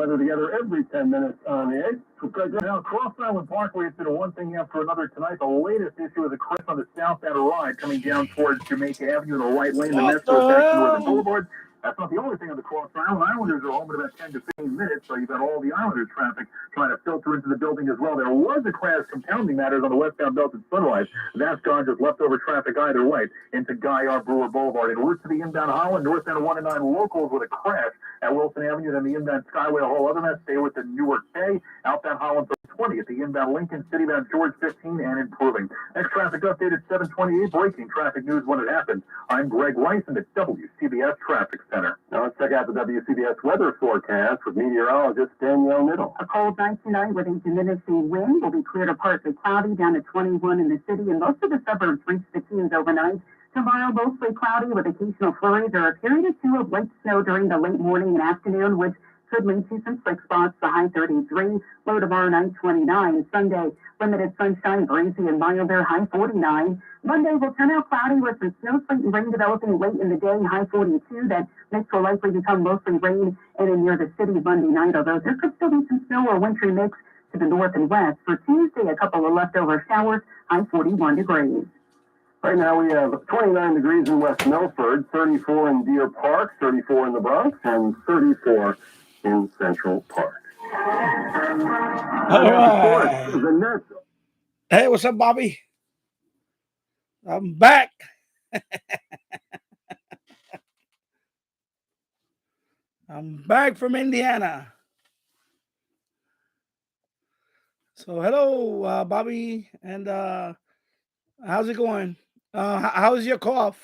weather together every 10 minutes on the 8th. Now, Cross Island Parkway is doing one thing after another tonight. The latest issue is a crash on the southbound ride coming down towards Jamaica Avenue in the right lane. The Metro section Northern Boulevard. That's not the only thing on the Cross Island. Islanders are home in about 10 to 15 minutes, so you've got all the Islanders traffic trying to filter into the building as well. There was a crash compounding matters on the westbound belt at Sunrise. That's gone, just leftover traffic either way into Guy R. Brewer Boulevard. En route to the inbound Holland, northbound 1 and 9 locals with a crash at Wilson Avenue, then the inbound Skyway, a whole other mess. Stay with the Newark Bay, outbound Holland 20 at the inbound Lincoln, citybound George 15 and improving. Next traffic update at 7:28. Breaking traffic news when it happens. I'm Greg Rice in the WCBS Traffic Center. Now let's check out the WCBS weather forecast with meteorologist Danielle Niddle. A cold night tonight with a diminishing wind. Will be clear to partly cloudy down to 21 in the city, and most of the suburbs reach the teens overnight. Tomorrow, mostly cloudy with occasional flurries or a period or two of light snow during the late morning and afternoon, which could lead to some slick spots. The high 33, low tomorrow night 29. Sunday, limited sunshine, breezy and milder, high 49. Monday will turn out cloudy with some snow, sleet, and rain developing late in the day, high 42. That mix will likely become mostly rain in and near the city Monday night, although there could still be some snow or wintry mix to the north and west. For Tuesday, a couple of leftover showers, high 41 degrees. Right now we have 29 degrees in West Milford, 34 in Deer Park, 34 in the Bronx, and 34 in Central Park. All right. Hey, what's up, Bobby? I'm back. I'm back from Indiana. So hello, Bobby, and how's it going? How's your cough?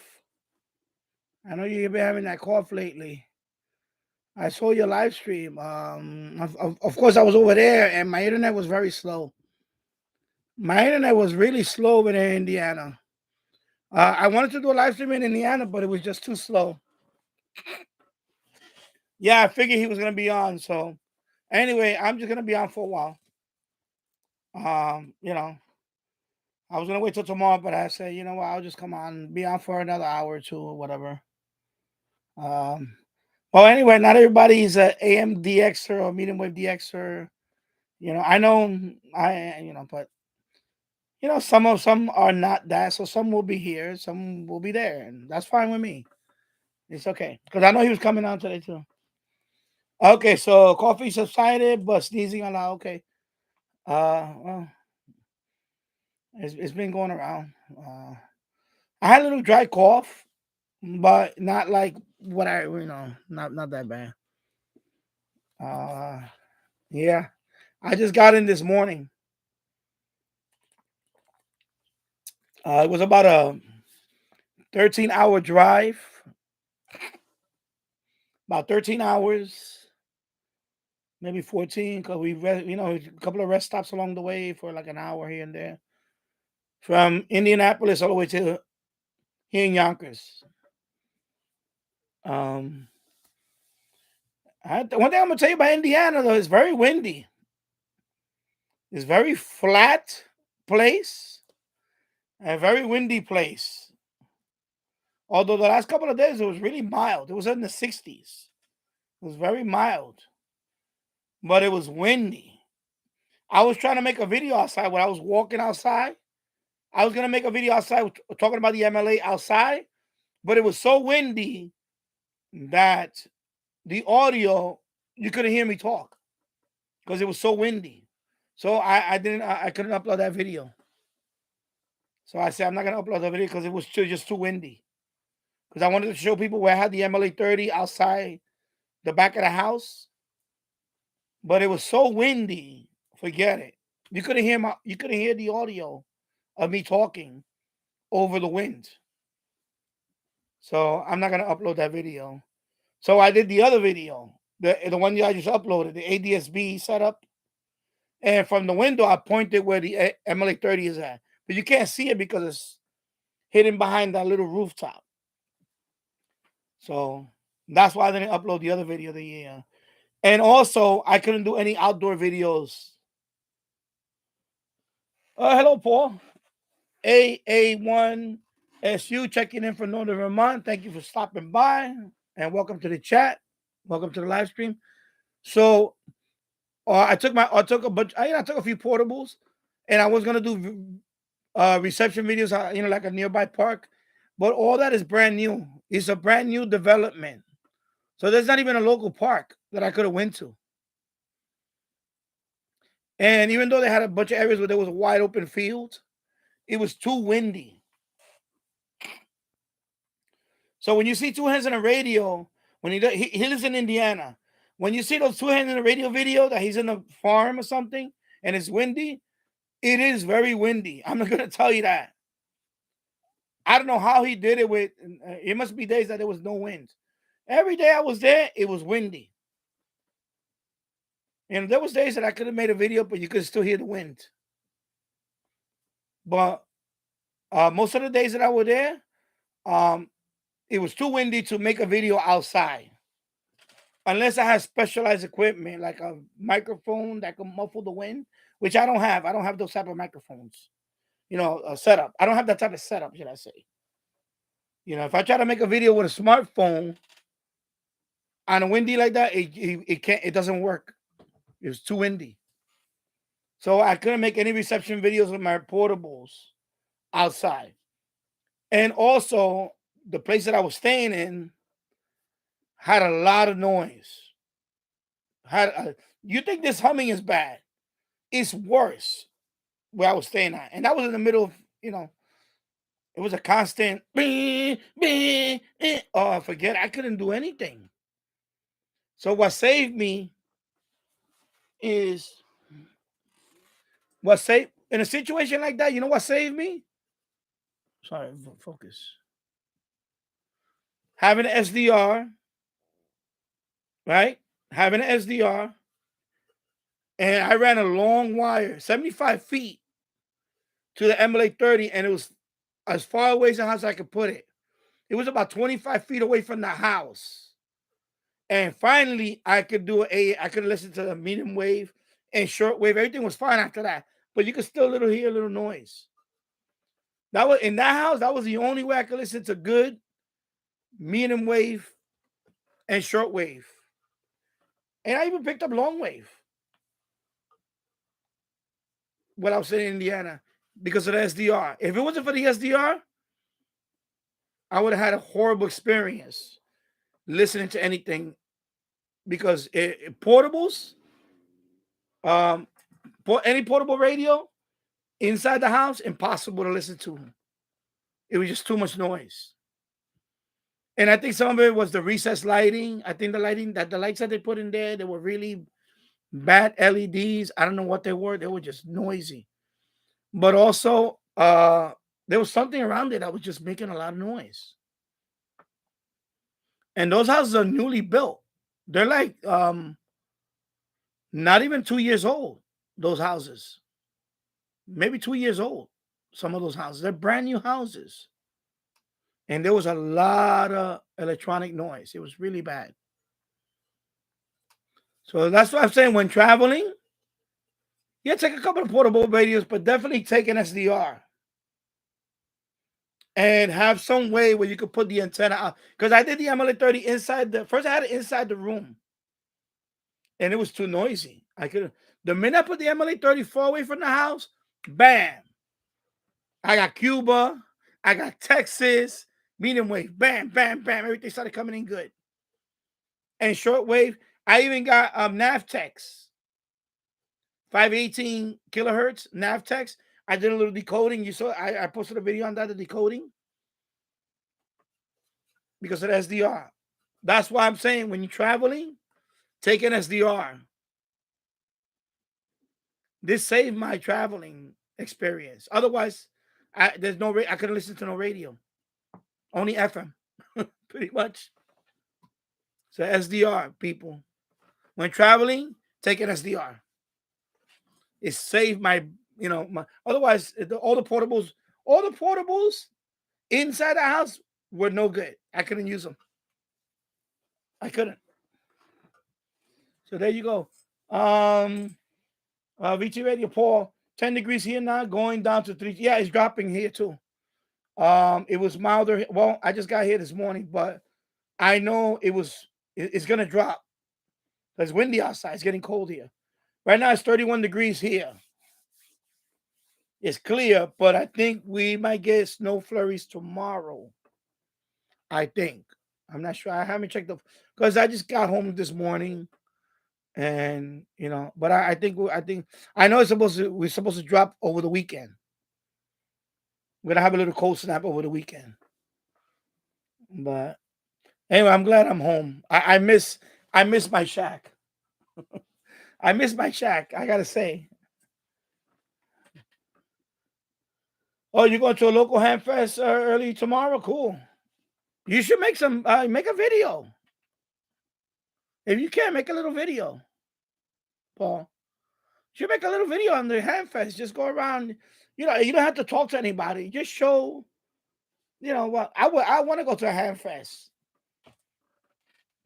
I know you've been having that cough lately. I saw your live stream. Of course, I was over there, and my internet was very slow. My internet was really slow over there in Indiana. I wanted to do a live stream in Indiana, but it was just too slow. Yeah, I figured he was going to be on. So anyway, I'm just going to be on for a while. You know, I was going to wait till tomorrow, but I said, you know what, I'll just come on, be on for another hour or two or whatever. Well, anyway, not everybody is a AMDXer or medium wave DXer. You know, I know, but you know, some are not that. So some will be here, some will be there, and that's fine with me. It's okay because I know he was coming on today too. Okay, so coffee subsided, but sneezing a lot. Okay, well, it's been going around. I had a little dry cough, but not like what not that bad. Yeah, I just got in this morning. It was about a 13-hour drive, about 13 hours, maybe 14, because we a couple of rest stops along the way for like an hour here and there, from Indianapolis all the way to here in Yonkers. One thing I'm gonna tell you about Indiana, though, it's very windy. It's very flat place, a very windy place. Although the last couple of days it was really mild. It was in the 60s. It was very mild, but it was windy. I was trying to make a video outside when I was walking outside. I was gonna make a video outside talking about the MLA outside, but it was so windy that the audio, you couldn't hear me talk because it was so windy. So I couldn't upload that video. So I said I'm not gonna upload the video because it was just too windy. Because I wanted to show people where I had the MLA 30 outside the back of the house, but it was so windy. Forget it. You couldn't hear the audio of me talking over the wind. So I'm not gonna upload that video. So I did the other video, the one that I just uploaded, the ADSB setup. And from the window, I pointed where the MLA 30 is at. But you can't see it because it's hidden behind that little rooftop. So that's why I didn't upload the other video. And also, I couldn't do any outdoor videos. Hello, Paul. AA1SU checking in from Northern Vermont. Thank you for stopping by. And welcome to the chat. Welcome to the live stream. So I took a bunch. I took a few portables, and I was gonna do reception videos, like a nearby park, but all that is brand new. It's a brand new development, so there's not even a local park that I could have went to. And even though they had a bunch of areas where there was a wide open field, it was too windy. So when you see Two Hands in a Radio, when he lives in Indiana, when you see those Two Hands in a Radio video that he's in a farm or something and it's windy, it is very windy. I'm not gonna tell you that. I don't know how he did it with. It must be days that there was no wind. Every day I was there, it was windy. And there was days that I could have made a video, but you could still hear the wind. But most of the days that I was there, it was too windy to make a video outside. Unless I had specialized equipment, like a microphone that can muffle the wind, which I don't have. I don't have those type of microphones. A setup. I don't have that type of setup, should I say. If I try to make a video with a smartphone on a windy like that, it doesn't work. It was too windy. So I couldn't make any reception videos with my portables outside. And also, the place that I was staying in had a lot of noise. You think this humming is bad? It's worse where I was staying at. And that was in the middle of, it was a constant, oh, forget it. I couldn't do anything. So what saved me is, in a situation like that, you know what saved me? Sorry, focus. Having an SDR, right? Having an SDR. And I ran a long wire, 75 feet to the MLA 30, and it was as far away as I could put it. It was about 25 feet away from the house. And finally, I could listen to the medium wave and shortwave. Everything was fine after that. But you could still hear a little noise. That was in that house, that was the only way I could listen to good medium wave and shortwave. And I even picked up long wave when I was in Indiana because of the SDR. If it wasn't for the SDR, I would have had a horrible experience listening to anything because portables, any portable radio inside the house, impossible to listen to. It was just too much noise. And I think some of it was the recessed lighting. I think the lights that they put in there, they were really bad LEDs. I don't know what they were. They were just noisy. But also, there was something around it that was just making a lot of noise. And those houses are newly built. They're like not even 2 years old, those houses. Maybe 2 years old, some of those houses. They're brand new houses. And there was a lot of electronic noise. It was really bad. So that's what I'm saying. When traveling, yeah, take a couple of portable radios, but definitely take an SDR. And have some way where you could put the antenna out. Because I did the MLA 30 first I had it inside the room. And it was too noisy. The minute I put the MLA 30 far away from the house, bam. I got Cuba. I got Texas. Medium wave. Bam, bam, bam. Everything started coming in good. And shortwave, I even got Navtex. 518 kilohertz Navtex. I did a little decoding. You saw I posted a video on that, the decoding. Because of the SDR. That's why I'm saying when you're traveling, take an SDR. This saved my traveling experience. Otherwise, I couldn't listen to no radio. Only FM. Pretty much. So SDR, people. When traveling, take an SDR. It saved my, otherwise all the portables inside the house were no good. I couldn't use them. I couldn't. So there you go. VT Radio, Paul, 10 degrees here now, going down to 3. Yeah, it's dropping here too. It was milder. Well, I just got here this morning, but I know it's going to drop. It's windy outside. It's getting cold here. Right now it's 31 degrees here. It's clear, but I think we might get snow flurries tomorrow. I think. I'm not sure. I haven't checked because I just got home this morning, and but I think I know we're supposed to drop over the weekend. We're gonna have a little cold snap over the weekend. But anyway, I'm glad I'm home. I miss my shack. I miss my shack. I gotta say. Oh, you're going to a local ham fest early tomorrow? Cool. You should make a video. If you can, make a little video, Paul. You should make a little video on the ham fest. Just go around. You don't have to talk to anybody. Just show. What I want to go to a ham fest.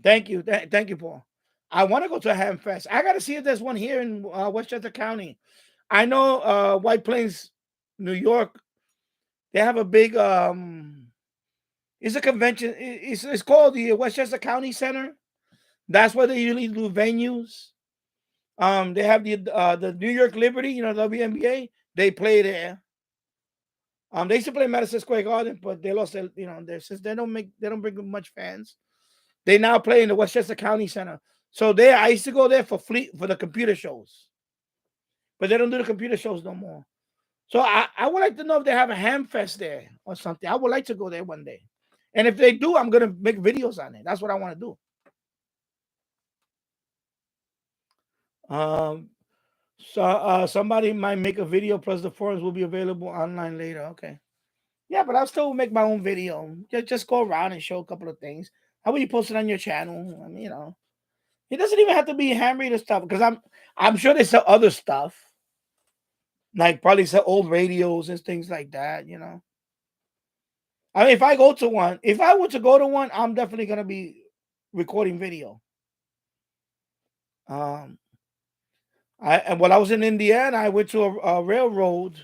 Thank you, thank you, Paul. I want to go to a ham fest. I got to see if there's one here in Westchester County. I know White Plains, New York. They have a big it's a convention. It's called the Westchester County Center. That's where they usually do venues. They have the New York Liberty, WNBA. They play there. They used to play Madison Square Garden, but they lost their, since they don't bring much fans. They now play in the Westchester County Center. So I used to go there for the computer shows, but they don't do the computer shows no more. So I would like to know if they have a ham fest there or something. I would like to go there one day. And if they do, I'm going to make videos on it. That's what I want to do. So somebody might make a video, plus the forums will be available online later. Okay. Yeah, but I'll still make my own video. Just go around and show a couple of things. How about you post it on your channel? I mean, it doesn't even have to be handmade stuff, because I'm sure they sell other stuff. Like probably sell old radios and things like that, I mean, if I were to go to one, I'm definitely gonna be recording video. And when I was in Indiana, I went to a railroad.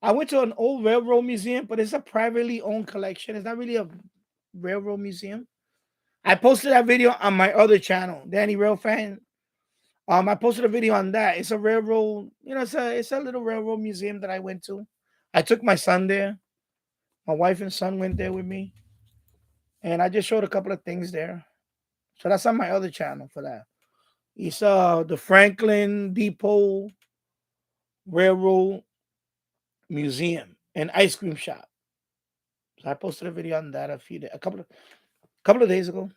I went to an old railroad museum, but it's a privately owned collection. It's not really a railroad museum. I posted that video on my other channel, Danny Rail Fan. I posted a video on that. It's a railroad, it's a little railroad museum that I went to. I took my son there. My wife and son went there with me, and I just showed a couple of things there. So that's on my other channel for that. It's the Franklin Depot Railroad Museum and ice cream shop. So I posted a video on that a couple of days ago.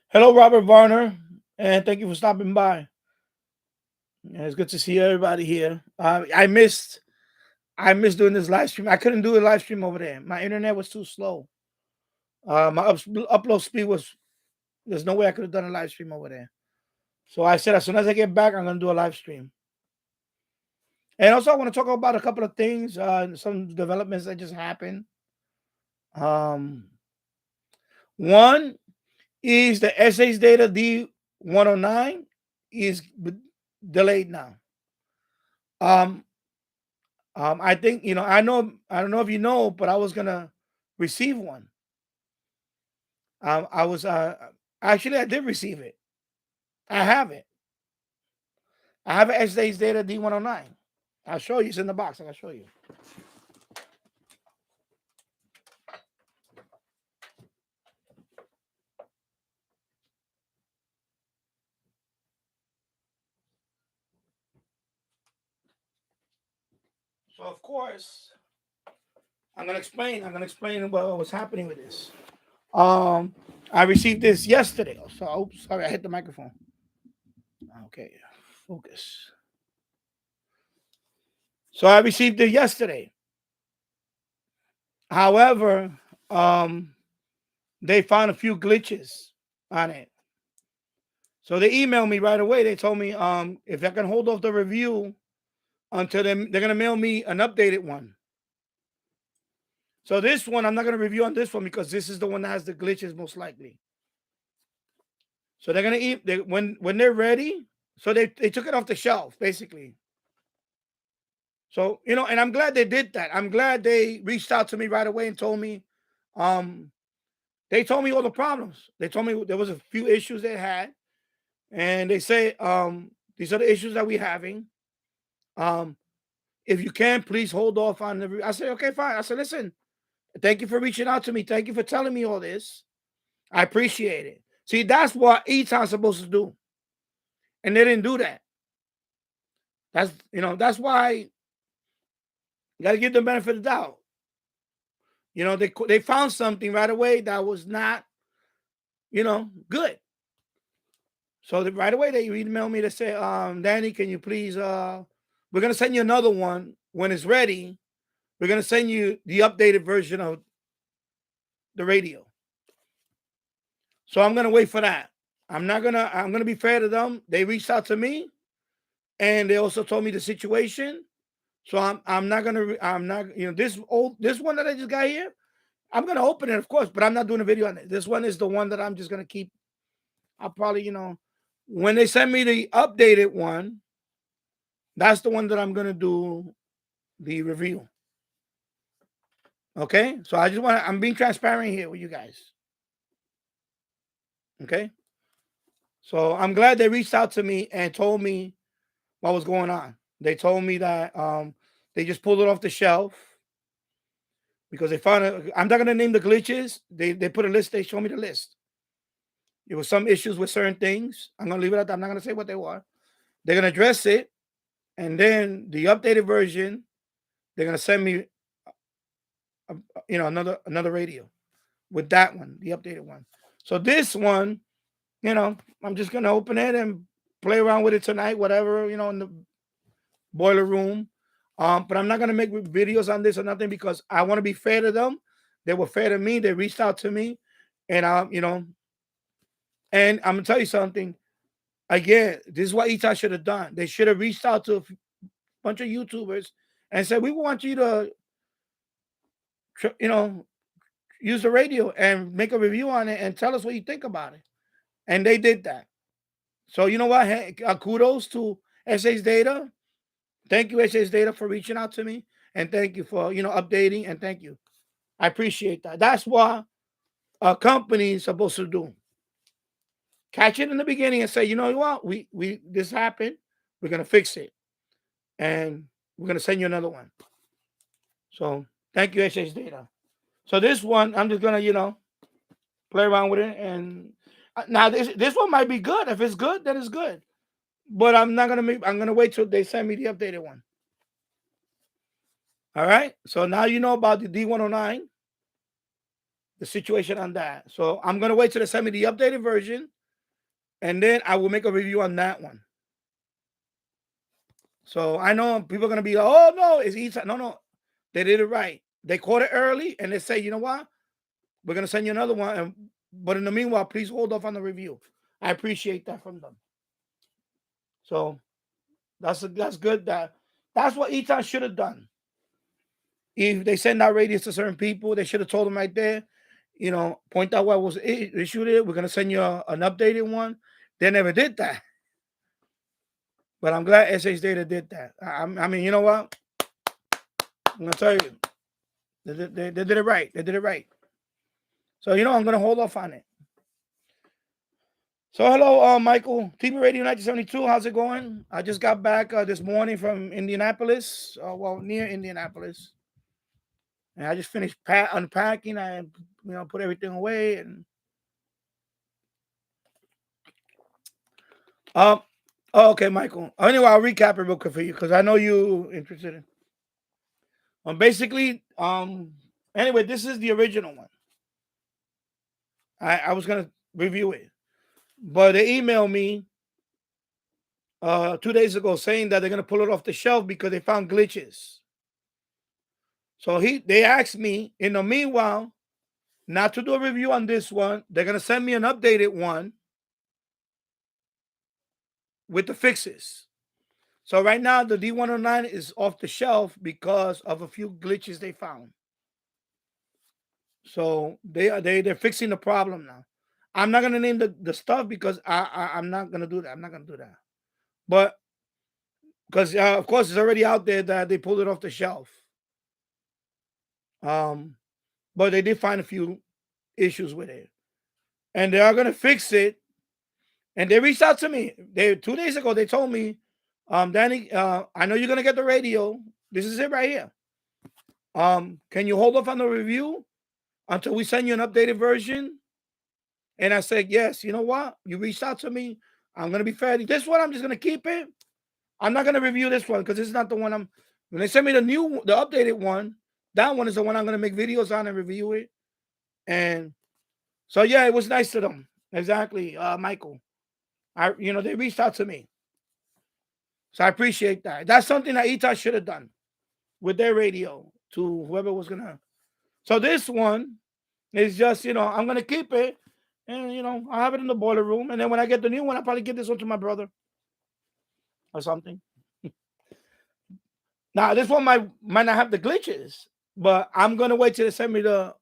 Hello, Robert Varner, and thank you for stopping by. Yeah, it's good to see everybody here. I missed doing this live stream. I couldn't do a live stream over there. My internet was too slow. My upload speed there's no way I could have done a live stream over there. So I said, as soon as I get back, I'm going to do a live stream. And also, I want to talk about a couple of things, some developments that just happened. One is the essays data D109 is delayed now. I think, I don't know if you know, but I was going to receive one. Actually, I did receive it. I have it. I have an essays data D109. I'll show you. It's in the box. I can show you. So, of course, I'm gonna explain what was happening with this. I received this yesterday. So, oops, sorry, I hit the microphone. Okay, focus. So I received it yesterday. However, they found a few glitches on it. So they emailed me right away. They told me if I can hold off the review until they're going to mail me an updated one. So this one, I'm not going to review on this one because this is the one that has the glitches most likely. So they're going to when they're ready. So they took it off the shelf, basically. So, and I'm glad they did that. I'm glad they reached out to me right away and told me, they told me all the problems. They told me there was a few issues they had. And they say, These are the issues that we're having. If you can, please hold off on the. I said, okay, fine. I said, listen, thank you for reaching out to me. Thank you for telling me all this. I appreciate it. See, that's what Eton's supposed to do, and they didn't do that. That's why you got to give them benefit of the doubt. They found something right away that was not, good. So right away they emailed me to say, Danny, can you please, we're gonna send you another one when it's ready. We're gonna send you the updated version of the radio. So I'm gonna wait for that. I'm gonna be fair to them. They reached out to me, and they also told me the situation. So I'm not this one that I just got here. I'm gonna open it, of course, but I'm not doing a video on it. This one is the one that I'm just gonna keep. I'll probably, when they send me the updated one, that's the one that I'm gonna do the review. Okay, so I'm being transparent here with you guys. Okay, so I'm glad they reached out to me and told me what was going on. They told me that they just pulled it off the shelf because they found it. I'm not gonna name the glitches. They put a list. They showed me the list. There was some issues with certain things. I'm gonna leave it at that. I'm not gonna say what they were. They're gonna address it, and then the updated version, they're gonna send me, another radio with that one, the updated one. So this one, I'm just gonna open it and play around with it tonight, whatever, in the boiler room. But I'm not gonna make videos on this or nothing because I want to be fair to them. They were fair to me. They reached out to me, and and I'm gonna tell you something. Again, this is what Eton should have done. They should have reached out to a bunch of YouTubers and said, we want you to, use the radio and make a review on it and tell us what you think about it. And they did that. So you know what? Hey, kudos to SH Data. Thank you, SH Data, for reaching out to me. And thank you for, updating. And thank you. I appreciate that. That's what a company is supposed to do. Catch it in the beginning and say, you know what? We this happened. We're going to fix it. And we're going to send you another one. So thank you, SH Data. So this one, I'm just going to, play around with it. And now this one might be good. If it's good, then it's good. But I'm going to wait till they send me the updated one. All right. So now you know about the D109, the situation on that. So I'm going to wait till they send me the updated version. And then I will make a review on that one. So I know people are going to be like, oh, no, it's easy. No. They did it right. They caught it early and they say, you know what? We're going to send you another one. But in the meanwhile, please hold off on the review. I appreciate that from them. So that's good. That's what Eton should have done. If they send out radios to certain people, they should have told them right there, point out what was issued. We're going to send you an updated one. They never did that. But I'm glad SH Data did that. I mean, you know what? I'm going to tell you. They did it right. They did it right. So, I'm going to hold off on it. So, hello, Michael. TV Radio 1972. How's it going? I just got back this morning from Indianapolis. Near Indianapolis. And I just finished unpacking. I, put everything away. And okay, Michael. Anyway, I'll recap it real quick for you because I know you're interested in. Basically, anyway, this is the original one. I was gonna review it, but they emailed me 2 days ago saying that they're gonna pull it off the shelf because they found glitches. So they asked me in the meanwhile not to do a review on this one. They're gonna send me an updated one with the fixes. So right now the D109 is off the shelf because of a few glitches they found. So they're fixing the problem now. I'm not gonna name the stuff because I'm not gonna do that. I'm not gonna do that. But because of course it's already out there that they pulled it off the shelf. But they did find a few issues with it, and they are gonna fix it. And they reached out to me. 2 days ago, they told me, Danny, I know you're gonna get the radio. This is it right here. Can you hold off on the review until we send you an updated version? And I said, yes. You know what? You reached out to me. I'm gonna be fair. This one, I'm just gonna keep it. I'm not gonna review this one because this is not the one I'm. When they send me the updated one, that one is the one I'm gonna make videos on and review it. And so yeah, it was nice to them. Exactly, Michael. They reached out to me. So I appreciate that. That's something that ETA should have done with their radio to whoever was gonna. So this one is just, I'm gonna keep it, and I'll have it in the boiler room. And then when I get the new one, I'll probably give this one to my brother or something. Now this one might not have the glitches, but I'm gonna wait till they send me the.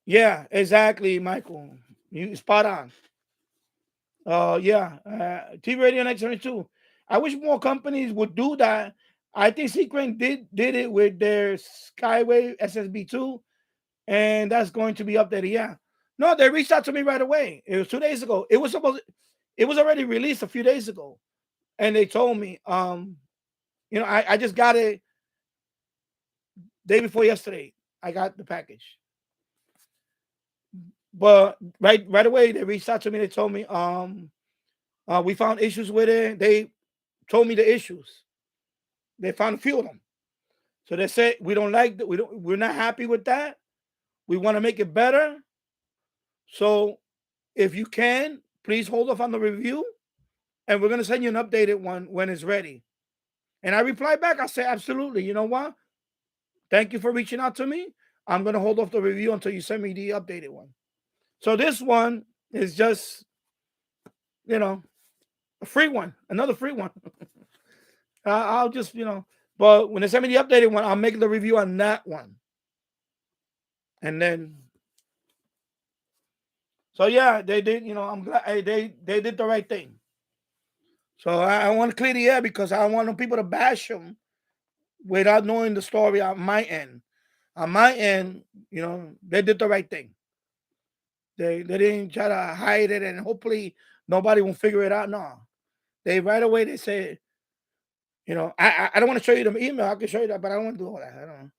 Yeah, exactly, Michael. You spot on. TV Radio Next 22. I wish more companies would do that. I think Sequent did it with their Skywave SSB2, and that's going to be updated. Yeah. No, they reached out to me right away. It was 2 days ago. It was already released a few days ago. And they told me, I just got it day before yesterday. I got the package. But right away, they reached out to me. They told me, we found issues with it. They told me the issues. They found a few of them. So they said, we don't like that. We're not happy with that. We want to make it better. So if you can, please hold off on the review. And we're going to send you an updated one when it's ready. And I replied back. I said, absolutely. You know what? Thank you for reaching out to me. I'm going to hold off the review until you send me the updated one. So this one is just, a free one, another free one. I'll just, but when they send me the updated one, I'll make the review on that one. And then, so yeah, they did, I'm glad they did the right thing. So I want to clear the air because I want people to bash them without knowing the story on my end. On my end, they did the right thing. They didn't try to hide it and hopefully nobody will figure it out. No. They right away, they said, I don't want to show you the email. I can show you that, but I don't want to do all that. I don't know.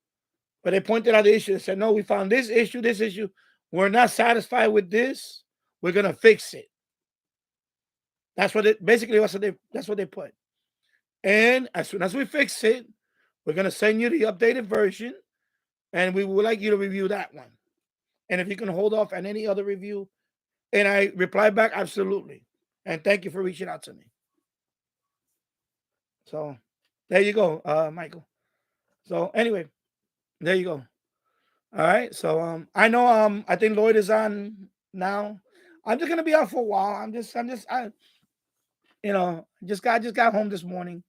But they pointed out the issue. They said, no, we found this issue. We're not satisfied with this. We're going to fix it. That's what that's what they put. And as soon as we fix it, we're going to send you the updated version, and we would like you to review that one. And if you can hold off on any other review, and I replied back, absolutely. And thank you for reaching out to me. So there you go, Michael. So anyway, there you go. All right. So I know I think Lloyd is on now. I'm just gonna be out for a while. I just got home this morning.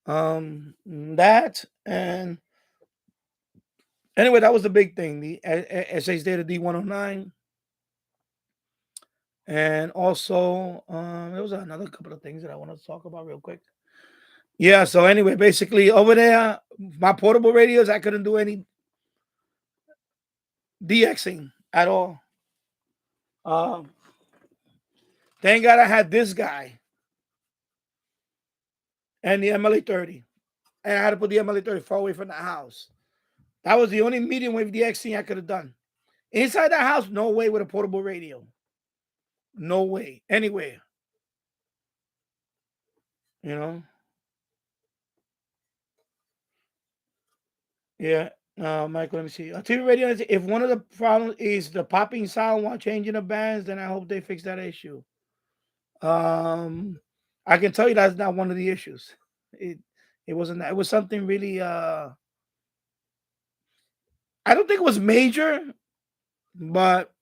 That and anyway, that was the big thing. The SH Data D109. And also, there was another couple of things that I wanted to talk about real quick. Yeah, so anyway, basically over there, my portable radios, I couldn't do any DXing at all. Thank God I had this guy and the MLA 30. And I had to put the MLA 30 far away from the house. That was the only medium wave DXing I could have done. Inside the house, no way with a portable radio. No way. Anywhere. Yeah. Michael, let me see. TV radio, if one of the problems is the popping sound while changing the bands, then I hope they fix that issue. I can tell you that's not one of the issues. It wasn't that. It was something really I don't think it was major, but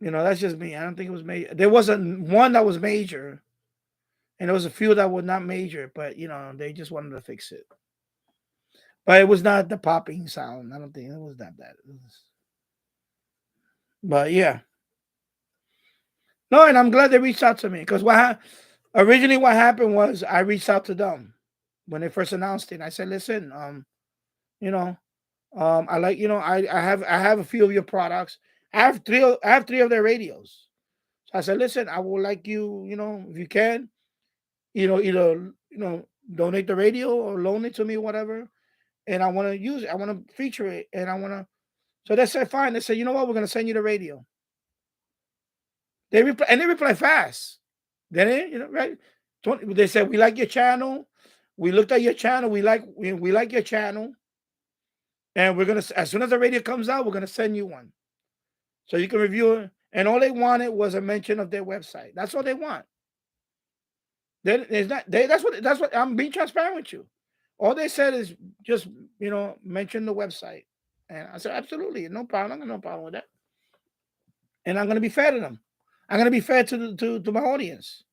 that's just me. I don't think it was major. There wasn't one that was major, and there was a few that were not major, but they just wanted to fix it. But it was not the popping sound. I don't think it was that bad. But yeah. No, and I'm glad they reached out to me because originally what happened was I reached out to them when they first announced it. I said, listen, I like, I have a few of your products. I have three of their radios. So I said, listen, I would like you, if you can, either donate the radio or loan it to me, whatever. And I want to use it. I want to feature it, and I want to. So they said, fine. They said, you know what? We're gonna send you the radio. They reply fast. Then right? They said, we like your channel. We looked at your channel. We like your channel, and we're gonna, as soon as the radio comes out, we're gonna send you one so you can review it. And all they wanted was a mention of their website. That's all they want. That's what I'm being transparent with you. All they said is just mention the website, and I said absolutely no problem. I got no problem with that, and I'm gonna be fair to them. I'm gonna be fair to my audience.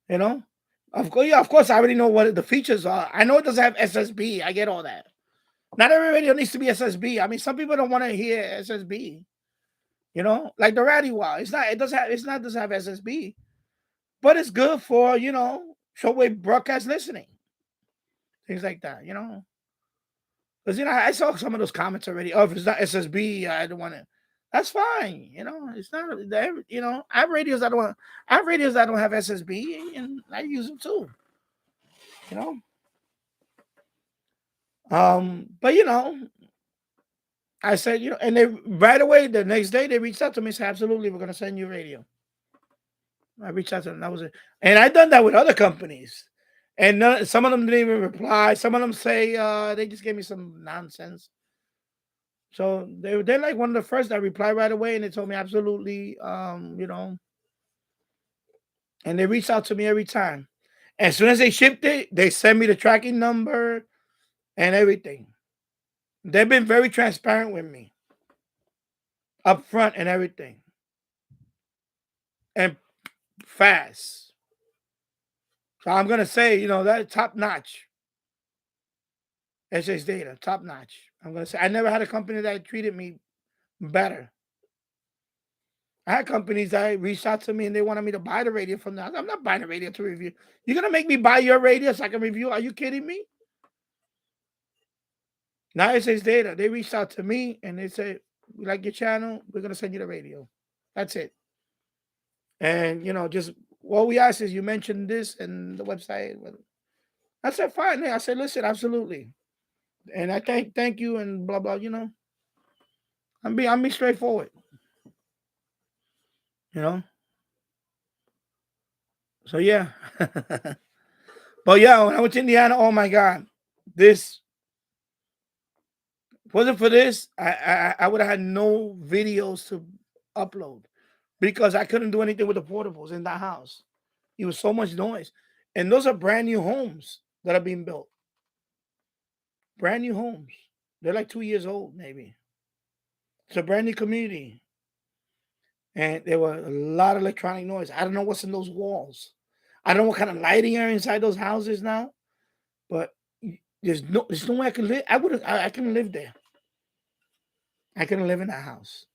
Of course, yeah, of course, I already know what the features are. I know it doesn't have SSB. I get all that. Not every radio needs to be SSB. I mean, some people don't want to hear SSB. Like the radio wow. It doesn't have SSB, but it's good for shortwave broadcast listening, things like that. Because I saw some of those comments already. Oh, if it's not SSB, I don't want it. That's fine. It's not. I have radios that don't. I have radios that don't have SSB, and I use them too. But I said, and they right away the next day they reached out to me and said, absolutely, we're gonna send you radio. I reached out to them. That was it. And I done that with other companies, and some of them didn't even reply. Some of them say they just gave me some nonsense. So they're like one of the first that replied right away, and they told me absolutely, and they reached out to me every time. As soon as they shipped it, they sent me the tracking number and everything. They've been very transparent with me, up front and everything, and fast. So I'm gonna say, that top notch. SS Data, top notch. I'm gonna say I never had a company that treated me better. I had companies that reached out to me and they wanted me to buy the radio from them. I'm not buying the radio to review. You're gonna make me buy your radio so I can review? Are you kidding me? Now SS Data, they reached out to me and they said, we like your channel, we're gonna send you the radio. That's it. And just what we asked is you mentioned this and the website. I said, fine. I said, listen, absolutely. And I thank you and blah blah. I'm being straightforward. So yeah. But yeah, when I went to Indiana, oh my God, this wasn't for this. I would have had no videos to upload because I couldn't do anything with the portables in that house. It was so much noise, and those are brand new homes that are being built. Brand new homes. They're like 2 years old, maybe. It's a brand new community. And there were a lot of electronic noise. I don't know what's in those walls. I don't know what kind of lighting are inside those houses now. But there's no way I can live. I couldn't live there. I couldn't live in that house.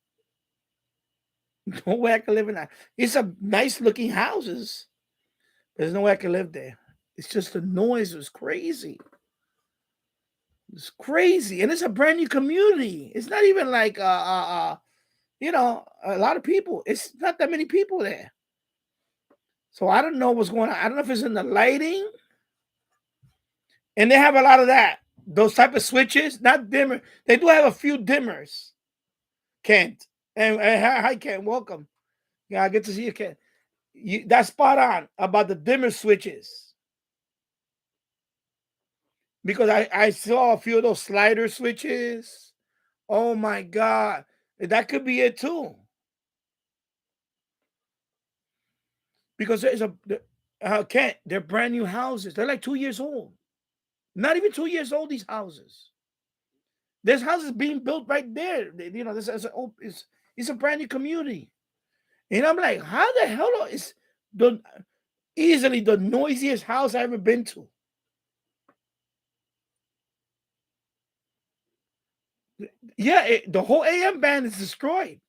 No way I can live in that. It's a nice looking houses. There's no way I can live there. It's just the noise was crazy. It's crazy. And it's a brand new community. It's not even like a lot of people. It's not that many people there. So I don't know what's going on. I don't know if it's in the lighting. And they have a lot of that. Those type of switches, not dimmer. They do have a few dimmers. Kent. And hi, Kent. Welcome. Yeah, I get to see you, Kent. That's spot on about the dimmer switches. Because I saw a few of those slider switches. Oh my God. That could be it too. Because there's Kent, they're brand new houses. They're like 2 years old. Not even 2 years old, these houses. There's houses being built right there. This is it's a brand new community. And I'm like, how the hell is easily the noisiest house I've ever been to? Yeah, the whole AM band is destroyed.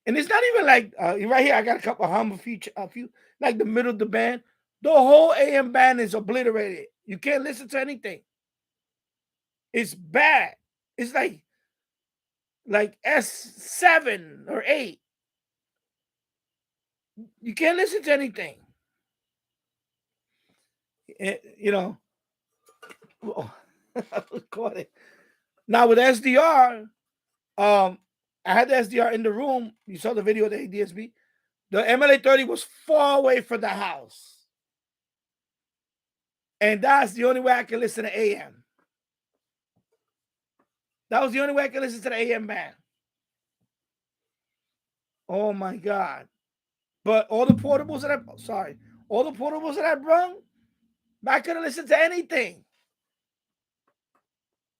And it's not even like right here. I got a couple of a few like the middle of the band. The whole AM band is obliterated. You can't listen to anything. It's bad. It's like like S7 or 8. You can't listen to anything. You know, I was caught it. Now with SDR, I had the SDR in the room. You saw the video of the ADSB. The MLA 30 was far away from the house. And that's the only way I can listen to AM. That was the only way I could listen to the AM band. Oh my God. But all the portables that I brought, I couldn't listen to anything.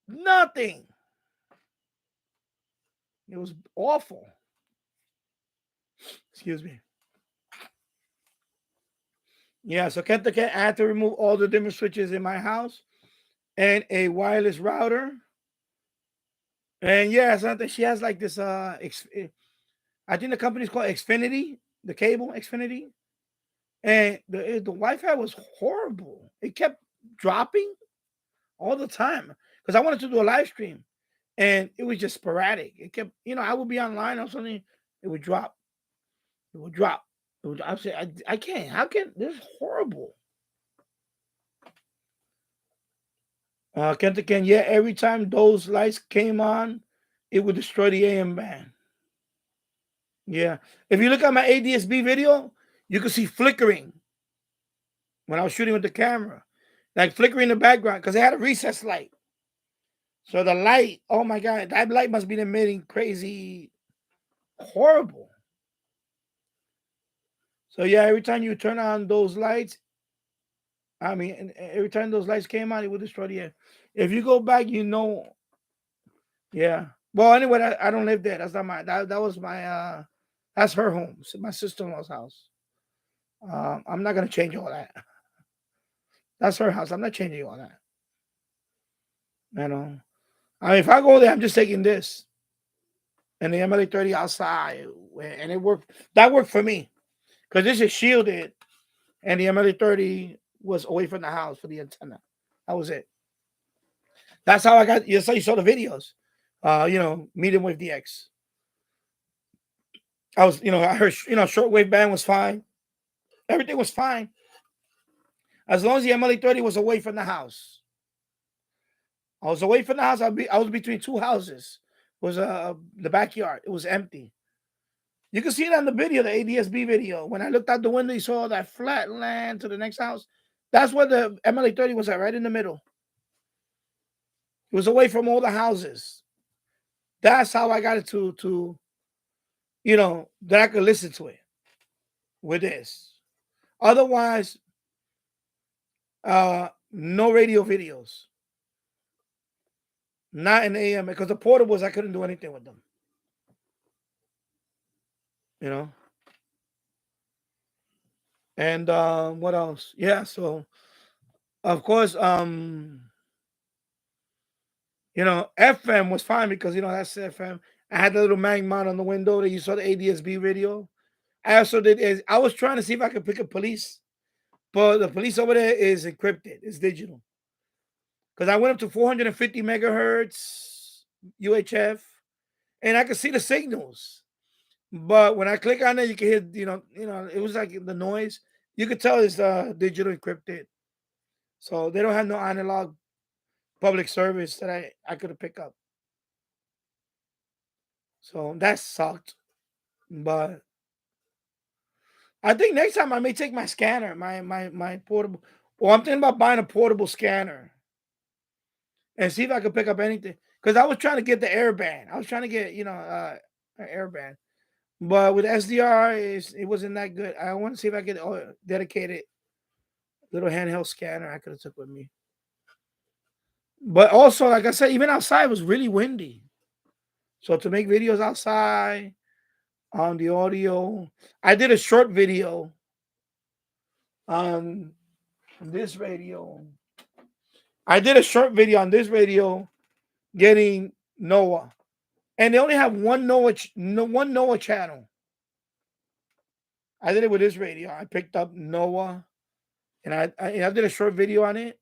Nothing. It was awful. Excuse me. Yeah, so I had to remove all the dimmer switches in my house and a wireless router. And yeah, something she has like this I think the company's called Xfinity, the cable Xfinity. And the Wi-Fi was horrible. It kept dropping all the time because I wanted to do a live stream and it was just sporadic. It kept, I would be online or something, it would drop. It would drop. I would say, I can't. How can this is horrible? Kent again, yeah, every time those lights came on, it would destroy the AM band. Yeah. If you look at my ADSB video, you can see flickering when I was shooting with the camera. Like flickering in the background because they had a recessed light. So the light, oh my God, that light must be emitting crazy, horrible. So yeah, every time you turn on those lights, every time those lights came on, it would destroy the air. If you go back, yeah. Well, anyway, I don't live there. That's not that was my that's her home, my sister-in-law's house. I'm not gonna change all that. That's her house. I'm not changing all that. If I go there, I'm just taking this and the MLA 30 outside, and it worked. That worked for me because this is shielded, and the MLA 30 was away from the house for the antenna. That was it. That's how I got. You saw the videos. Medium wave DX. I heard, shortwave band was fine. Everything was fine. As long as the MLA 30 was away from the house. I was away from the house. I was between two houses. It was the backyard. It was empty. You can see it on the video, the ADSB video. When I looked out the window, you saw that flat land to the next house. That's where the MLA 30 was at, right in the middle. It was away from all the houses. That's how I got it to that I could listen to it with this. Otherwise, no radio videos. Not in AM because the portables, I couldn't do anything with them. And what else? Yeah, so of course, FM was fine because that's FM. I had the little mag mount on the window that you saw the ADSB video. I also did I was trying to see if I could pick up police, but the police over there is encrypted. It's digital. Because I went up to 450 megahertz UHF, and I could see the signals. But when I click on it, you can hear, it was like the noise. You could tell it's digital encrypted. So they don't have no analog public service that I could pick up. So that sucked. But I think next time I may take my scanner, my portable. Well, I'm thinking about buying a portable scanner and see if I could pick up anything. Because I was trying to get the airband. I was trying to get, an airband. But with SDR, it wasn't that good. I want to see if I could dedicate it. Little handheld scanner I could have took with me. But also, like I said, even outside it was really windy. So to make videos outside on the audio, I did a short video on this radio. I did a short video on this radio getting NOAA. And they only have one NOAA channel. I did it with this radio. I picked up NOAA, and I did a short video on it.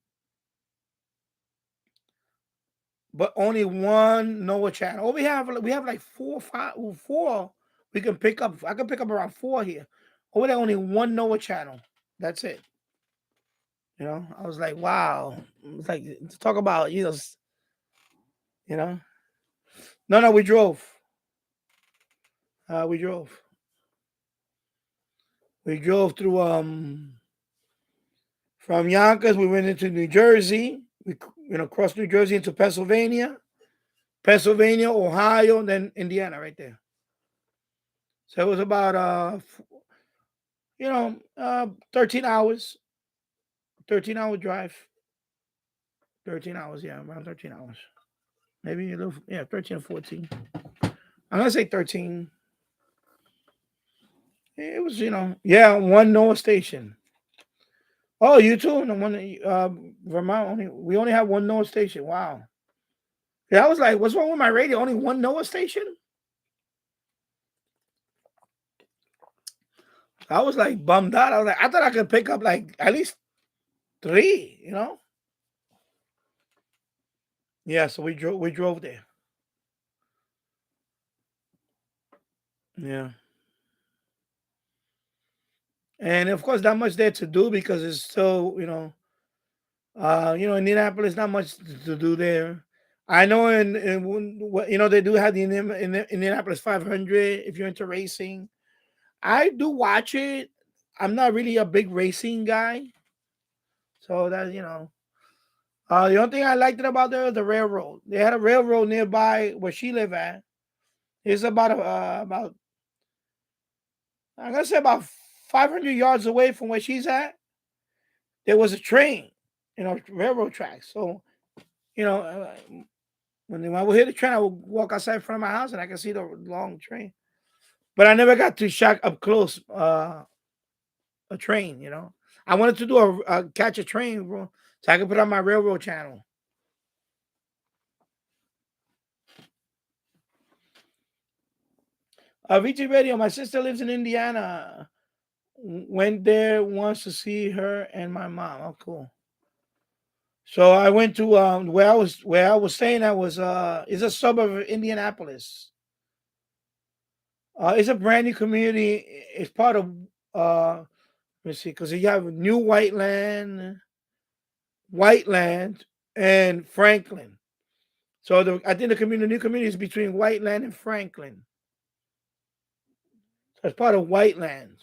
but only one NOAA channel. Oh, we have like 4. We can pick up. I can pick up around 4 here. Over there, only one NOAA channel. That's it. I was like, wow. It's like to talk about, you know. No, we drove. We drove. We drove through from Yonkers. We went into New Jersey. We crossed New Jersey into Pennsylvania, Ohio, and then Indiana, right there. So it was about 13 hours. 13-hour drive. 13 hours, yeah, around 13 hours. Maybe a little, 13 or 14. I'm gonna say 13. It was, one NOAA station. Oh, you too? No one, Vermont we only have one NOAA station. Wow. Yeah, I was like, what's wrong with my radio? Only one NOAA station? I was like bummed out. I was like, I thought I could pick up like at least 3, Yeah, so we drove there. Yeah. And of course, not much there to do because it's so, Indianapolis, not much to do there. I know they do have the Indianapolis 500 if you're into racing. I do watch it. I'm not really a big racing guy. So that, the only thing I liked about there was the railroad. They had a railroad nearby where she lived at. It's about I'm gonna say about 500 yards away from where she's at. There was a train, railroad tracks. So, when I would hear the train, I would walk outside in front of my house and I could see the long train. But I never got to shot up close a train. I wanted to do catch a train, bro, so I could put on my railroad channel. VT Radio. My sister lives in Indiana. Went there once to see her and my mom. Oh, cool. So I went to where I was staying at was is a suburb of Indianapolis. It's a brand new community. It's part of let's see, because you have New Whiteland, and Franklin. So I think the new community is between Whiteland and Franklin. So it's part of Whiteland,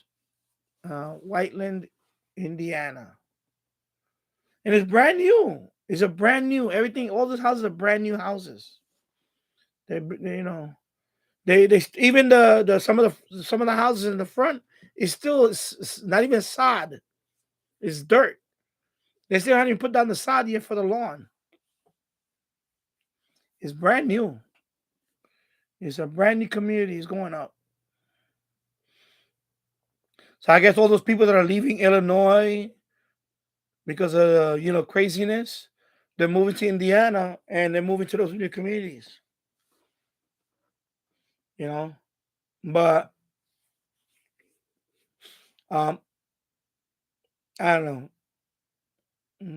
Indiana, and it's brand new. It's a brand new everything. All those houses are brand new houses. They even the some of the houses in the front is still it's not even sod. It's dirt. They still haven't even put down the sod yet for the lawn. It's brand new. It's a brand new community. It's going up. So I guess all those people that are leaving Illinois because of craziness, they're moving to Indiana and they're moving to those new communities. But I don't know.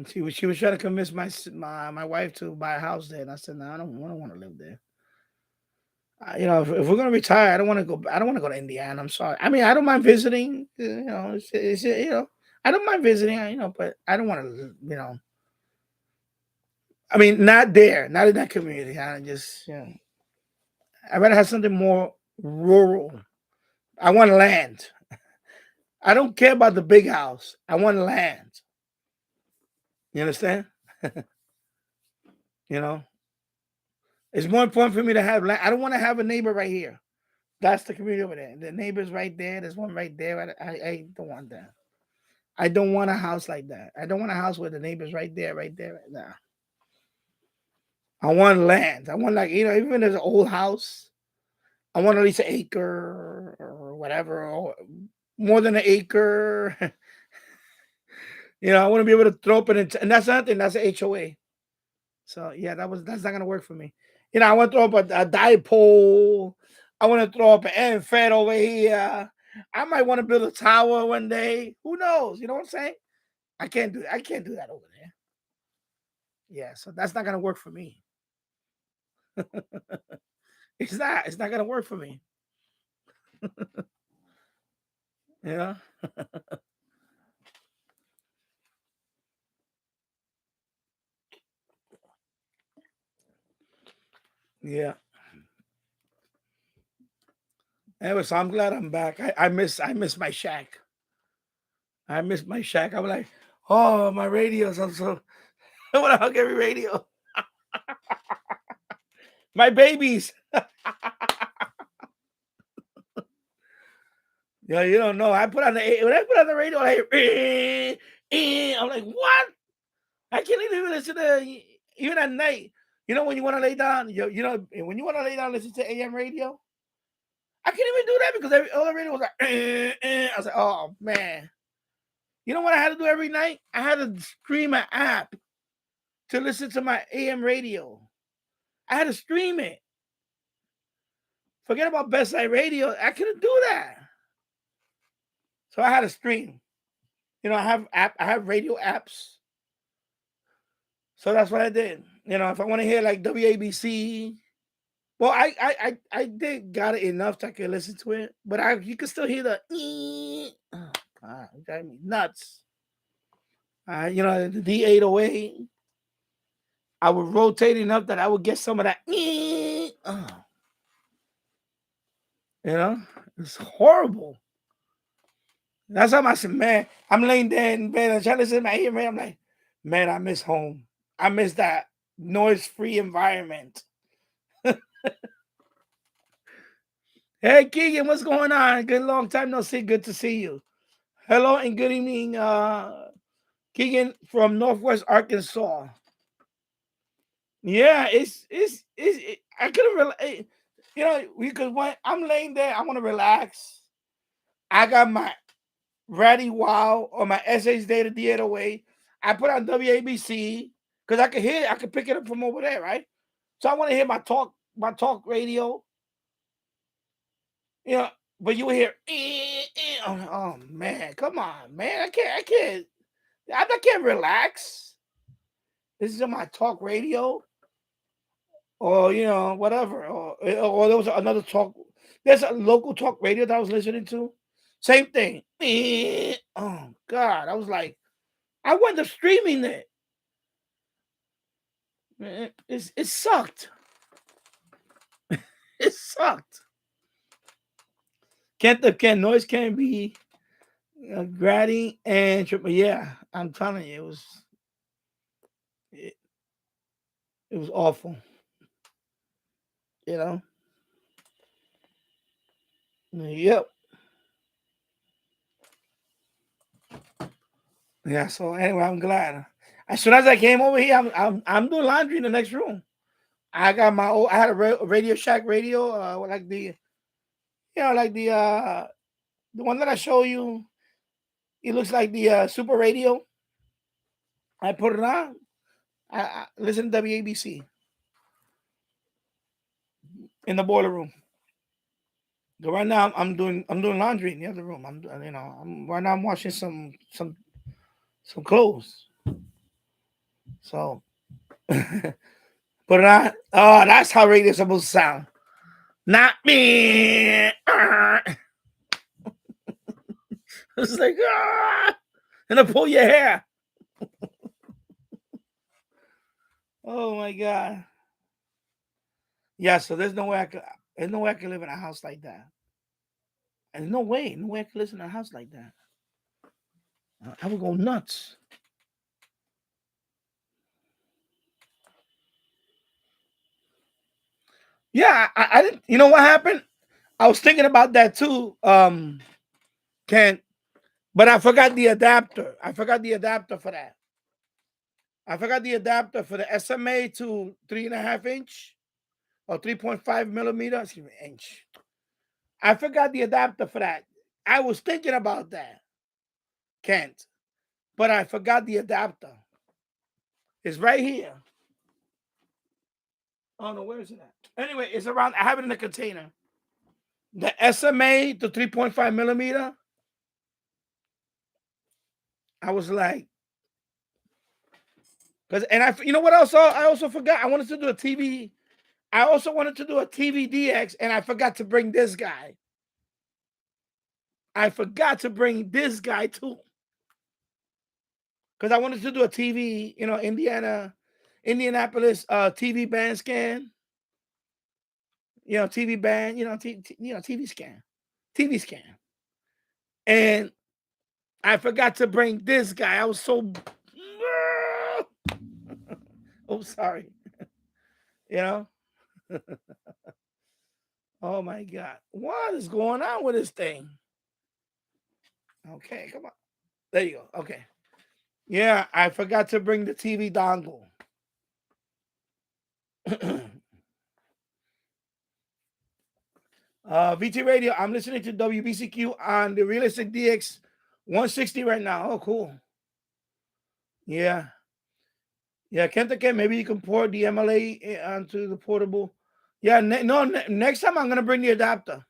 She was trying to convince my wife to buy a house there, and I said, no, I don't want to live there. If we're gonna retire, I don't want to go. I don't want to go to Indiana. I'm sorry. I mean, I don't mind visiting. I don't mind visiting. But I don't want to. I mean, not there, not in that community. I just, I'd rather have something more rural. I want land. I don't care about the big house. I want land. You understand? It's more important for me to have land. I don't want to have a neighbor right here. That's the community over there. The neighbor's right there. There's one right there. I don't want that. I don't want a house like that. I don't want a house where the neighbor's right there, right there. Nah. I want land. I want even if there's an old house, I want at least an acre or whatever, or more than an acre. I want to be able to throw up and that's another thing. That's an HOA. So yeah, that's not gonna work for me. I want to throw up a dipole. I want to throw up an end fed over here. I might want to build a tower one day. Who knows? You know what I'm saying? I can't do that over there. Yeah, so that's not gonna work for me. It's not gonna work for me. Yeah. Yeah. Anyway, so I'm glad I'm back. I miss my shack. I miss my shack. I'm like, oh, my radios. I'm so I want to hug every radio. My babies. Yeah, you don't know. When I put on the radio, I'm like, what? I can't even listen to even at night. You know when you want to lay down, when you want to lay down, listen to AM radio. I can't even do that because all the radio was like. I was like, oh man. You know what I had to do every night? I had to stream an app to listen to my AM radio. I had to stream it. Forget about bedside radio. I couldn't do that. So I had to stream. I have radio apps. So that's what I did. If I want to hear like WABC, well, I did got it enough that I could listen to it, but you can still hear the oh God, it drives me nuts. The D808, I would rotate enough that I would get some of that. It's horrible. That's how I said, man, I'm laying there in bed and trying to listen to my ear, man. I'm like, man, I miss home. I miss that noise-free environment. Hey, Keegan, what's going on? Good long time no see. Good to see you. Hello and good evening, Keegan from Northwest Arkansas. Yeah, I couldn't relate. Because when I'm laying there, I want to relax. I got my Ratty Wow or my SH Data D808. I put on WABC because I could pick it up from over there, right? So I want to hear my talk radio. But you will hear, oh man, come on, man. I can't relax. This is on my talk radio. Or whatever. Or there was another talk. There's a local talk radio that I was listening to. Same thing. Oh God. I was like, I went to streaming it. It sucked. It sucked. Noise can be grading and triple. Yeah, I'm telling you, it was awful. Yep. Yeah. So anyway, I'm glad. As soon as I came over here, I'm doing laundry in the next room. I got I had a Radio Shack radio, like the one that I show you. It looks like the super radio. I put it on. I listen to WABC in the boiler room. So right now I'm doing laundry in the other room. Right now I'm washing some clothes. So put it on. Oh, that's how radio's supposed to sound. Not me. It's like and I pull your hair. Oh my God. Yeah, so there's no way I could live in a house like that. And there's no way I could live in a house like that. I would go nuts. Yeah, I didn't. You know what happened? I was thinking about that too, Kent. But I forgot the adapter. I forgot the adapter for that. I forgot the adapter for the SMA to 3.5 inch or 3.5 millimeter. Excuse me, inch. I forgot the adapter for that. I was thinking about that, Kent, but I forgot the adapter. It's right here. Oh no, where is it at? Anyway, it's around. I have it in a container. The SMA to 3.5 millimeter. I was like, you know what else? I also forgot. I wanted to do a TV. I also wanted to do a TVDX, and I forgot to bring this guy. I forgot to bring this guy too, because I wanted to do a TV, Indianapolis TV band scan. TV band, TV scan. And I forgot to bring this guy. I was so oh, sorry. Oh my God. What is going on with this thing? Okay, come on. There you go. Okay. Yeah, I forgot to bring the TV dongle. VT Radio, I'm listening to WBCQ on the Realistic DX 160 right now. Oh, cool. Yeah. Yeah, Kenta, maybe you can port the MLA onto the portable. Yeah, next time I'm going to bring the adapter.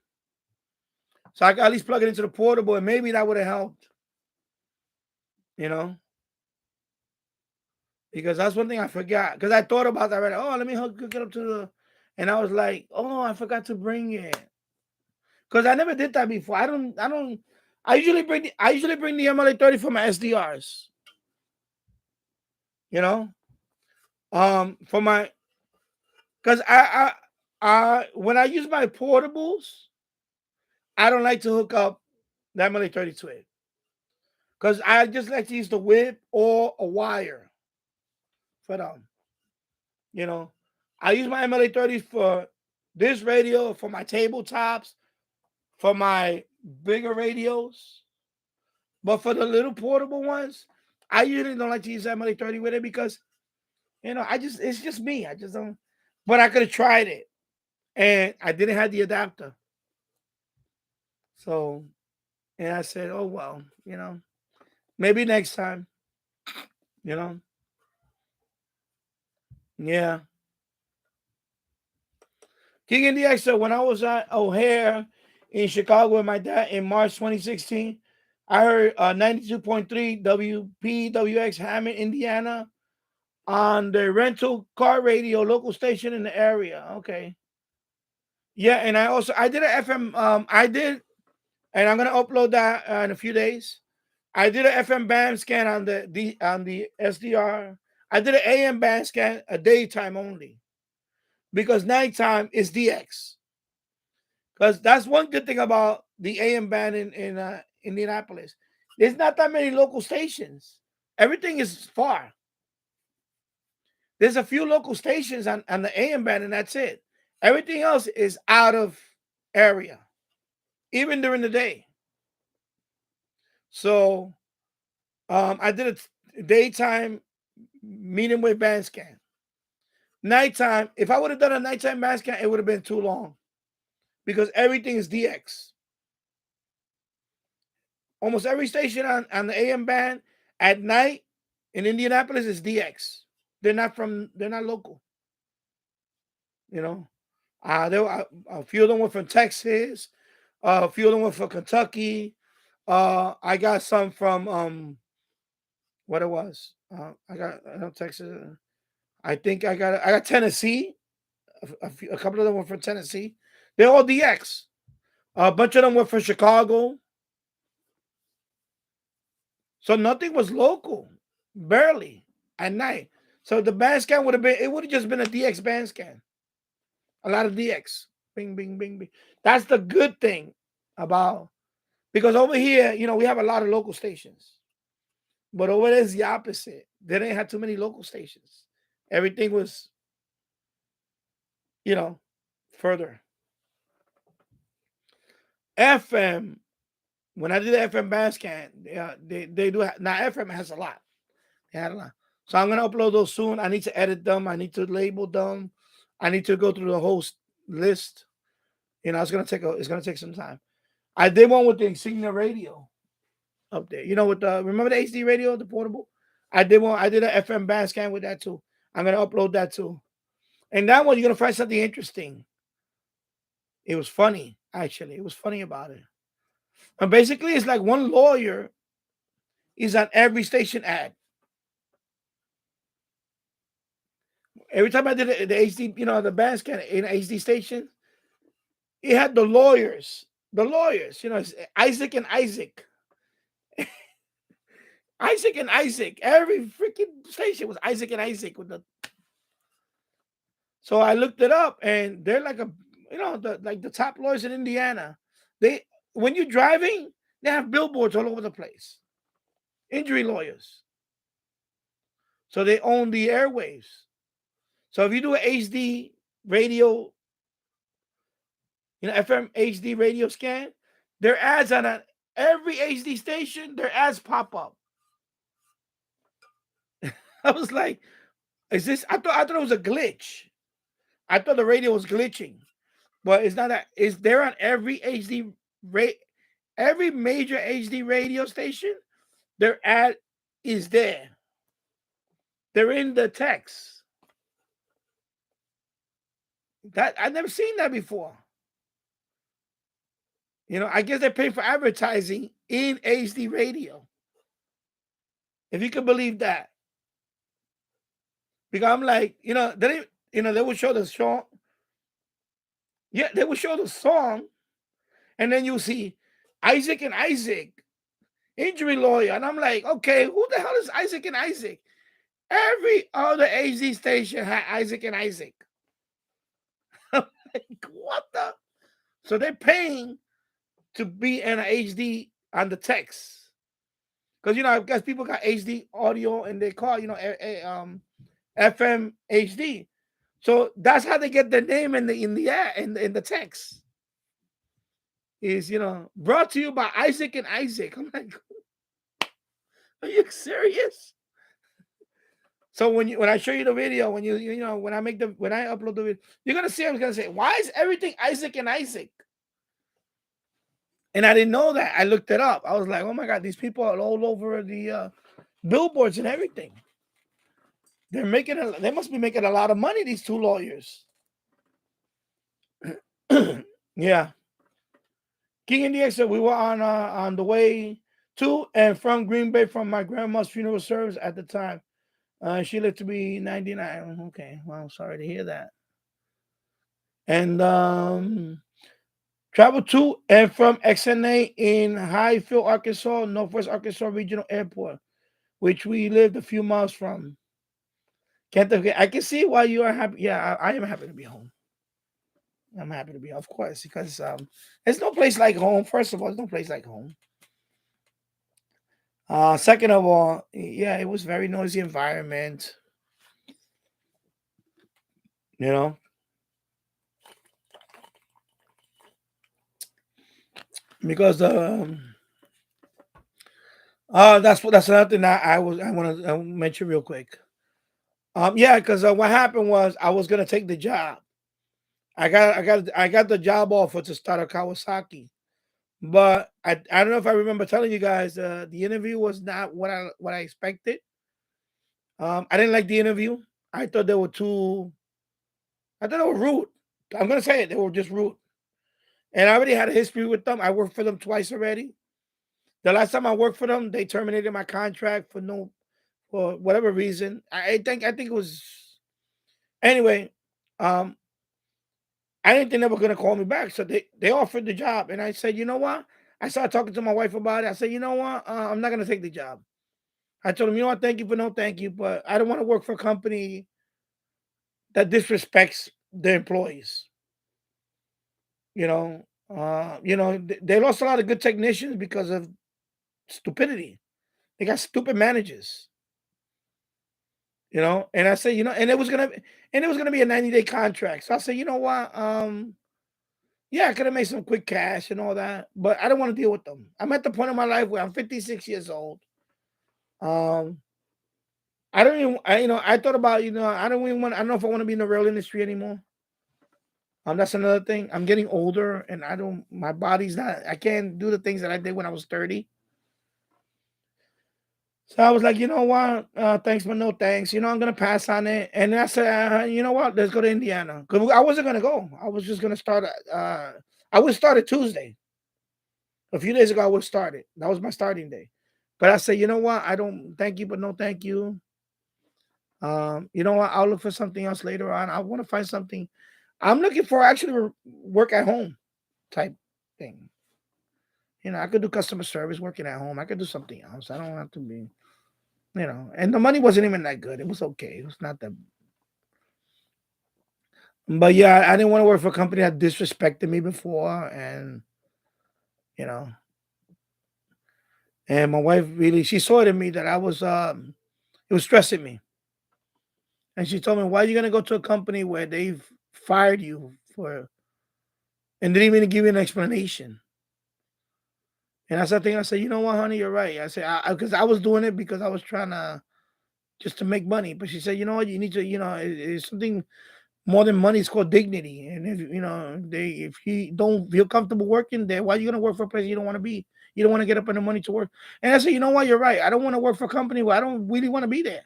So I can at least plug it into the portable, and maybe that would have helped. Because that's one thing I forgot. Because I thought about that right. Oh, let me hook it up to the, and I was like, oh, I forgot to bring it. Because I never did that before. I usually bring the MLA 30 for my SDRs. For my, because I when I use my portables, I don't like to hook up the MLA 30 to it. Because I just like to use the whip or a wire for them. I use my MLA 30s for this radio, for my tabletops, for my bigger radios. But for the little portable ones, I usually don't like to use MLA 30 with it because, it's just me. I just don't. But I could have tried it, and I didn't have the adapter. So, and I said, oh, well, maybe next time, Yeah. King in the Extra, when I was at O'Hare in Chicago with my dad in March 2016, I heard 92.3 WPWX Hammond, Indiana on the rental car radio local station in the area. Okay. Yeah, and I did an FM, and I'm going to upload that in a few days. I did an FM band scan on the SDR. I did an AM band scan a daytime only because nighttime is DX. Because that's one good thing about the AM band in Indianapolis. There's not that many local stations. Everything is far. There's a few local stations on the AM band, and that's it. Everything else is out of area, even during the day. So I did a daytime medium wave band scan. Nighttime, if I would have done a nighttime band scan, it would have been too long because everything is DX. Almost every station on the AM band at night in Indianapolis is DX. They're not local. A few of them were from Texas. A few of them were from Kentucky. I got some from what it was. I got Texas. I think I got Tennessee. A couple of them were from Tennessee. They're all DX. A bunch of them were from Chicago. So nothing was local, barely at night. So the band scan would have just been a DX band scan. A lot of DX. Bing, bing, bing, bing. That's the good thing about, because over here, we have a lot of local stations. But over there is the opposite. They didn't have too many local stations. Everything was, further. FM, when I did the FM band scan, they do now. FM has a lot. They had a lot. So I'm gonna upload those soon. I need to edit them. I need to label them. I need to go through the whole list. It's gonna take some time. I did one with the Insignia radio up there. With remember the HD radio, the portable? I did one. I did an FM band scan with that too. I'm gonna upload that too. And that one, you're gonna find something interesting. It was funny, actually. It was funny about it. And basically, it's like one lawyer is on every station ad. every time I did the HD, the band scan in HD station, it had the lawyers, it's Isaac and Isaac. Isaac and Isaac. Every freaking station was Isaac and Isaac with the. So I looked it up, and they're like the top lawyers in Indiana. When you're driving, they have billboards all over the place. Injury lawyers. So they own the airwaves. So if you do an HD radio, FM HD radio scan, their ads on every HD station, their ads pop up. I was like, is this? I thought it was a glitch. I thought the radio was glitching, but it's not that. It's there on every every major HD radio station. Their ad is there. They're in the text. That I've never seen that before. I guess they're paying for advertising in HD radio. If you can believe that. Because I'm like, they would show the song. Yeah, they would show the song, and then you see Isaac and Isaac, injury lawyer. And I'm like, okay, who the hell is Isaac and Isaac? Every other HD station had Isaac and Isaac. I'm like, what the? So they're paying to be in an HD on the text. Because, I guess people got HD audio and they call, FM HD. So that's how they get their name in the text. Is brought to you by Isaac and Isaac. I'm like, are you serious? So when I show you the video, when when I upload the video, you're gonna see. I was gonna say, why is everything Isaac and Isaac? And I didn't know that. I looked it up. I was like, oh my God, these people are all over the billboards and everything. They must be making a lot of money, these two lawyers. Yeah. King and DX, we were on the way to and from Green Bay from my grandma's funeral service at the time. She lived to be 99. Okay, well, sorry to hear that. And travel to and from XNA in Highfield, Arkansas, Northwest Arkansas Regional Airport, which we lived a few miles from. I can see why you are happy. Yeah, I am happy to be home. I'm happy to be, of course, because there's no place like home. First of all, there's no place like home. Second of all, yeah, it was very noisy environment. Because that's another thing that I want to mention real quick. Yeah, because what happened was I was gonna take the job. I got the job offer to start at Kawasaki, but I don't know if I remember telling you guys the interview was not what I expected. I didn't like the interview. I thought they were rude. I'm gonna say it. They were just rude. And I already had a history with them. I worked for them twice already. The last time I worked for them, they terminated my contract for whatever reason. I think it was anyway. I didn't think they were gonna call me back, so they offered the job, and I said, you know what? I started talking to my wife about it. I said, you know what? I'm not gonna take the job. I told him, you know what? Thank you, but no thank you. But I don't want to work for a company that disrespects their employees. They lost a lot of good technicians because of stupidity. They got stupid managers. And I said, and it was gonna be a 90-day contract. So I said, you know what? Yeah, I could have made some quick cash and all that, but I don't want to deal with them. I'm at the point in my life where I'm 56 years old. I don't even, I thought about, I don't know if I want to be in the rail industry anymore. That's another thing. I'm getting older and my body's I can't do the things that I did when I was 30. So I was like, you know what? Thanks, but no thanks. I'm going to pass on it. And then I said, you know what? Let's go to Indiana. Because I wasn't going to go. I was just going to start. I would start Tuesday. A few days ago, I would start it. That was my starting day. But I said, you know what? I don't thank you, but no thank you. You know what? I'll look for something else later on. I want to find something. I'm looking for actually work at home type thing. You know, I could do customer service working at home. I could do something else. I don't have to be, you know, and the money wasn't even that good. It was okay. It was not that. But yeah, I didn't want to work for a company that disrespected me before, and you know, and my wife really, she saw it in me that I was, it was stressing me, and she told me, "Why are you gonna go to a company where they've fired you for and didn't even give you an explanation?" And I started thinking, I said, "You know what, honey, you're right." I said, because I was doing it because I was trying to just to make money. But she said, "You know what, you need to, you know, it's something more than money. It's called dignity. And if you know if you don't feel comfortable working there, why are you gonna work for a place you don't want to be? You don't want to get up in the money to work." And I said, "You know what, you're right. I don't want to work for a company where I don't really want to be there."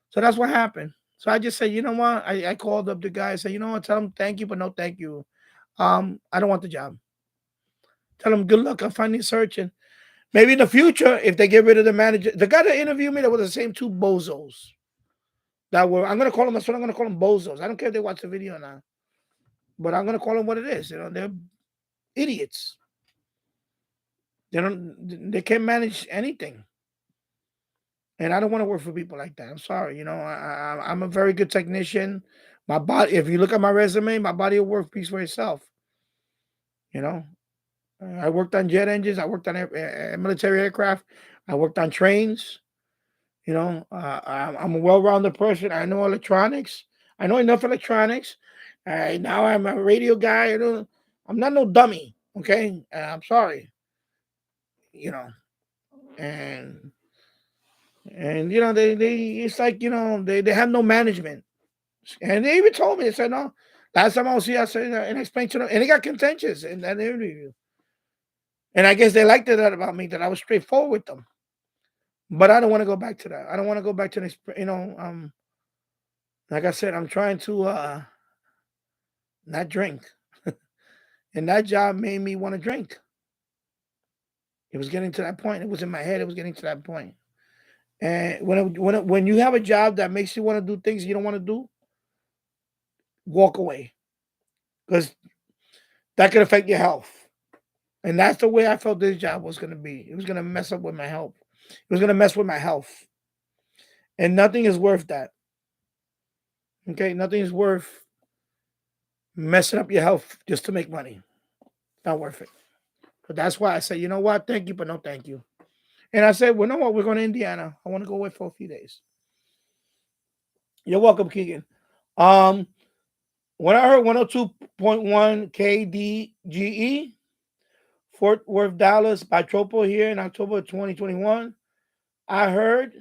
So that's what happened. So I just said, "You know what?" I called up the guy. I said, "You know what? Tell him thank you, but no thank you. I don't want the job. Tell him good luck on finding searching. Maybe in the future, if they get rid of the manager, the guy that interviewed me, that was the same two bozos that were. I'm gonna call them. That's what I'm gonna call them, bozos. I don't care if they watch the video or not, but I'm gonna call them what it is. You know, they're idiots. They don't. They can't manage anything, and I don't want to work for people like that. I'm sorry. You know, I'm a very good technician. My body. If you look at my resume, my body will work speaks for itself. You know, I worked on jet engines. I worked on military aircraft. I worked on trains. You know, I'm a well-rounded person. I know electronics. I know enough electronics. Now I'm a radio guy. I'm not no dummy. Okay, I'm sorry. You know, and you know they it's like you know they have no management, and they even told me they said no. Last time I was here, I said and I explained to them, and it got contentious in that interview. And I guess they liked that about me that I was straightforward with them. But I don't want to go back to that. I don't want to go back to this. You know, like I said, I'm trying to not drink. And that job made me want to drink. It was getting to that point. It was in my head. It was getting to that point. And when you have a job that makes you want to do things you don't want to do, walk away because that could affect your health. And that's the way I felt this job was going to be. It was going to mess up with my health. It was going to mess with my health. And nothing is worth that. Okay, nothing is worth messing up your health just to make money. Not worth it. But that's why I said, you know what? Thank you, but no thank you. And I said, well, no, what? We're going to Indiana. I want to go away for a few days. You're welcome, Keegan. Um, when I heard 102.1 KDGE, Fort Worth, Dallas, by Tropo here in October 2021, I heard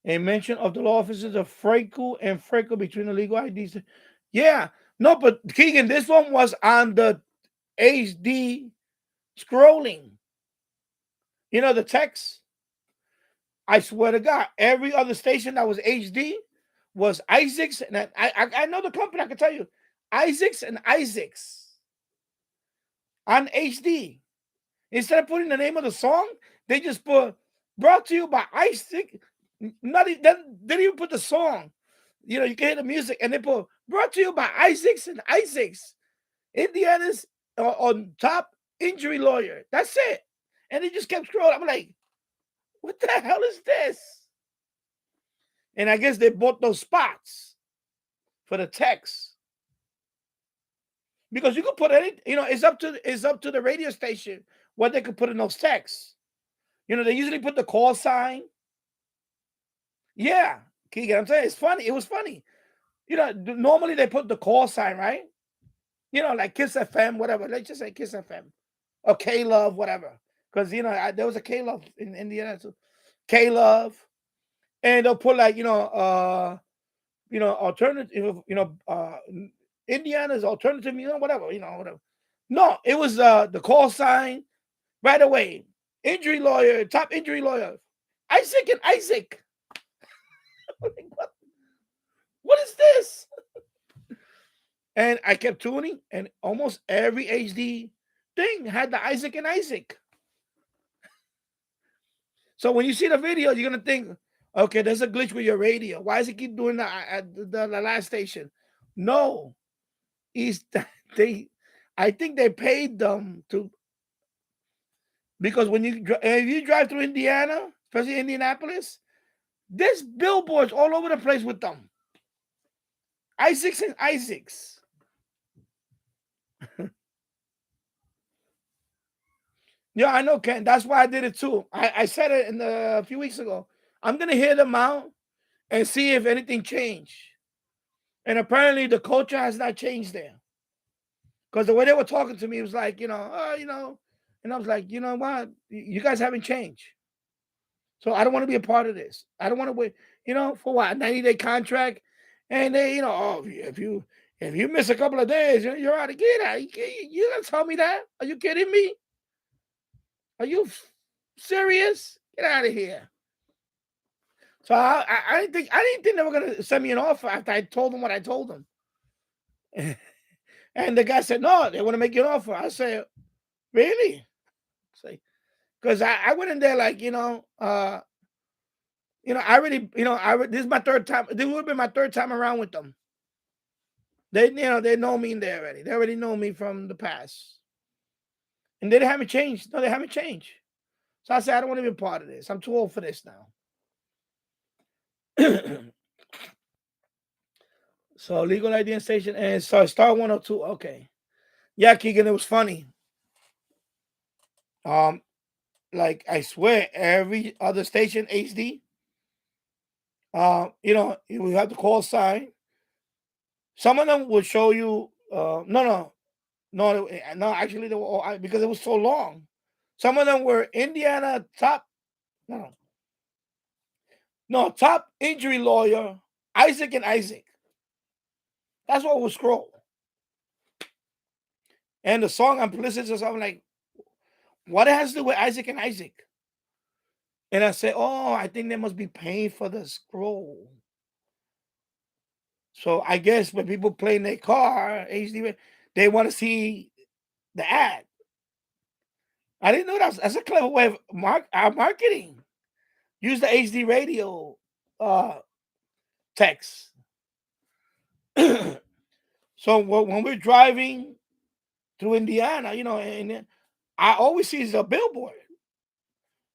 a mention of the law offices of Franco and Franco between the legal IDs. Yeah, no, but Keegan, this one was on the HD scrolling. You know, the text. I swear to God, every other station that was HD was Isaacs. And I know the company, I can tell you. Isaacs and Isaacs on HD. Instead of putting the name of the song, they just put brought to you by Isaac. Not even, they didn't even put the song. You know, you can hear the music, and they put brought to you by Isaacs and Isaacs. Indiana's on top injury lawyer. That's it. And they just kept scrolling. I'm like, what the hell is this? And I guess they bought those spots for the text. Because you could put any, you know, it's up to the radio station what they could put in those texts. You know, they usually put the call sign. Yeah, Keegan, I'm saying it's funny. It was funny. You know, normally they put the call sign, right? You know, like Kiss FM, whatever. Let's just say Kiss FM or K Love, whatever. Because you know, there was a K Love in Indiana too. K Love, and they'll put like alternative, Indiana's alternative, whatever, whatever. No, it was the call sign right away. Injury lawyer, top injury lawyer, Isaac and Isaac. What is this? And I kept tuning, and almost every HD thing had the Isaac and Isaac. So when you see the video, you're gonna think, Okay, there's a glitch with your radio. Why does it keep doing that at the last station? No, is they. I think they paid them to, because when if you drive through Indiana, especially Indianapolis, there's billboards all over the place with them. Isaacs and Isaacs. Yeah, I know, Ken. That's why I did it too. I said it a few weeks ago. I'm gonna hear them out and see if anything changed. And apparently the culture has not changed there. Because the way they were talking to me was like, and I was like, you know what? You guys haven't changed. So I don't want to be a part of this. I don't want to wait, for what? A 90-day contract. And they, if you miss a couple of days, you're out of get out. You gonna tell me that? Are you kidding me? Are you serious? Get out of here. So I didn't think they were gonna send me an offer after I told them what I told them. And the guy said, no, they want to make you an offer. I said, really? Because I went in there like, I already, this is my third time. This would have been my third time around with them. They know me in there already. They already know me from the past. And they haven't changed. No, they haven't changed. So I said, I don't want to be a part of this. I'm too old for this now. So legal ID and station and so star 102. Okay. Yeah, Keegan, it was funny. Like I swear, every other station HD, we have the call sign. Some of them will show you. No. Actually, they were all because it was so long. Some of them were Indiana top. No, top injury lawyer Isaac and Isaac. That's what will scroll. And the song I'm listening to, I'm like, what it has to do with Isaac and Isaac? And I said, oh, I think they must be paying for the scroll. So I guess when people play in their car, HD, they want to see the ad. I didn't know that's a clever way of marketing. Use the HD radio text. So when we're driving through Indiana, and I always see a billboard.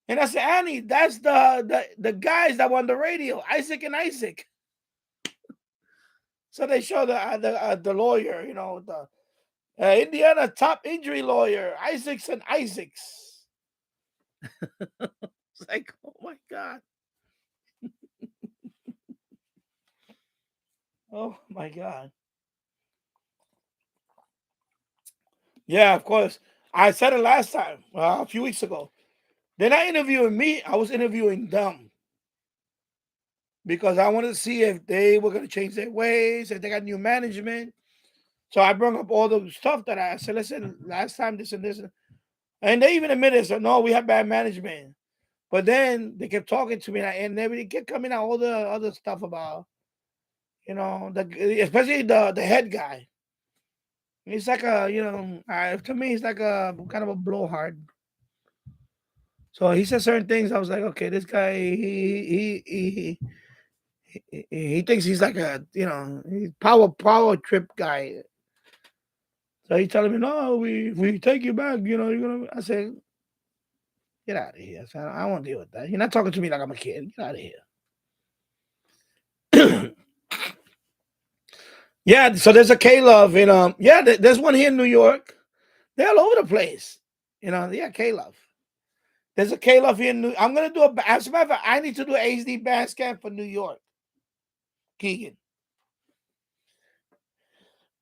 And I said, Annie, that's the guys that were on the radio, Isaac and Isaac. So they show the lawyer, the Indiana top injury lawyer, Isaacs and Isaacs. It's like, oh my God. Oh my God. Yeah, of course. I said it last time, a few weeks ago. They're not interviewing me. I was interviewing them. Because I wanted to see if they were going to change their ways, if they got new management. So I brought up all the stuff that I said, listen, last time this and this. And they even admitted, so no, we have bad management. But then they kept talking to me, and they kept coming out all the other stuff about, especially the head guy. He's like to me, he's like a kind of a blowhard. So he said certain things. I was like, okay, this guy, he thinks he's like a, he's power trip guy. So he's telling me, no, we take you back, you're gonna. I said, get out of here. I said, I don't want to deal with that. You're not talking to me like I'm a kid. Get out of here. Yeah, so there's a K-Love in there's one here in New York. They're all over the place. K-Love. There's a K-Love here in New. I'm gonna do as a matter of fact, I need to do an HD band scan for New York. Keegan.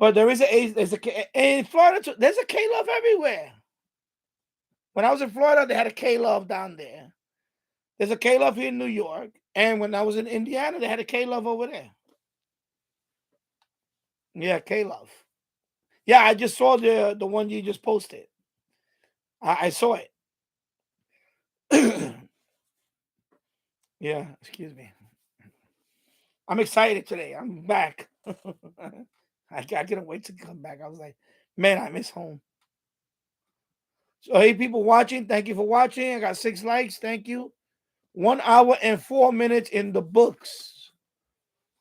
But there's in Florida too, there's a K-Love everywhere. When I was in Florida, they had a K-Love down there. There's a K-Love here in New York. And when I was in Indiana, they had a K-Love over there. Yeah, K-Love. Yeah, I just saw the one you just posted. I saw it. Yeah, excuse me. I'm excited today. I'm back. I couldn't wait to come back. I was like, man, I miss home. So, hey, people watching, thank you for watching. I got 6 likes. Thank you. 1 hour and 4 minutes in the books.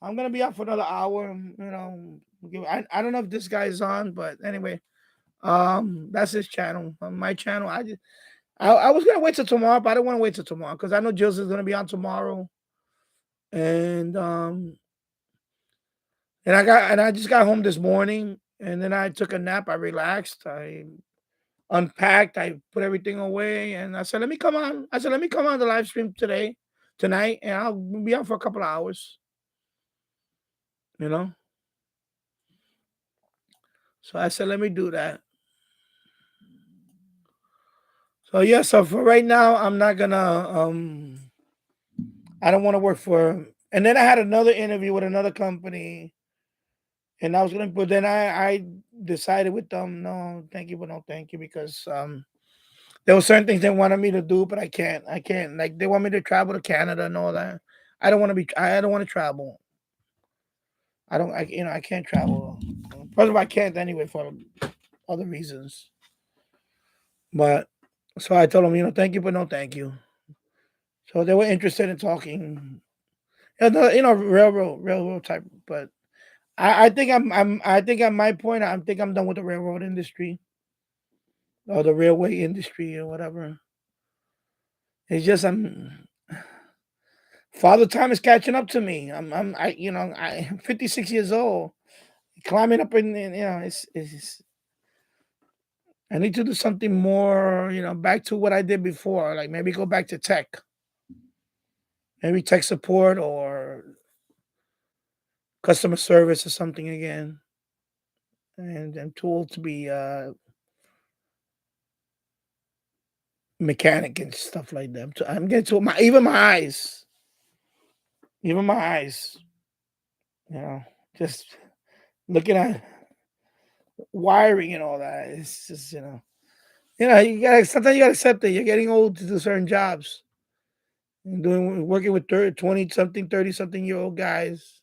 I'm gonna be out for another hour. I don't know if this guy is on, but anyway, that's his channel. On my channel, I was gonna wait till tomorrow, but I don't want to wait till tomorrow because I know Jill's is gonna be on tomorrow, and I just got home this morning, and then I took a nap. I relaxed. I unpacked. I put everything away, and I said, "Let me come on." I said, "Let me come on the live stream tonight, and I'll be on for a couple of hours." You know. So I said, "Let me do that." So yeah. So for right now, I'm not gonna. I don't want to work for. And then I had another interview with another company, and I was gonna. But then I decided with them, no, thank you, but no, thank you, because there were certain things they wanted me to do, but I can't. I can't. Like they want me to travel to Canada and all that. I don't want to be. I don't want to travel. I don't. I can't travel. First of all, I can't anyway for other reasons. But so I told them, thank you, but no, thank you. So they were interested in talking. Railroad type. But I think I think at my point, I think I'm done with the railroad industry or the railway industry or whatever. It's just Father Time is catching up to me. I'm 56 years old, climbing up it's I need to do something more, back to what I did before, like maybe go back to tech, maybe tech support or customer service or something again. And I'm too old to be mechanic and stuff like that. I'm getting to even my eyes, just looking at wiring and all that. It's just you gotta sometimes you gotta accept that you're getting old to do certain jobs. And working with 20 something, 30 something year old guys.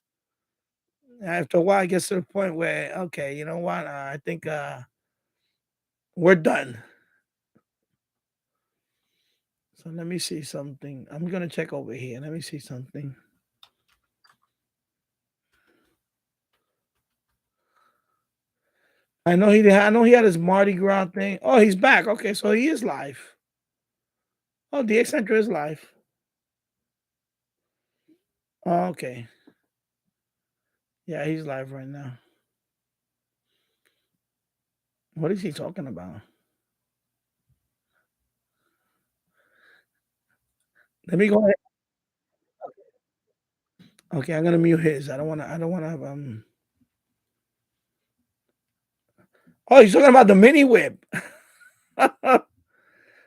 After a while, it gets to the point where okay, you know what? I think we're done. So let me see something. I'm gonna check over here. Let me see something. I know he had his Mardi Gras thing. Oh, he's back. Okay, so he is live. Oh, the Eccentric is live. Oh, okay. Yeah, he's live right now. What is he talking about? Let me go ahead. Okay, I'm gonna mute his. I don't wanna have Oh, he's talking about the mini whip. I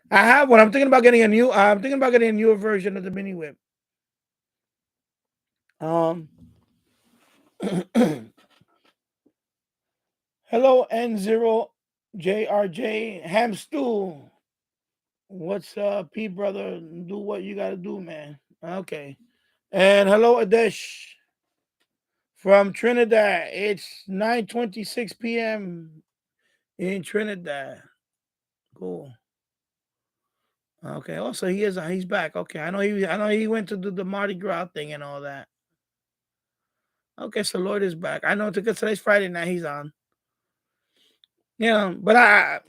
have one. I'm thinking about getting a newer version of the mini whip. Um Hello N0JRJ Ham Stew. What's up, P brother? Do what you gotta do, man. Okay. And hello, Adesh from Trinidad. It's 9:26 p.m. in Trinidad. Cool. Okay. Also, he's back. Okay. I know he went to do the Mardi Gras thing and all that. Okay, so Lloyd is back. I know because today's Friday night. He's on. But I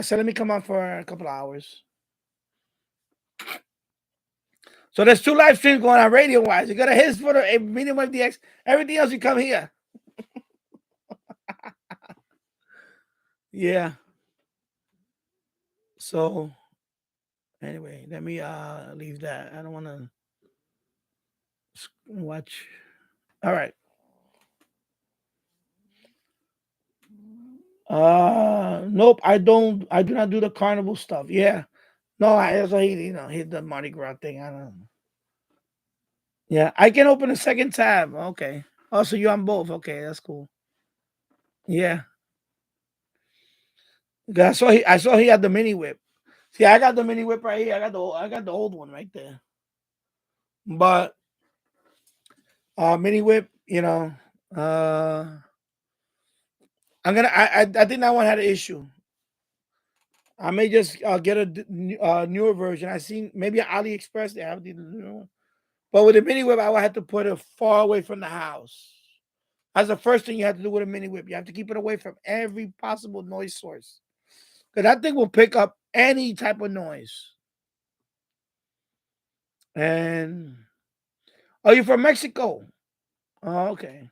said let me come on for a couple of hours. So there's 2 live streams going on radio wise. You got a his for the Medium Wave DX. Everything else you come here. Yeah. So anyway, let me leave that. I don't want to watch. All right. Nope. I don't. I do not do the carnival stuff. Yeah. No. So he the Mardi Gras thing. I don't know. Yeah. I can open a second tab. Okay. Also, you on both. Okay, that's cool. Yeah. I saw he had the mini whip. See, I got the mini whip right here. I got the old one right there. But mini whip, I'm gonna. I think that one had an issue. I may just get a newer version. I seen maybe AliExpress they have the new one. But with a mini whip, I would have to put it far away from the house. That's the first thing you have to do with a mini whip. You have to keep it away from every possible noise source. Because that thing will pick up any type of noise. And oh, you're from Mexico? Oh, okay.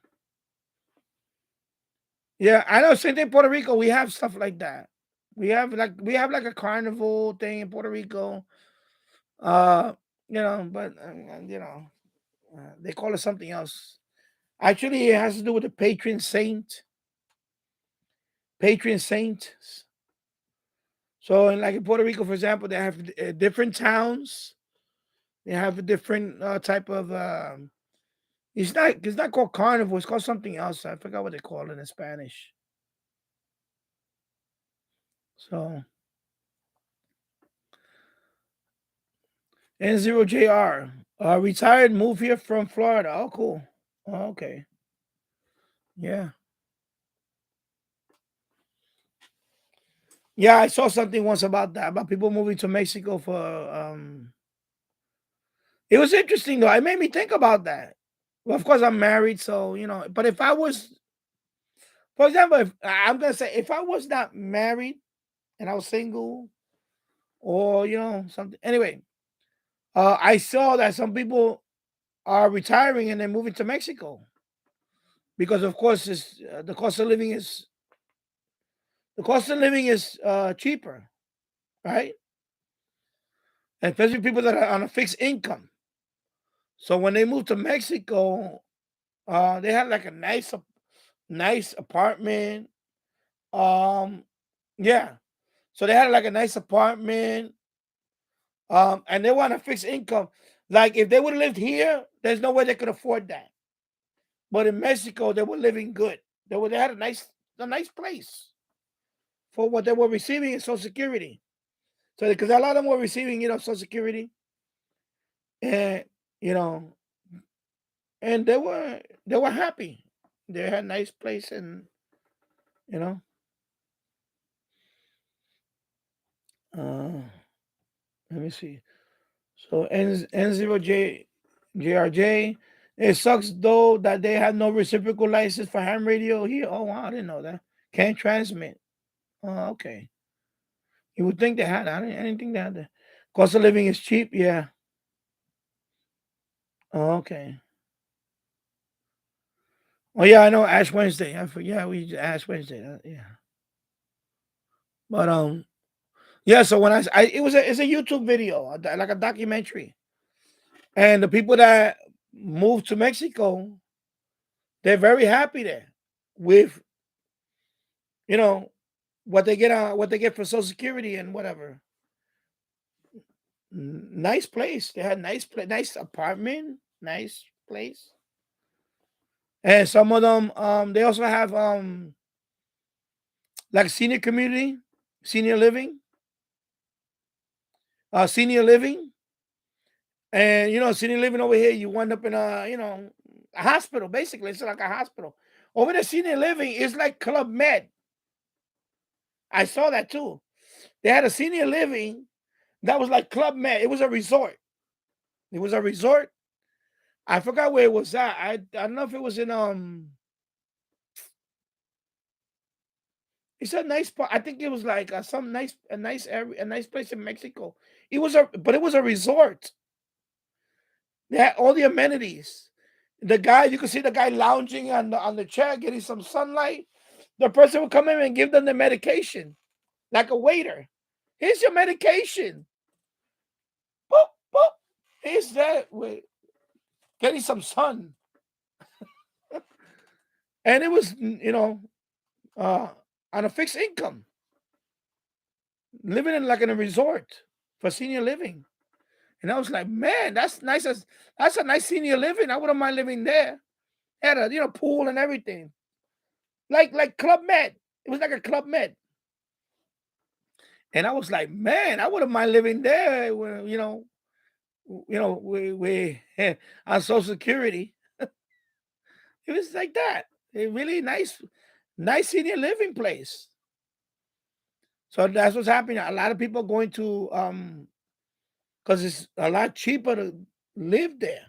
Yeah, I know. Same thing in Puerto Rico. We have stuff like that. We have like a carnival thing in Puerto Rico. Uh, but they call it something else. Actually, it has to do with the patron saint. Patron saints. So, in Puerto Rico, for example, they have different towns. They have a different type of. It's not called carnival. It's called something else. I forgot what they call it in Spanish. So N0JR, retired, moved here from Florida. Oh, cool. Oh, okay. Yeah. Yeah, I saw something once about that, about people moving to Mexico for it was interesting though. It made me think about that. Well, of course I'm married, so but if I was, for example, if I'm gonna say if I was not married and I was single or something anyway, I saw that some people are retiring and they're moving to Mexico because of course the cost of living is cheaper, right? Especially people that are on a fixed income. So when they move to Mexico, they had like a nice apartment. Um, yeah. So they had like a nice apartment. And they want a fixed income. Like if they would have lived here, there's no way they could afford that. But in Mexico, they were living good. They had a nice place for what they were receiving in Social Security. So because a lot of them were receiving, Social Security, and you know, and they were happy. They had a nice place, and you know, uh, let me see. So N0JRJ. It sucks though that they have no reciprocal license for ham radio here. Oh wow, I didn't know that. Can't transmit. Oh, okay. You would think they had. I didn't think they had that. Cost of living is cheap. Yeah. Oh, okay. Oh yeah, I know Ash Wednesday. Yeah, we Ash Wednesday. Yeah. But yeah. So when it's a YouTube video, like a documentary, and the people that moved to Mexico, they're very happy there with you know what they get for Social Security and whatever. Nice place. They had nice apartment, nice place. And some of them, they also have like senior living, senior living, and senior living over here, you wind up in a hospital. Basically, it's like a hospital. Over there, senior living is like Club Med. I saw that too. They had a senior living that was like Club Med. It was a resort. It was a resort. I forgot where it was at. I don't know if it was in It's a nice part. I think it was like a nice area, a nice place in Mexico. But it was a resort. They had all the amenities. You could see the guy lounging on the chair, getting some sunlight. The person would come in and give them the medication, like a waiter. Here's your medication. Boop, boop. Here's that. Wait, getting some sun. And it was, on a fixed income, living in a resort for senior living. And I was like, man, that's nice. That's a nice senior living. I wouldn't mind living there. Had a pool and everything, like Club Med. It was like a Club Med. And I was like, man, I wouldn't mind living there. We on Social Security. It was like that. A really nice senior living place. So that's what's happening. A lot of people are going to because it's a lot cheaper to live there.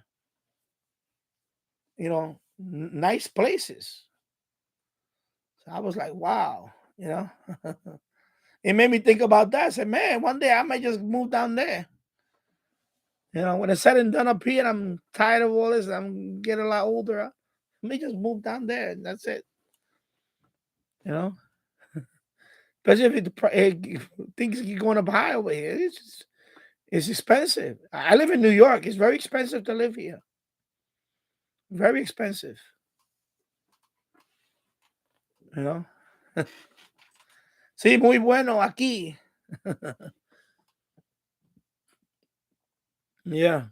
Nice places. So I was like, wow, it made me think about that. I said, man, one day I might just move down there. When it's said and done up here, and I'm tired of all this, I'm getting a lot older. Let me just move down there, and that's it. Especially if things keep going up high over here. It's expensive. I live in New York. It's very expensive to live here. Very expensive. Sí, muy bueno aquí. Yeah.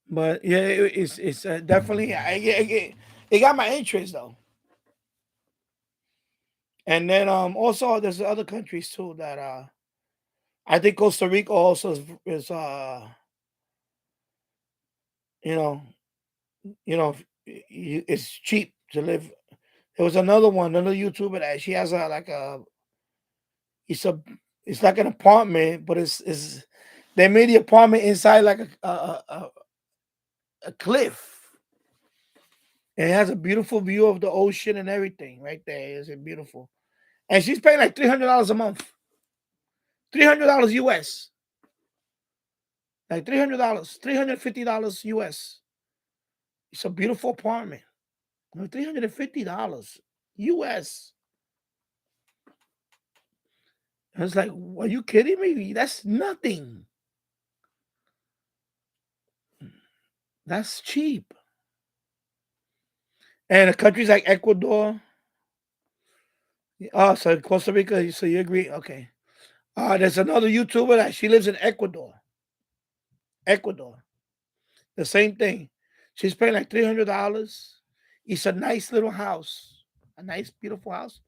But yeah, it's definitely it got my interest though. And then also there's other countries too that I think Costa Rica also is it's cheap to live. There was another YouTuber that she has it's like an apartment, but it's they made the apartment inside like a cliff. And it has a beautiful view of the ocean and everything right there. Is it beautiful? And she's paying like $300 a month. $300 US. Like $300, $350 US. It's a beautiful apartment. $350 US. I was like, are you kidding me? That's nothing. That's cheap. And countries like Ecuador. Oh, so Costa Rica, so you agree? Okay. There's another YouTuber that she lives in Ecuador. Ecuador. The same thing. She's paying like $300. It's a nice little house. A nice, beautiful house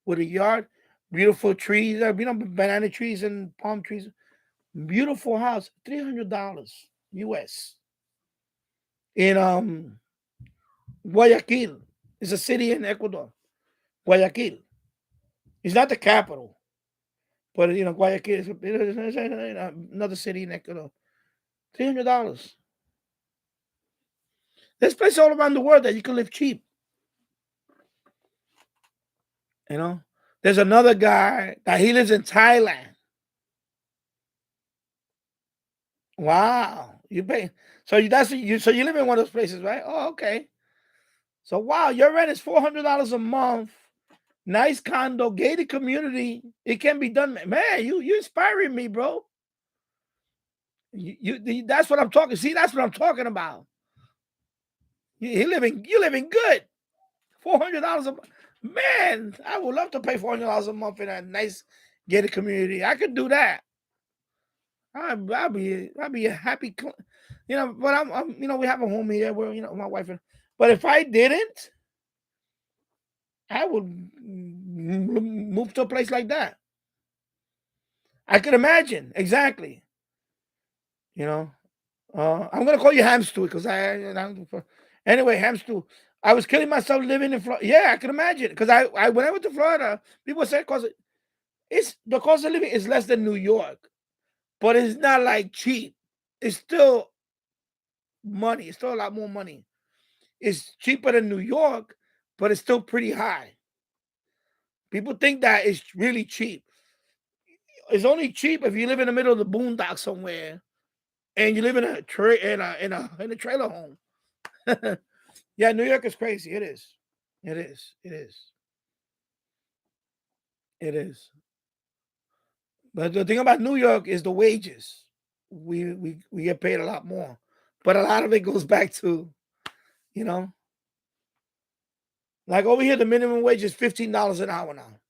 with a yard, beautiful trees, banana trees and palm trees. Beautiful house, $300 US. In Guayaquil. It's a city in Ecuador. Guayaquil. It's not the capital, but Guayaquil is another city in Ecuador. $300. There's places all around the world that you can live cheap. There's another guy that he lives in Thailand. Wow, you pay. So you live in one of those places, right? Oh, okay. So wow, your rent is $400 a month. Nice condo, gated community. It can be done, man. You inspiring me, bro. That's what I'm talking. See, that's what I'm talking about. You living good. $400 a month. Man, I would love to pay $400 a month in a nice gated community. I could do that. I'd be a happy, But I'm we have a home here where my wife but if I didn't, I would move to a place like that. I could imagine exactly. I'm gonna call you Hamstew because anyway, Hamstew. I was killing myself living in Florida. Yeah, I can imagine because I when I went to Florida, people said the cost of living is less than New York, but it's not like cheap. It's still money. It's still a lot more money. It's cheaper than New York, but it's still pretty high. People think that it's really cheap. It's only cheap if you live in the middle of the boondocks somewhere, and you live in a trailer home. Yeah, New York is crazy. It is. It is. It is. It is. But the thing about New York is the wages. We get paid a lot more, but a lot of it goes back to, like over here, the minimum wage is $15 an hour now.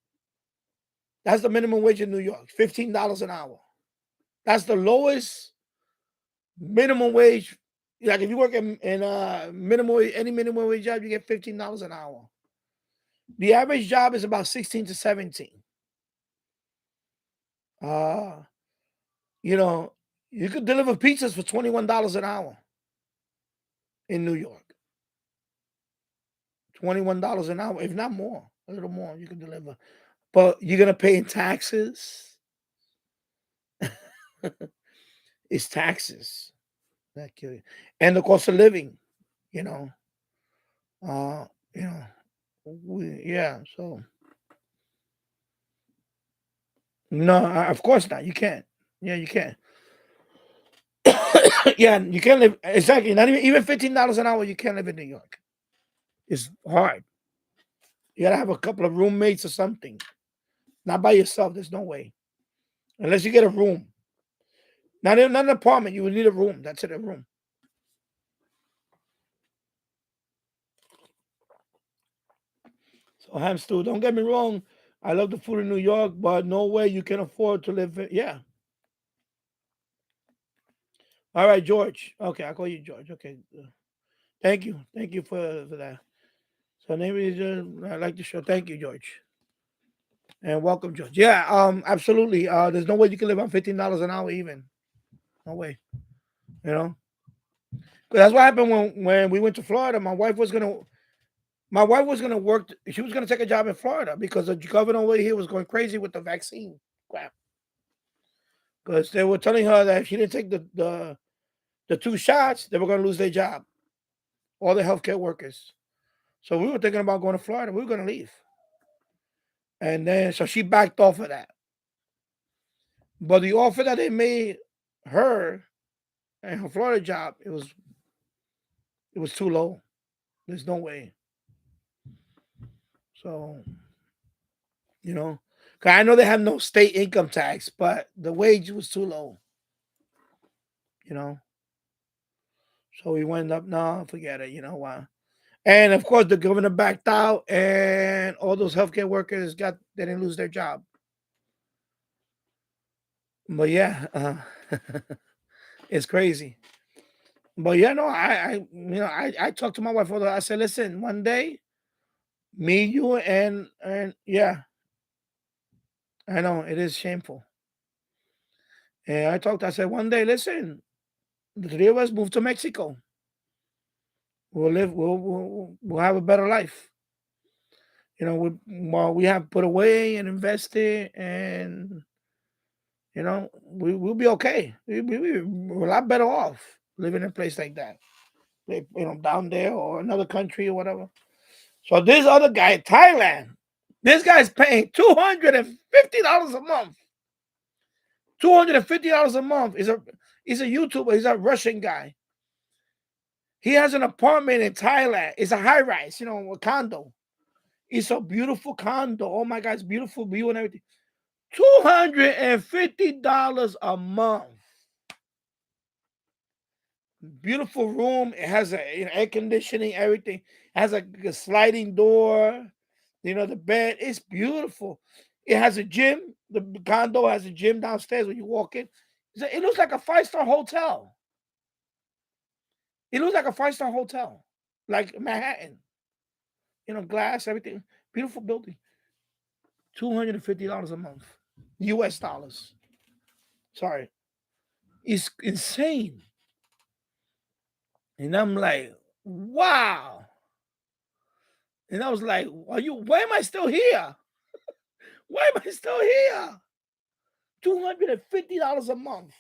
That's the minimum wage in New York, $15 an hour. That's the lowest minimum wage. Like if you work in any minimum wage job, you get $15 an hour. The average job is about 16 to 17. You could deliver pizzas for $21 an hour in New York. $21 an hour, if not more. A little more you can deliver. But you're gonna pay in taxes. It's taxes that kill you. And the cost of living, you know. Uh, you know, yeah, so no, of course not. You can't. Yeah, you can't. Yeah, you can't live exactly. Not even $15 an hour. You can't live in New York. It's hard. You gotta have a couple of roommates or something. Not by yourself. There's no way, unless you get a room. Not an apartment. You would need a room. That's it, a room. So ham stew. Don't get me wrong. I love the food in New York, but no way you can afford to live. Yeah. All right, George. Okay, I'll call you George. Okay. Thank you. Thank you for that. So maybe I like the show. Thank you, George. And welcome, George. Yeah, absolutely. There's no way you can live on $15 an hour even. No way. You know? 'Cause that's what happened when we went to Florida. My wife was gonna work. She was gonna take a job in Florida because the governor over here was going crazy with the vaccine crap. Because they were telling her that if she didn't take the 2 shots, they were gonna lose their job. All the healthcare workers. So we were thinking about going to Florida. We were gonna leave. And then so she backed off of that. But the offer that they made her and her Florida job, it was too low. There's no way. So, you know, 'cause I know they have no state income tax, but the wage was too low, you know. So we went up, no, forget it, you know why. And of course the governor backed out and all those healthcare workers they didn't lose their job. But yeah, it's crazy. But yeah, no, I talked to my wife. I said, listen, one day, me, you, and yeah, I know it is shameful. And I said, one day, listen, the three of us move to Mexico. We'll live. We'll have a better life. You know, we have put away and invested, and we'll be okay. We're a lot better off living in a place like that. Down there or another country or whatever. So this other guy, Thailand, this guy's paying $250 a month. $250 a month. He's a YouTuber. He's a Russian guy. He has an apartment in Thailand. It's a high rise, a condo. It's a beautiful condo. Oh my God, it's beautiful view and everything. $250 a month. Beautiful room. It has air conditioning, everything. It has a sliding door. The bed. It's beautiful. It has a gym. The condo has a gym downstairs when you walk in. It looks like a 5-star hotel. It looks like a 5-star hotel, like Manhattan. Glass, everything. Beautiful building. $250 a month. US dollars. Sorry. It's insane. And I'm like, wow. And I was like, why am I still here? Why am I still here? $250 a month.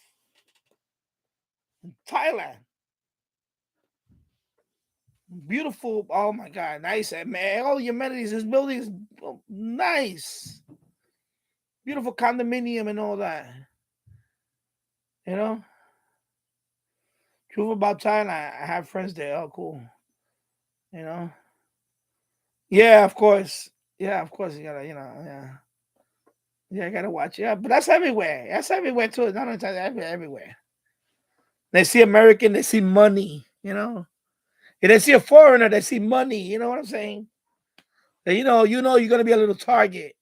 In Thailand. Beautiful. Oh my God. Nice. Man, all the amenities. This building is nice. Beautiful condominium and all that. Truth about Thailand. I have friends there. Oh, cool. Yeah, of course. Yeah, of course. You gotta, yeah. Yeah, I gotta watch. Yeah, but that's everywhere. That's everywhere too. Not only Thailand, everywhere. They see American, they see money, If they see a foreigner, they see money. You know what I'm saying? And you're gonna be a little target.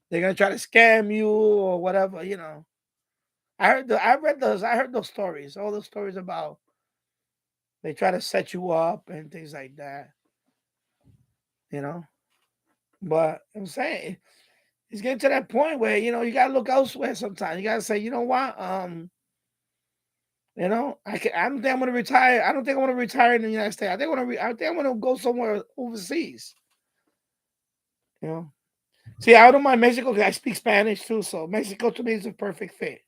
They're gonna try to scam you or whatever, I heard those stories, all those stories about they try to set you up and things like that. But I'm saying it's getting to that point where you gotta look elsewhere sometimes. You gotta say, you know what? I don't think I'm gonna retire. I don't think I want to retire in the United States. I think I want to go somewhere overseas. You know. See, I don't mind Mexico because I speak Spanish too. So Mexico to me is a perfect fit.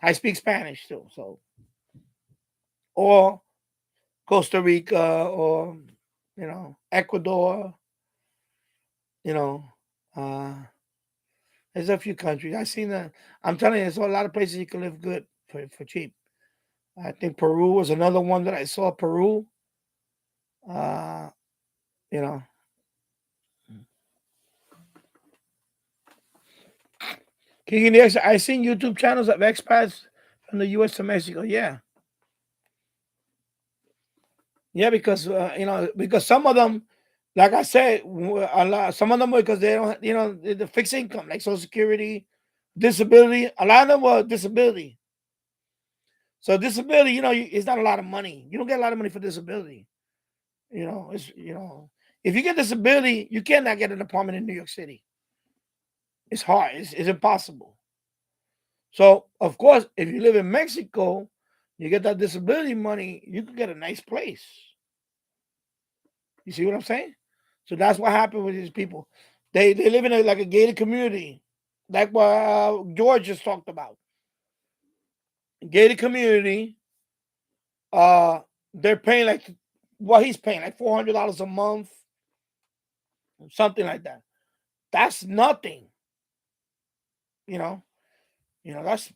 I speak Spanish too. So or Costa Rica or Ecuador. You know, uh, there's a few countries I've seen that. I'm telling you, there's a lot of places you can live good for cheap. I think Peru was another one that I saw. Peru, uh, you know, King of the I seen YouTube channels of expats from the U.S. to Mexico. Yeah, yeah, because because some of them, like I said, a lot. Some of them because they don't, the fixed income like Social Security, disability. A lot of them were disability. So disability, it's not a lot of money. You don't get a lot of money for disability. If you get disability, you cannot get an apartment in New York City. It's hard. It's impossible. So, of course, if you live in Mexico, you get that disability money, you can get a nice place. You see what I'm saying? So that's what happened with these people. They live in like a gated community, like what George just talked about. Gated community. They're paying like what he's paying, like $400 a month, something like that. That's nothing. You know.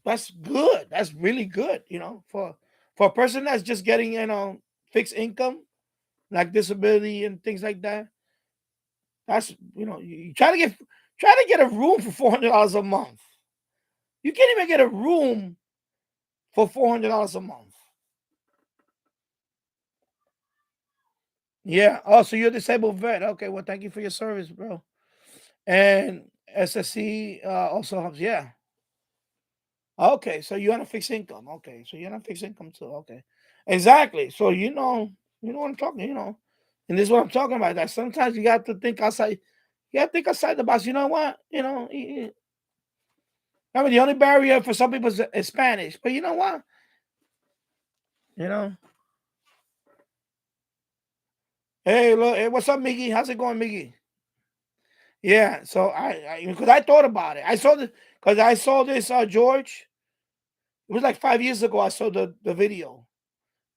That's good. That's really good. For a person that's just getting fixed income like disability and things like that. That's you try to get a room for $400 a month. You can't even get a room for $400 a month. Yeah. Oh, so you're a disabled vet. Okay. Well, thank you for your service, bro. And SSC also helps. Yeah. Okay. So you're on a fixed income. Okay. So you're on a fixed income too. Okay. Exactly. So what I'm talking. And this is what I'm talking about. That sometimes you got to think outside. You got to think outside the box. You know what? I mean, the only barrier for some people is Spanish. But you know what? You know. Hey, look. Hey, what's up, Miggy? How's it going, Miggy? Yeah. So because I thought about it. I saw this George. It was like 5 years ago. I saw the video,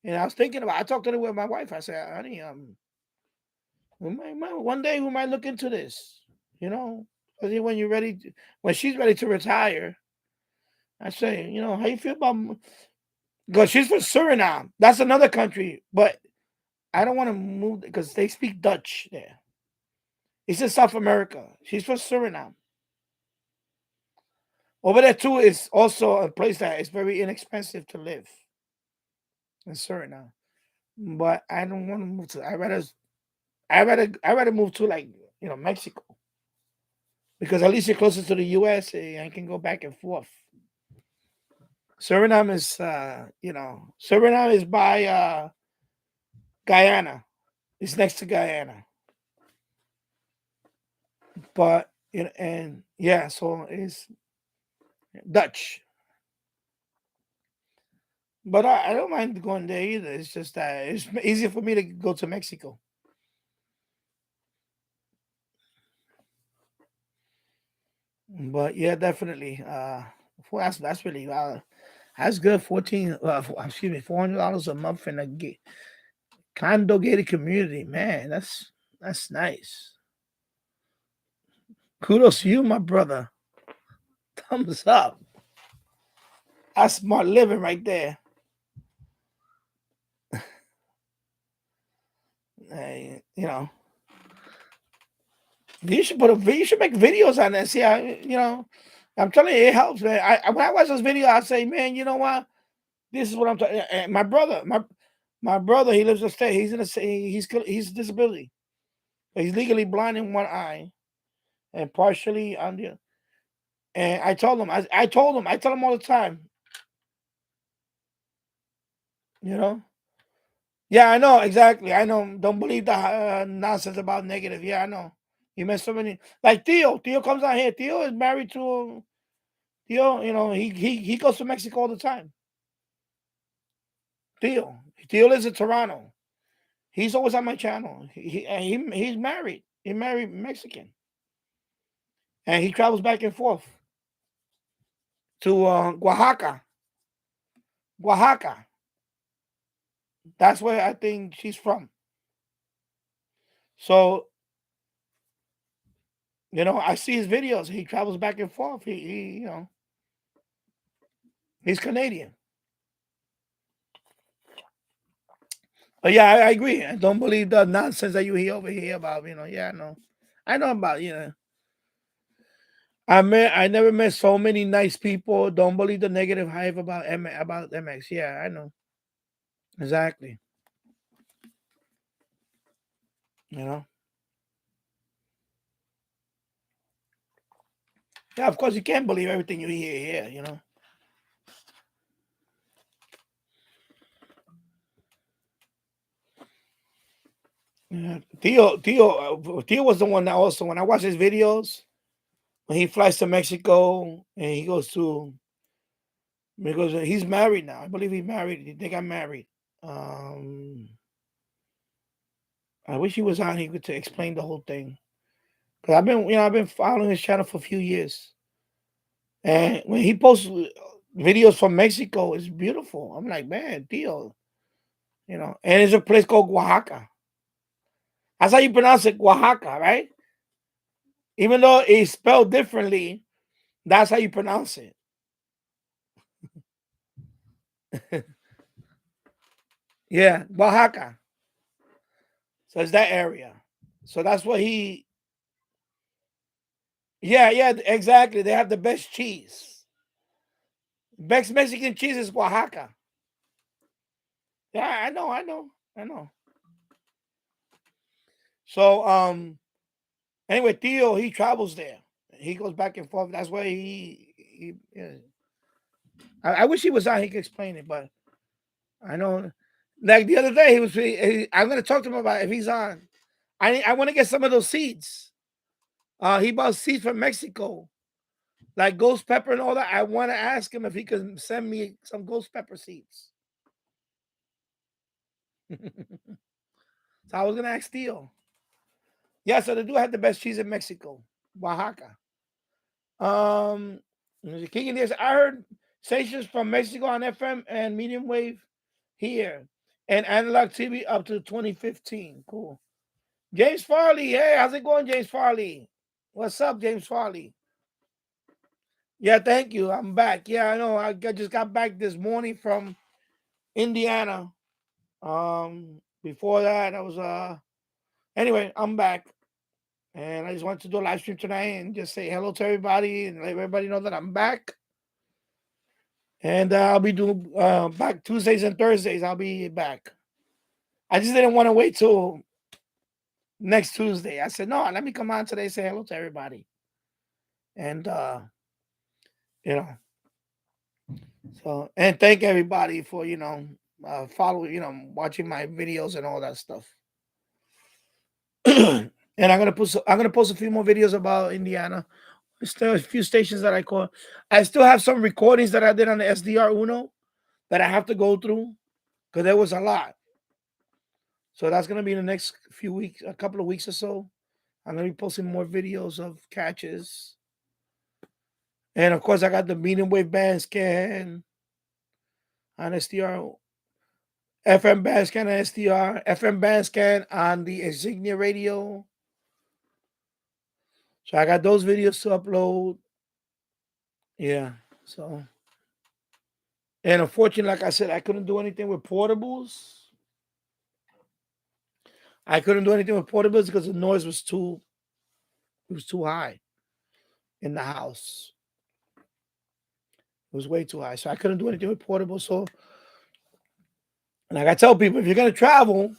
and I was thinking about. I talked to it with my wife. I said, honey, one day we might look into this. Because when she's ready to retire, I say, how you feel about? Because she's from Suriname. That's another country, but I don't want to move because they speak Dutch there. It's in South America. She's from Suriname. Over there too is also a place that is very inexpensive to live in Suriname. But I don't want to move to. I rather move to like Mexico because at least you're closer to the U.S. and I can go back and forth. Suriname is Suriname is by Guyana. It's next to Guyana. But and yeah, so it's Dutch. But I don't mind going there either. It's just that it's easier for me to go to Mexico. But yeah, definitely. That's really that's good. 400 $400 a month in a condo gated community. Man, that's nice. Kudos to you, my brother. Thumbs up. That's smart living right there. You know, you should you should make videos on that. See, I'm telling you, it helps, man. When I watch those videos, I say, man, you know what? This is what I'm talking. And my brother, he lives upstate. He's he's disability. He's legally blind in one eye and partially on the. And I told him, I tell him all the time, you know. Yeah, I know exactly. I know. Don't believe the nonsense about negative. Yeah, I know. You met so many like Theo. Theo comes out here. Theo is married to Theo. He goes to Mexico all the time. Theo lives in Toronto. He's always on my channel. He's married. He married Mexican. and he travels back and forth to Oaxaca. Oaxaca. That's where I think she's from. So, I see his videos. He travels back and forth. He he's Canadian. But yeah, I agree. I don't believe the nonsense that you hear over here about, yeah, I know about, I never met so many nice people. Don't believe the negative hype about MX. Yeah, I know. Exactly. Yeah, of course you can't believe everything you hear here. Yeah. Theo was the one that also, when I watch his videos, when he flies to Mexico and he goes to, because he's married now. I believe he's married. They got married. I wish he was on here to explain the whole thing. Cause I've been following his channel for a few years, and when he posts videos from Mexico, it's beautiful. I'm like, man, Theo, and it's a place called Oaxaca. That's how you pronounce it, Oaxaca, right? Even though it's spelled differently, that's how you pronounce it. Yeah, Oaxaca. So it's that area. So that's what he. Yeah, exactly. They have the best cheese. Best Mexican cheese is Oaxaca. Yeah, I know. So anyway, Theo, he travels there. He goes back and forth. That's why yeah. I wish he was on. He could explain it, but I know. Like the other day, I'm going to talk to him about if he's on. I want to get some of those seeds. He bought seeds from Mexico, like ghost pepper and all that. I want to ask him if he could send me some ghost pepper seeds. So I was going to ask Theo. Yeah, so they do have the best cheese in Mexico, Oaxaca. Kicking this. I heard stations from Mexico on FM and medium wave here, and analog TV up to 2015. Cool. James Farley, hey, how's it going, James Farley? What's up, James Farley? Yeah, thank you. I'm back. Yeah, I know. I just got back this morning from Indiana. Before that, I was anyway, I'm back. And I just wanted to do a live stream tonight and just say hello to everybody and let everybody know that I'm back. And I'll be doing back Tuesdays and Thursdays. I'll be back. I just didn't want to wait till next Tuesday. I said, no, let me come on today, say hello to everybody. And, so, and thank everybody for, following, watching my videos and all that stuff. And I'm going to post a few more videos about Indiana. There's still a few stations that I call. I still have some recordings that I did on the SDR Uno that I have to go through because there was a lot. So that's going to be in the next few weeks, a couple of weeks or so. I'm going to be posting more videos of catches. And of course, I got the medium wave band scan on SDR, FM band scan on SDR, FM band scan on the Insignia radio. So I got those videos to upload. Yeah. So, and unfortunately, like I said, I couldn't do anything with portables. Because the noise was too high in the house. It was way too high. So I couldn't do anything with portables. So, like I tell people, if you're gonna travel,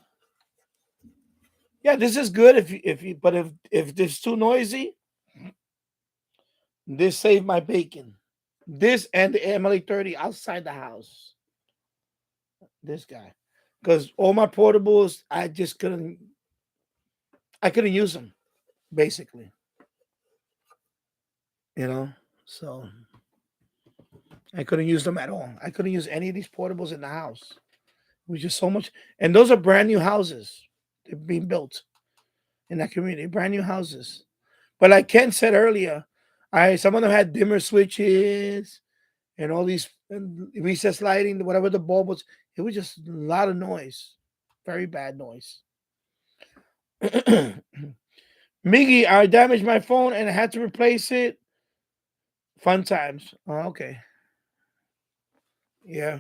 yeah, this is good. If it's too noisy, this saved my bacon. This and the MLA 30 outside the house. This guy, because all my portables, I couldn't use them, basically. So I couldn't use them at all. I couldn't use any of these portables in the house. It was just so much, and those are brand new houses. They're being built in that community, brand new houses. But like Ken said earlier, Some of them had dimmer switches and all these recess lighting, whatever the bulb was. It was just a lot of noise, very bad noise. Miggy, I damaged my phone and I had to replace it. Fun times. Oh, okay. Yeah.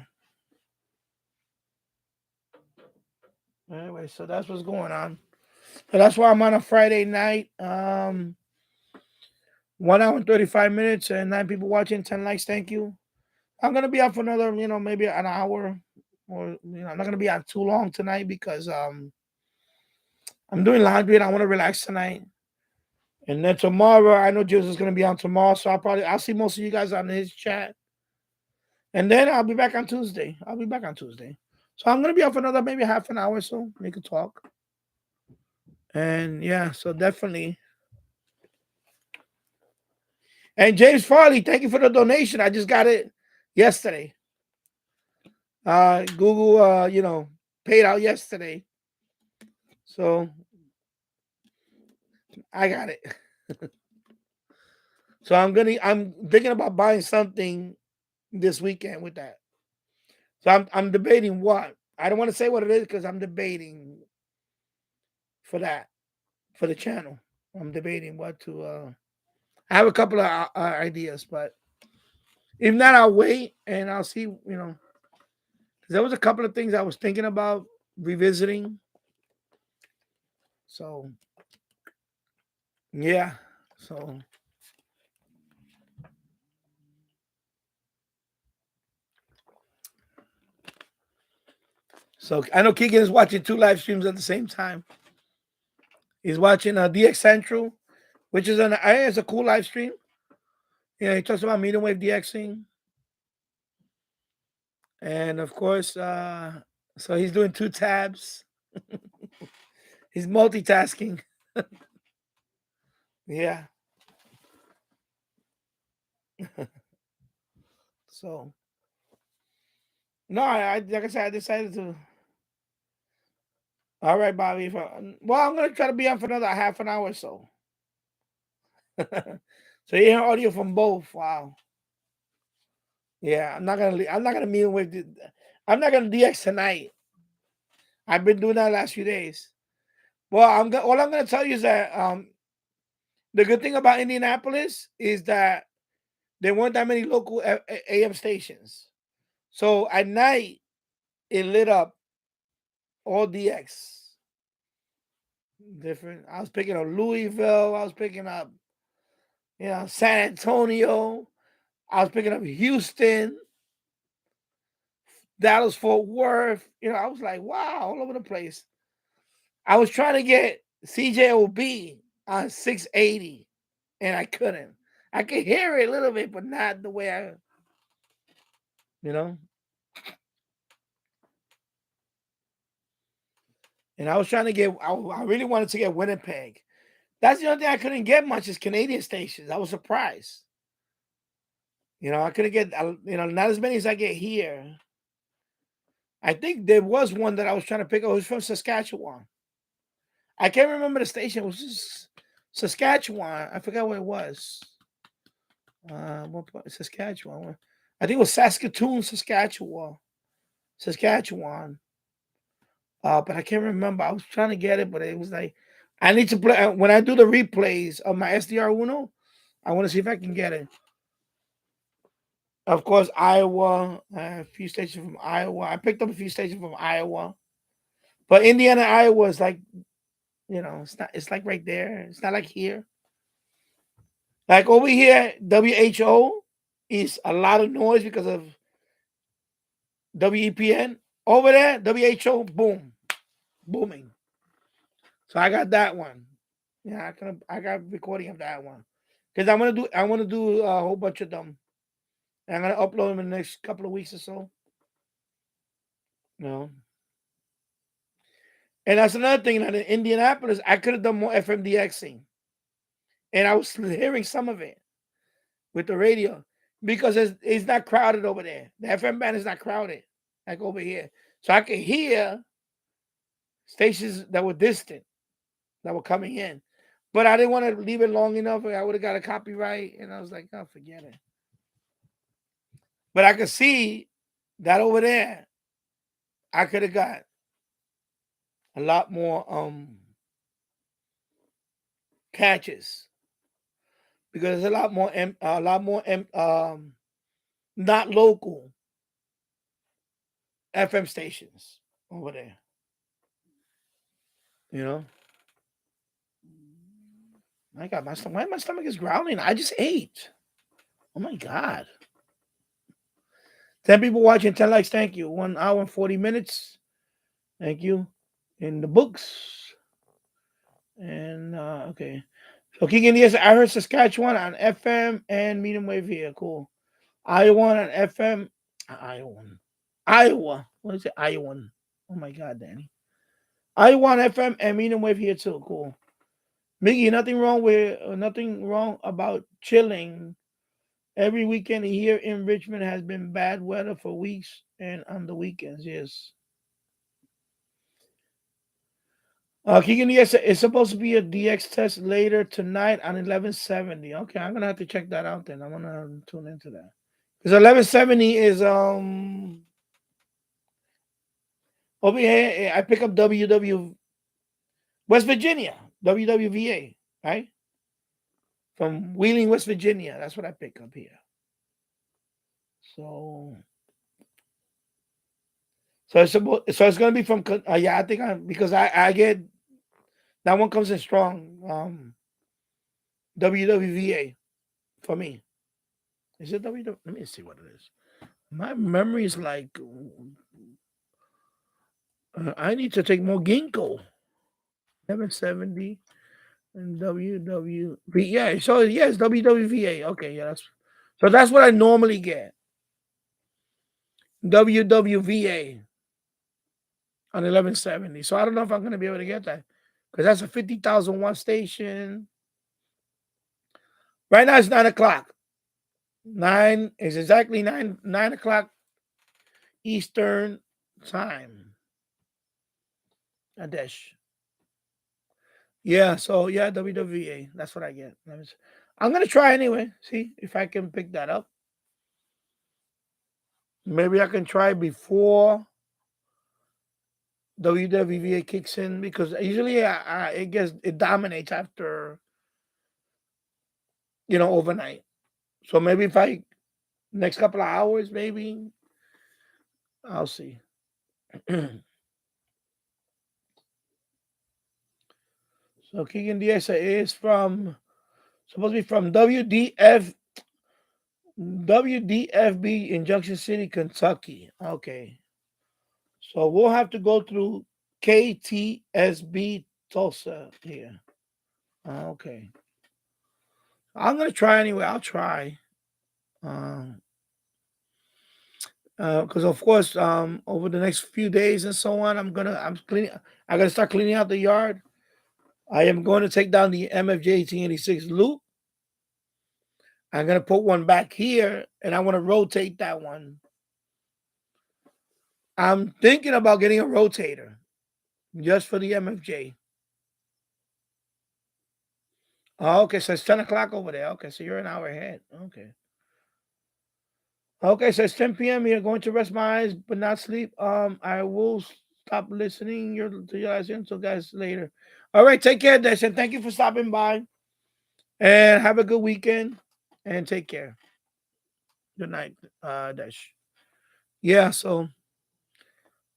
Anyway, so that's what's going on. So that's why I'm on a Friday night. 1 hour and 35 minutes and 9 people watching, 10 likes. Thank you. I'm gonna be out for another, maybe an hour, or I'm not gonna be out too long tonight because I'm doing laundry and I want to relax tonight. And then tomorrow, I know Jesus is gonna be on tomorrow, so I'll see most of you guys on his chat. And then I'll be back on Tuesday. So I'm gonna be out for another maybe half an hour or so. We could talk. And yeah, so definitely. And James Farley, thank you for the donation. I just got it yesterday. Google, paid out yesterday. So I got it. So I'm thinking about buying something this weekend with that. So I'm debating what. I don't want to say what it is because I'm debating for that, for the channel. I'm debating what to I have a couple of ideas, but if not, I'll wait and I'll see, because there was a couple of things I was thinking about revisiting. So yeah. So I know Keegan is watching 2 live streams at the same time. He's watching DX Central, which is it's a cool live stream. Yeah, he talks about medium wave DXing. And of course, so he's doing 2 tabs. He's multitasking. Yeah. So no, like I said, I decided to. All right, Bobby. I'm gonna try to be on for another half an hour or so. So you hear audio from both. Wow. Yeah, I'm not gonna meet with. I'm not gonna DX tonight. I've been doing that last few days. Well, all I'm gonna tell you is that the good thing about Indianapolis is that there weren't that many local AM stations. So at night, it lit up all DX. Different. I was picking up Louisville. I was picking up, San Antonio. I was picking up Houston, Dallas, Fort Worth. I was like, wow, all over the place. I was trying to get CJOB on 680, and I couldn't. I could hear it a little bit, but not the way I. And I was trying to get. I really wanted to get Winnipeg. That's the only thing I couldn't get much is Canadian stations. I was surprised. I couldn't get. Not as many as I get here. I think there was one that I was trying to pick up. It was from Saskatchewan. I can't remember the station. It was just Saskatchewan. I forgot what it was. Saskatchewan. I think it was Saskatoon, Saskatchewan. But I can't remember. I was trying to get it, but it was like I need to play when I do the replays of my SDR Uno. I want to see if I can get it. Of course, Iowa. A few stations from Iowa. I picked up a few stations from Iowa, but Indiana, Iowa is like, it's not. It's like right there. It's not like here. Like over here, WHO is a lot of noise because of WEPN. Over there, WHO, booming. So I got that one. Yeah, I got a recording of that one because I want to do a whole bunch of them. And I'm gonna upload them in the next couple of weeks or so. And that's another thing. That in Indianapolis, I could have done more FMDXing, and I was hearing some of it with the radio because it's not crowded over there. The FM band is not crowded like over here, so I could hear stations that were distant that were coming in. But I didn't want to leave it long enough. I would have got a copyright, and I was like, oh, forget it. But I could see that over there, I could have got a lot more catches because there's a lot more not local FM stations over there. You know, my God, why my stomach is growling? I just ate. Oh my God. 10 people watching, 10 likes. Thank you. 1 hour and 40 minutes. Thank you. In the books. And okay. So Keegan Diaz, I heard Saskatchewan on FM and medium wave here. Cool. Iowa on FM. Iowa. What is it? Iowa. Oh my God, Danny. Iowa on FM and medium wave here too. Cool. Miggy, nothing wrong about chilling. Every weekend here in Richmond has been bad weather for weeks and on the weekends. Yes. Keegan Diaz, it's supposed to be a DX test later tonight on 1170. Okay, I'm gonna have to check that out then. I'm gonna tune into that. Because 1170 is over here. I pick up West Virginia, WWVA, right? From Wheeling, West Virginia. That's what I pick up here. So it's gonna be from yeah, I think because I get that one comes in strong. WWVA for me. Is it WW? Let me see what it is. My memory is like I need to take more ginkgo. 770 and WWV. Yeah, so yes, WWVA. Okay, yeah, that's what I normally get. WWVA on 1170. So I don't know if I'm going to be able to get that because that's a 50,000 watt station. Right now it's 9 o'clock. 9 is exactly 9 o'clock Eastern time. Adesh. Yeah, so yeah, WWVA. That's what I get. I'm going to try anyway. See if I can pick that up. Maybe I can try before WWVA kicks in because usually it dominates after overnight. So maybe if I next couple of hours, maybe I'll see. So Keegan Diaz is supposed to be from WDFB in Junction City, Kentucky. Okay. So we'll have to go through KTSB Tulsa here. Okay. I'm gonna try anyway. I'll try. Because of course, over the next few days and so on, I'm cleaning. I gotta start cleaning out the yard. I am going to take down the MFJ 1886 loop. I'm gonna put one back here, and I want to rotate that one. I'm thinking about getting a rotator just for the MFJ. Oh, okay, so it's 10 o'clock over there. Okay, so you're an hour ahead. Okay. Okay, so it's 10 p.m. here. Going to rest my eyes, but not sleep. I will stop listening to your guys until guys later. All right, take care, Desh, and thank you for stopping by. And have a good weekend. And take care. Good night, Desh. Yeah, so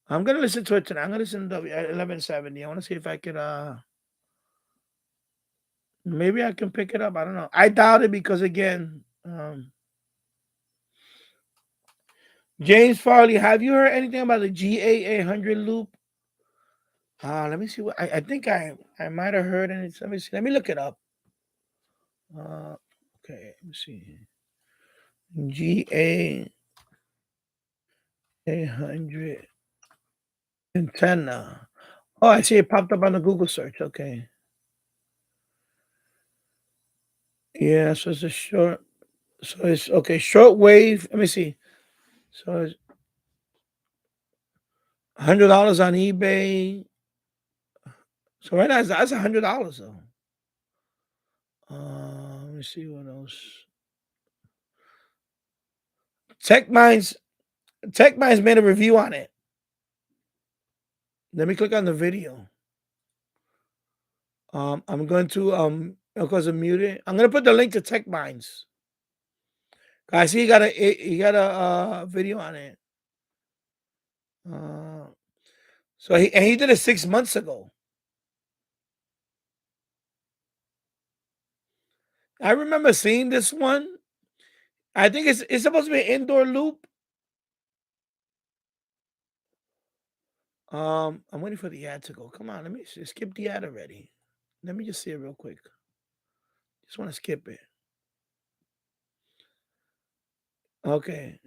I'm gonna listen to it tonight. I'm gonna listen to 1170. I want to see if I could maybe I can pick it up. I don't know. I doubt it because again, James Farley, have you heard anything about the GA800 loop? Let me see what I think I might have heard it. Let me see. Let me look it up. Okay, let me see. GA800 antenna. Oh, I see it popped up on the Google search. Okay. Yeah, so it's okay, shortwave. Let me see. So it's $100 on eBay. So right now that's $100 though. Let me see what else. TechMinds made a review on it. Let me click on the video. I'm going to because I'm muted. I'm gonna put the link to TechMinds. I see he got a video on it. So he did it 6 months ago. I remember seeing this one. I think it's supposed to be an indoor loop. I'm waiting for the ad to go. Come on, let me skip the ad already. Let me just see it real quick. Just want to skip it. Okay.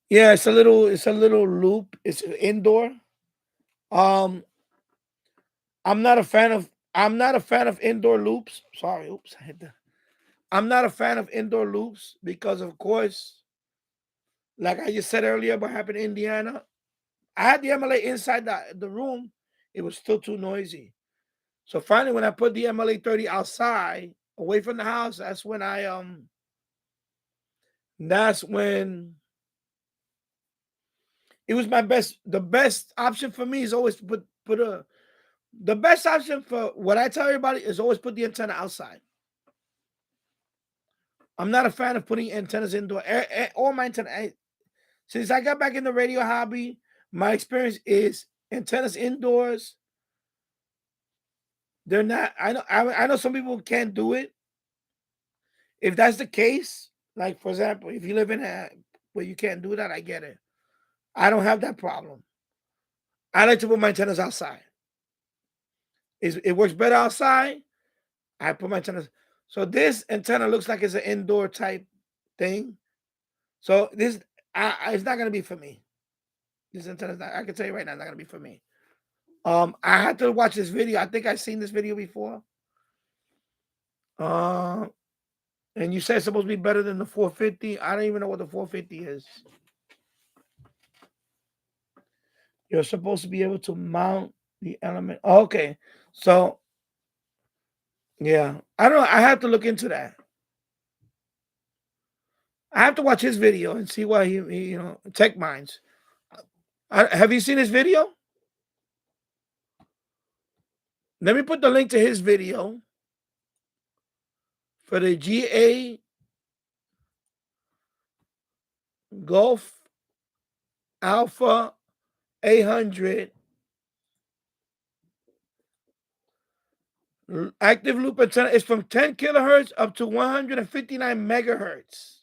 Yeah, it's a little loop. It's indoor. I'm not a fan of indoor loops. Sorry, oops, I hit that. I'm not a fan of indoor loops because, of course, like I just said earlier, what happened in Indiana, I had the MLA inside the room. It was still too noisy. So finally, when I put the MLA 30 outside, away from the house, that's when it was my best. The best option for me is always to the best option for what I tell everybody is always put the antenna outside. I'm not a fan of putting antennas indoor. All my antenna, since I got back in the radio hobby, my experience is antennas indoors. They're not. I know some people can't do it. If that's the case, like for example, if you live in a where you can't do that, I get it. I don't have that problem. I like to put my antennas outside. It works better outside. I put my antennas. So this antenna looks like it's an indoor type thing. So this, it's not gonna be for me. This antenna, I can tell you right now, it's not gonna be for me. I had to watch this video. I think I've seen this video before. And you said it's supposed to be better than the 450. I don't even know what the 450 is. You're supposed to be able to mount the element. Okay, so yeah, I don't know. I have to look into that. I have to watch his video and see why he Tech Minds. Have you seen his video? Let me put the link to his video for the GA Golf Alpha 800 active loop antenna. It's from 10 kilohertz up to 159 megahertz.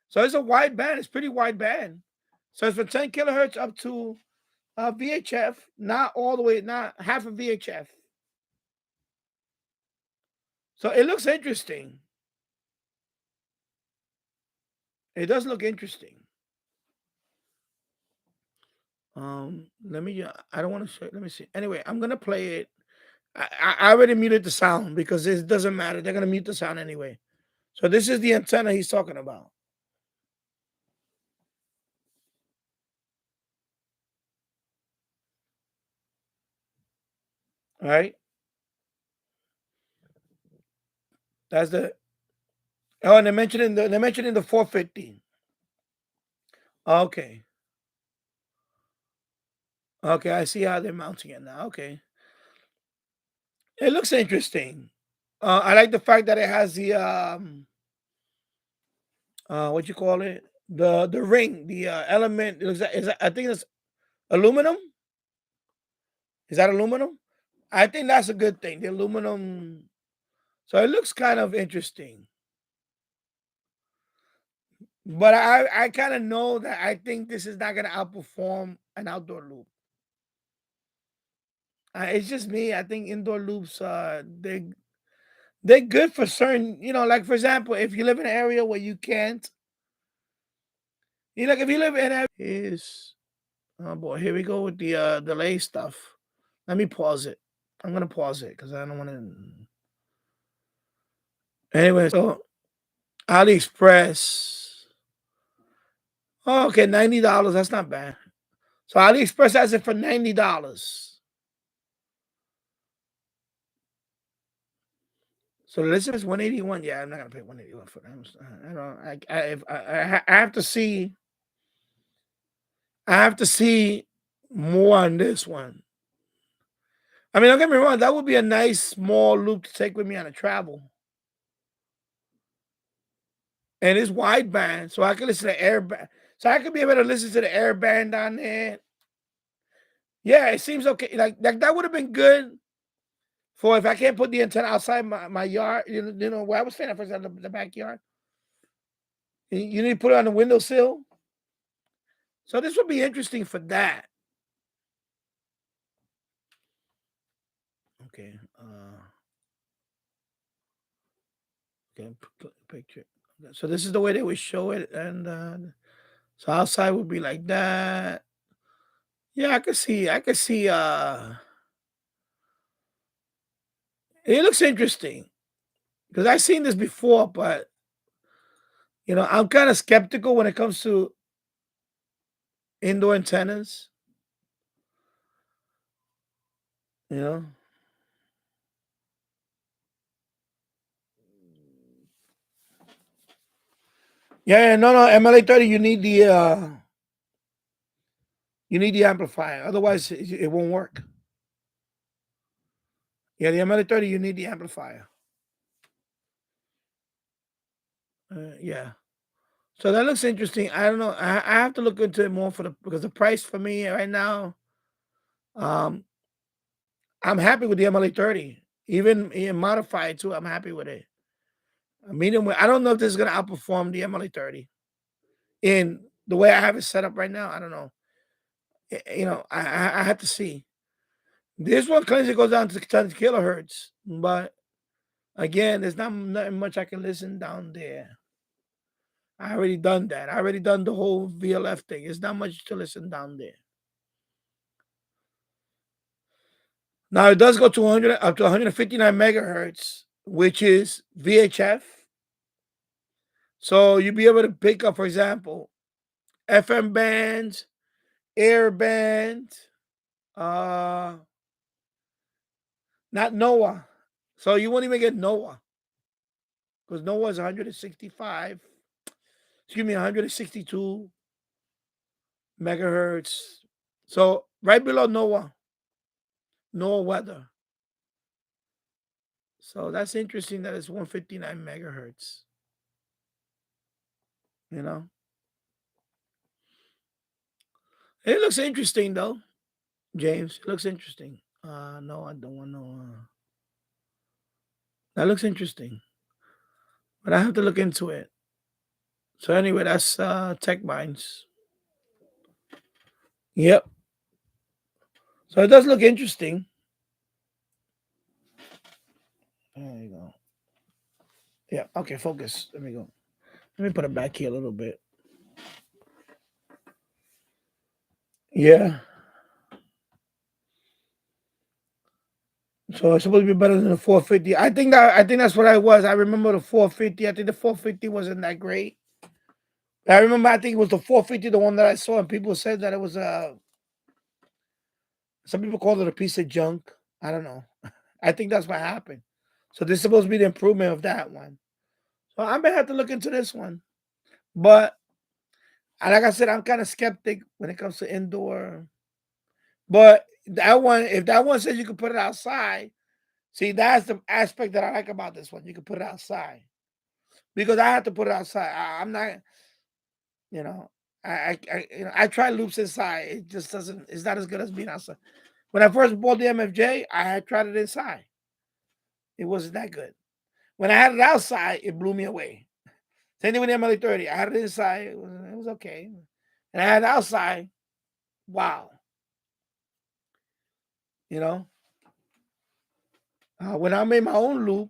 So it's a wide band. It's pretty wide band. So it's from 10 kilohertz up to VHF, not all the way, not half of VHF. So it looks interesting. It does look interesting. Let me. I don't want to show. Let me see. Anyway, I'm gonna play it. I already muted the sound because it doesn't matter. They're gonna mute the sound anyway. So this is the antenna he's talking about. All right. That's the. Oh, and they're mentioning the 450. Okay. Okay, I see how they're mounting it now. Okay. It looks interesting. I like the fact that it has the what you call it, the ring, the element. It looks like, I think it's aluminum. Is that aluminum? I think that's a good thing. The aluminum. So it looks kind of interesting. But I kind of know that I think this is not going to outperform an outdoor loop. It's just me. I think indoor loops, they're good for certain, like for example, if you live in an area where you can't, like if you live in an area, oh boy, here we go with the delay stuff. Let me pause it. I'm gonna pause it because I don't want to. Anyway, so AliExpress. Oh, okay, $90. That's not bad. So AliExpress has it for $90. So the list is 181. Yeah, I'm not gonna pay 181 for them. I don't. I have to see. I have to see more on this one. I mean, don't get me wrong. That would be a nice small loop to take with me on a travel. And it's wideband, so I can listen to airband. So I could be able to listen to the airband on there. Yeah, it seems okay. Like that would have been good for if I can't put the antenna outside my yard. You know where I was staying at first, out the backyard. You need to put it on the windowsill. So this would be interesting for that. Okay. Okay. Picture. So this is the way they would show it, and so outside would be like that. Yeah, I could see. I could see. It looks interesting because I've seen this before, but I'm kind of skeptical when it comes to indoor antennas. You know. Yeah, no, MLA 30. You need the amplifier, otherwise it won't work. Yeah, the MLA 30. You need the amplifier. Yeah. So that looks interesting. I don't know. I have to look into it more because the price for me right now, um, I'm happy with the MLA 30. Even in modified too, I'm happy with it. I don't know if this is gonna outperform the MLA 30 in the way I have it set up right now. I don't know. I have to see. This one claims it goes down to 10 kilohertz, but again, there's not much I can listen down there. I already done that. I already done the whole VLF thing. It's not much to listen down there. Now it does go to 100 up to 159 megahertz, which is VHF. So you'll be able to pick up, for example, FM bands, air band, uh, not NOAA. So you won't even get NOAA because NOAA is 165. Excuse me, 162 megahertz. So right below NOAA weather. So that's interesting that it's 159 megahertz. You know, it looks interesting though, James. It looks interesting. No, I don't want no. That looks interesting, but I have to look into it. So anyway, that's Tech Minds. Yep. So it does look interesting. There you go. Yeah. Okay. Focus. Let me go. Let me put it back here a little bit. Yeah. So it's supposed to be better than the 450. I think that's what I was. I remember the 450. I think the 450 wasn't that great. I remember. I think it was the 450, the one that I saw, and people said that it was some people called it a piece of junk. I don't know. I think that's what happened. So this is supposed to be the improvement of that one. So I may have to look into this one. But like I said, I'm kind of skeptic when it comes to indoor. But that one, if that one says you can put it outside, see, that's the aspect that I like about this one. You can put it outside because I have to put it outside. I'm not, you know, I try loops inside. It just doesn't. It's not as good as being outside. When I first bought the MFJ, I had tried it inside. It wasn't that good. When I had it outside, it blew me away. Same thing with the MLA 30. I had it inside. It was okay. And I had it outside. Wow. You know, when I made my own loop,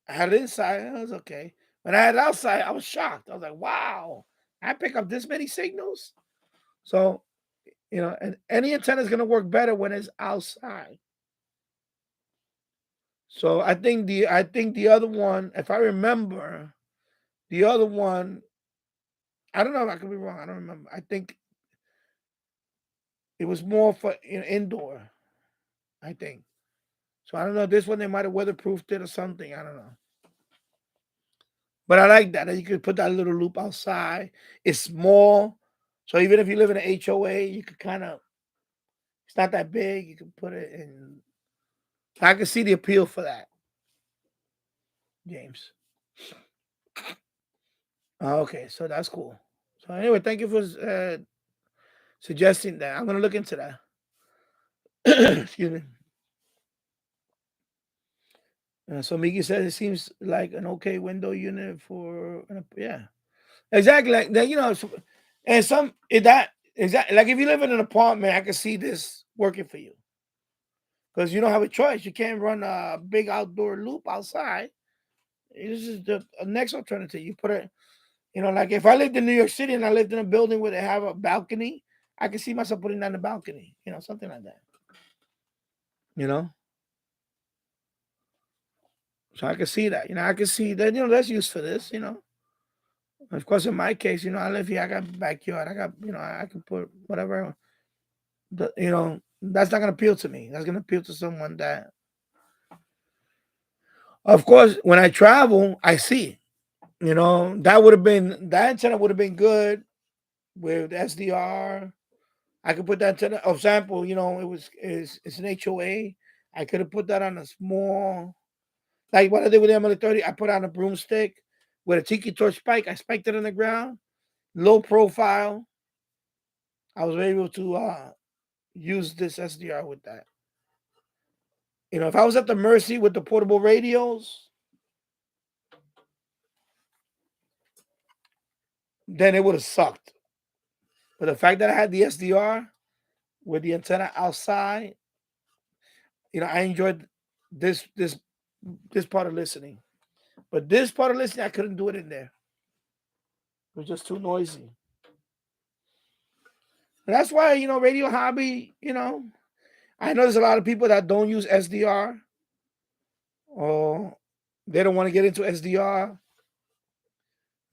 I had it inside. It was okay. When I had it outside, I was shocked. I was like, wow, I pick up this many signals. So, and any antenna is going to work better when it's outside. So I think the other one, if I remember, the other one, I don't know if I could be wrong. I don't remember. I think it was more for indoor. I think. So I don't know. This one they might have weatherproofed it or something. I don't know. But I like that you could put that little loop outside. It's small, so even if you live in an HOA, you could kind of. It's not that big. You can put it in. I can see the appeal for that, James. Okay, so that's cool. So anyway, thank you for suggesting that. I'm gonna look into that. Excuse me. So Miki says it seems like an okay window unit for yeah, exactly like that. And some that exactly like if you live in an apartment, I can see this working for you because you don't have a choice. You can't run a big outdoor loop outside. This is the next alternative. You put it, like if I lived in New York City and I lived in a building where they have a balcony, I can see myself putting that in the balcony. Something like that. So I can see that. I can see that. That's used for this. Of course, in my case, I live here. I got backyard. I got, I can put whatever. That's not gonna appeal to me. That's gonna appeal to someone that. Of course, when I travel, I see. That antenna would have been good with SDR. I could put that antenna. Of example, it's an HOA. I could have put that on a small, like what I did with the MLA30. I put on a broomstick with a tiki torch spike. I spiked it in the ground, low profile. I was able to use this SDR with that. If I was at the mercy with the portable radios, then it would have sucked. But the fact that I had the SDR with the antenna outside, I enjoyed this part of listening. But this part of listening, I couldn't do it in there. It was just too noisy. And that's why, Radio Hobby, I know there's a lot of people that don't use SDR or they don't want to get into SDR.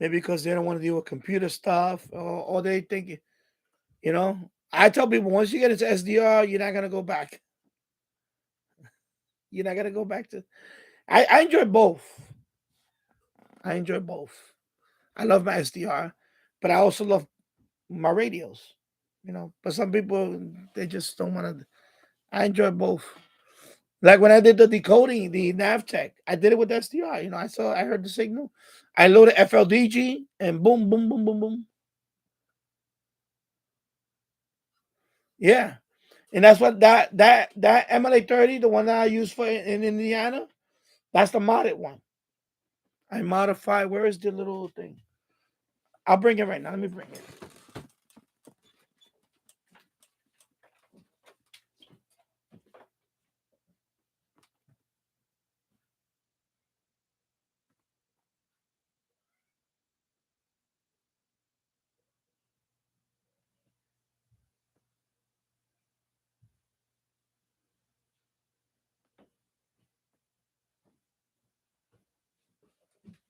Maybe because they don't want to deal with computer stuff or they think, I tell people once you get into SDR, you're not going to go back. You're not going to go back to. I enjoy both. I love my SDR, but I also love my radios, But some people, they just don't want to. I enjoy both. Like when I did the decoding, the NavTech, I did it with SDR. I heard the signal. I loaded FLDG and boom, boom, boom, boom, boom. Yeah. And that's what that MLA30, the one that I use for in Indiana, that's the modded one. I modify. Where is the little thing? I'll bring it right now. Let me bring it.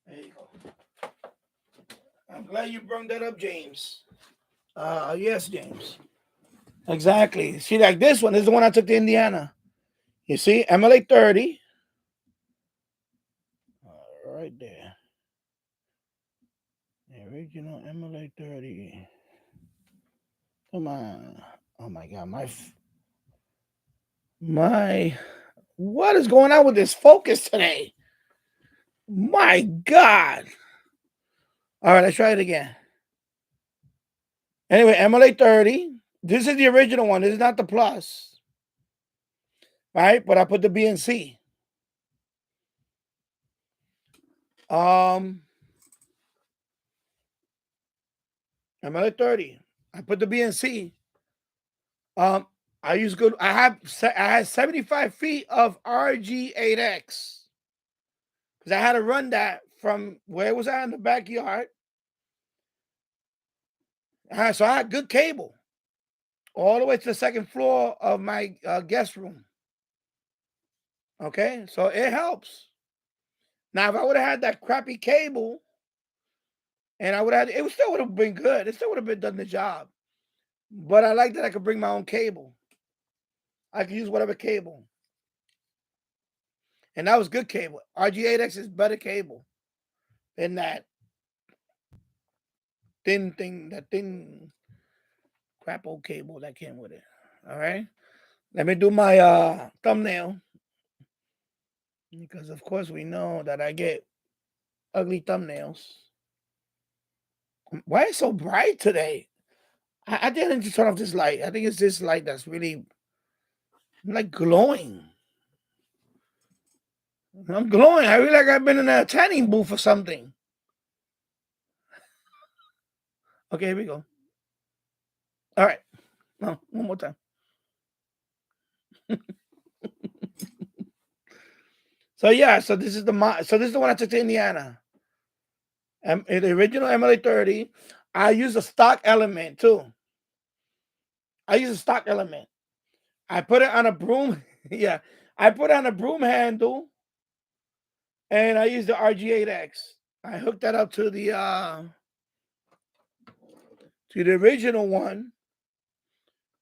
There you go. I'm glad you brought that up, James. Yes, James. Exactly. See, like this one is the one I took to Indiana. You see, MLA 30. Right there. The original MLA 30. Come on. Oh my God. What is going on with this focus today? My God. All right, let's try it again. Anyway, MLA 30. This is the original one. This is not the plus. Right? But I put the B and C. MLA 30. I put the B and C. I use good. I had 75 feet of RG8X because I had to run that from where was I in the backyard. So I had good cable all the way to the second floor of my guest room. Okay, so it helps. Now, if I would have had that crappy cable, and I would have, it still would have been good. It still would have been done the job. But I like that I could bring my own cable. I could use whatever cable. And that was good cable. RG8X is better cable in that thin thing, that thin crap old cable that came with it. All right. Let me do my thumbnail. Because of course we know that I get ugly thumbnails. Why is it so bright today? I didn't just turn off this light. I think it's this light that's really like glowing. I'm glowing. I feel like I've been in a tanning booth or something. Okay, here we go. All right. No, one more time. So yeah, so this is the one I took to Indiana. The original MLA 30. I use a stock element too. I put it on a broom. Yeah, I put it on a broom handle, and I use the RG8X. I hooked that up to the original one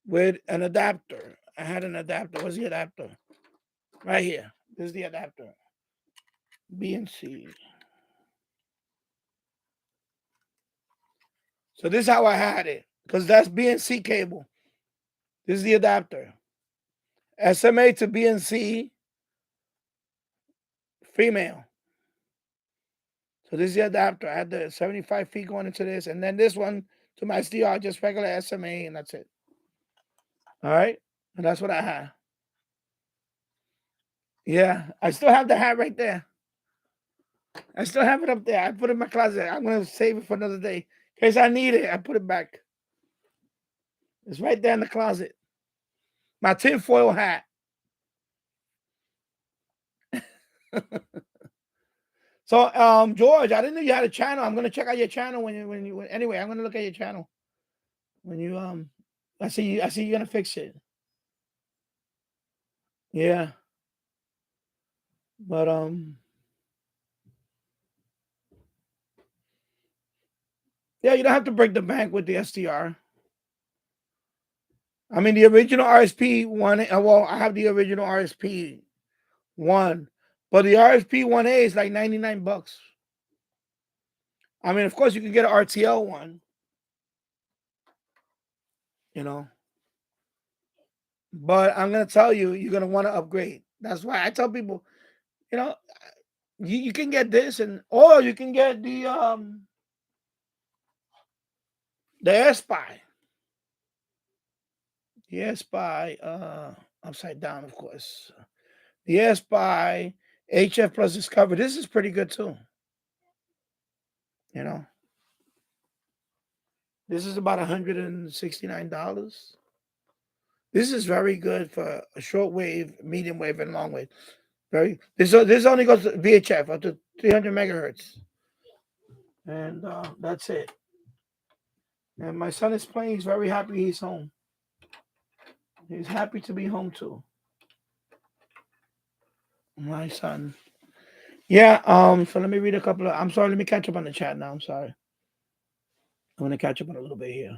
with an adapter. I had an adapter. What's the adapter? Right here. This is the adapter. BNC. So this is how I had it, because that's BNC cable. This is the adapter. SMA to BNC female. So this is the adapter. I had the 75 feet going into this, and then this one to my SDR, just regular SMA, and that's it. All right, and that's what I had. Yeah, I still have the hat right there. I still have it up there. I put it in my closet. I'm gonna save it for another day in case I need it. I put it back. It's right there in the closet. My tinfoil hat. So, George, I didn't know you had a channel. I'm gonna check out your channel anyway. I'm gonna look at your channel when you I see you're gonna fix it. Yeah, but yeah, you don't have to break the bank with the SDR. I mean, the original RSP one. Well, I have the original RSP one, but the RSP 1A is like $99. I mean, of course, you can get an RTL one, you know. But I'm gonna tell you, you're gonna want to upgrade. That's why I tell people, you know, you can get this, or you can get the AirSpy. The AirSpy upside down, of course. The AirSpy HF Plus Discover. This is pretty good too. You know, this is about $169. This is very good for a shortwave, medium wave, and long wave. This only goes to VHF up to 300 megahertz, and that's it. And my son is playing. He's very happy he's home. He's happy to be home too. My son. Yeah. So let me read a couple of. I'm sorry. Let me catch up on the chat now. I'm sorry. I'm gonna catch up on a little bit here.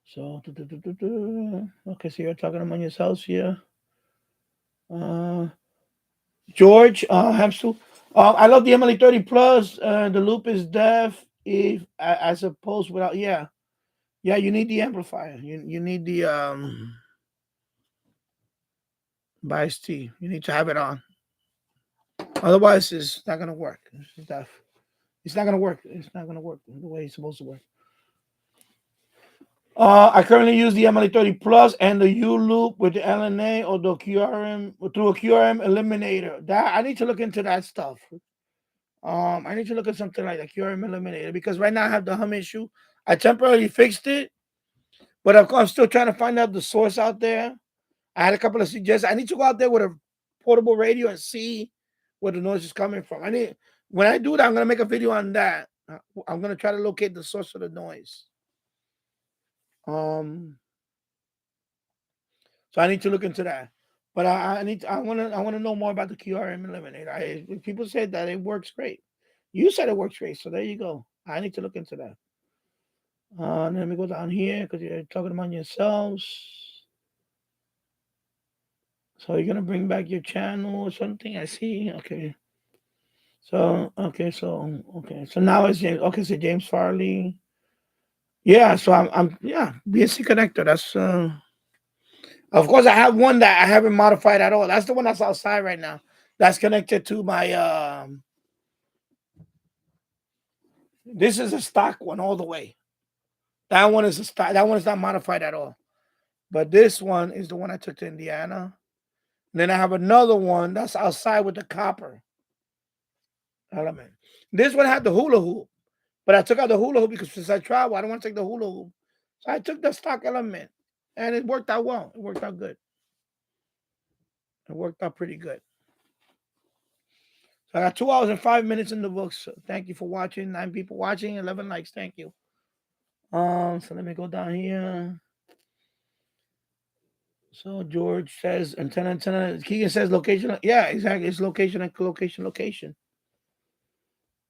So, okay. So you're talking among yourselves here. George Hamsel. I love the MLA 30 Plus. The loop is deaf. If as opposed without. Yeah. You need the amplifier. You need the bias T. You need to have it on. Otherwise, it's not gonna work. It's deaf. It's not gonna work. It's not gonna work the way it's supposed to work. I currently use the MLA 30 Plus and the U loop with the LNA or the QRM through a QRM eliminator. That I need to look into that stuff. I need to look at something like a QRM eliminator because right now I have the hum issue. I temporarily fixed it, but I'm still trying to find out the source out there. I had a couple of suggestions. I need to go out there with a portable radio and see where the noise is coming from. When I do that, I'm gonna make a video on that. I'm gonna try to locate the source of the noise. So I need to look into that. But I want to know more about the QRM eliminator. People said that it works great. You said it works great, so there you go. I need to look into that. Let me go down here because you're talking among yourselves. So you're gonna bring back your channel or something? I see. Okay. So okay, so now it's James. Okay, so James Farley. Yeah, so I'm yeah, BNC connector. That's of course I have one that I haven't modified at all. That's the one that's outside right now. That's connected to my this is a stock one all the way. That one is a stock, that one is not modified at all. But this one is the one I took to Indiana. And then I have another one that's outside with the copper element. This one had the hula hoop, but I took out the hula hoop because since I travel, I don't want to take the hula hoop. So I took the stock element and it worked out well. It worked out good. It worked out pretty good. So I got 2 hours and 5 minutes in the books. So thank you for watching. 9 people watching, 11 likes. Thank you. So let me go down here. So George says antenna. Keegan says location. Yeah, exactly. It's location and location.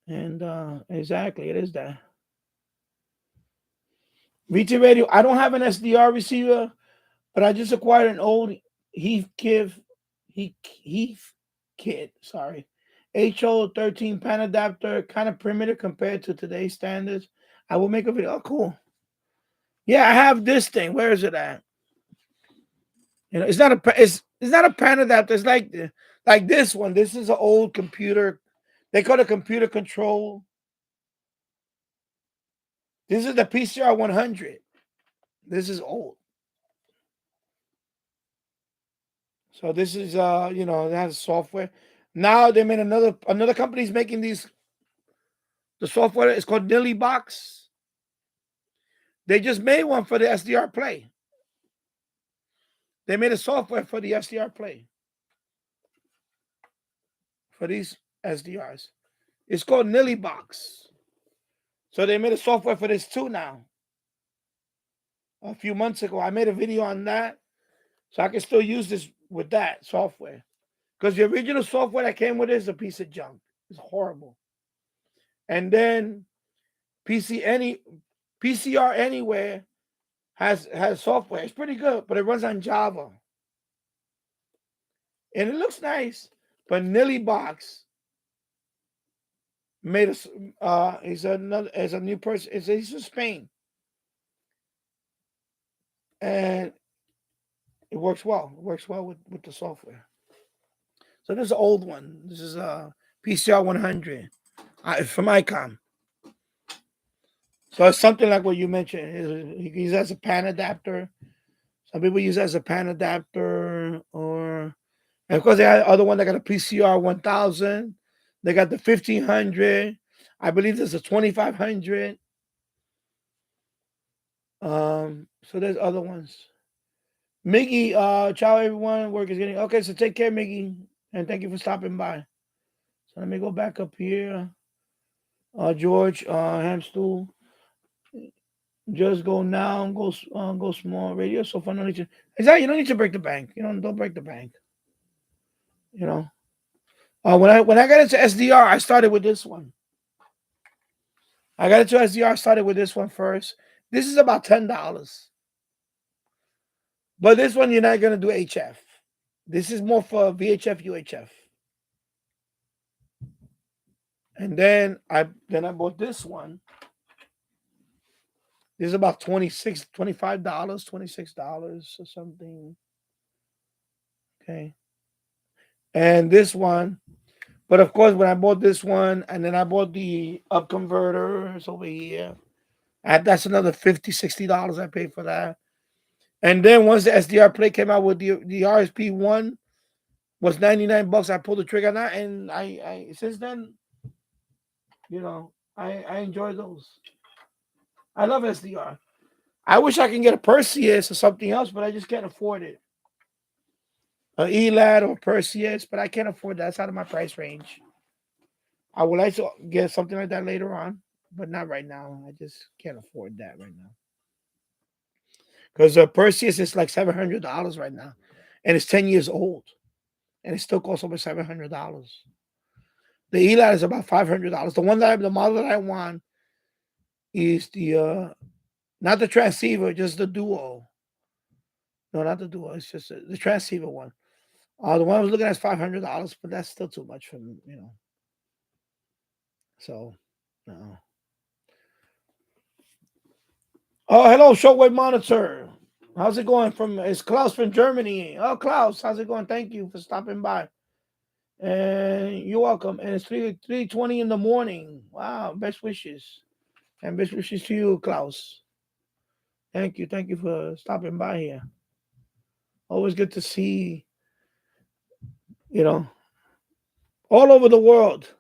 And exactly, it is that. VT Radio. I don't have an SDR receiver, but I just acquired an old Heath kit. Sorry, HO13 pan adapter, kind of primitive compared to today's standards. I will make a video. Oh, cool. Yeah, I have this thing. Where is it at? You know, it's not a pan adapter. It's like this one. This is an old computer. They call it computer control. This is the PCR 100. This is old. So this is you know, it has software. Now they made another company's making these. The software is called Box. They just made one for the SDRPlay. They made a software for the SDRPlay. For these SDRs. It's called Box. So they made a software for this too now. A few months ago, I made a video on that. So I can still use this with that software. Because the original software that came with it is a piece of junk. It's horrible. And then PCR Anywhere has software. It's pretty good, but it runs on Java. And it looks nice. But Box made is a new person. He's from Spain. And it works well. It works well with the software. So this is an old one. This is PCR 100 from ICOM. So it's something like what you mentioned. He uses as a pan adapter. Some people use it as a pan adapter, and of course they had other one that got a PCR 1000. They got the 1500. I believe there's a 2500. So there's other ones. Miggy, ciao everyone. Work is getting okay. So take care, Miggy, and thank you for stopping by. So let me go back up here. George, Hamstool. Just go now, go small radio. So far, no need to. Exactly, you don't need to break the bank. You don't break the bank. You know. When I got into SDR, I started with this one. I got into SDR, I started with this one first. This is about $10. But this one you're not gonna do HF. This is more for VHF, UHF. And then I bought this one. This is about $25, $26 or something. Okay. And this one, but of course, when I bought this one, and then I bought the up converters over here, that's another $50, $60 I paid for that. And then once the SDRPlay came out with the RSP1 was $99, I pulled the trigger on that, and I since then, you know, I enjoy those. I love SDR. I wish I can get a Perseus or something else, but I just can't afford it. An ELAD or Perseus, but I can't afford that. It's out of my price range. I would like to get something like that later on, but not right now. I just can't afford that right now. Because Perseus is like $700 right now, and it's 10 years old, and it still costs over $700. The ELAD is about $500. The model that I want is the not the transceiver, just the duo. No, not the duo. It's just the transceiver one. The one I was looking at is $500, but that's still too much for me, you know. So, no. Oh, hello, Shortwave Monitor. How's it going? It's Klaus from Germany. Oh, Klaus, how's it going? Thank you for stopping by. And you're welcome. And it's 3:20 in the morning. Wow, best wishes. And best wishes to you, Klaus. Thank you. Thank you for stopping by here. Always good to see, all over the world.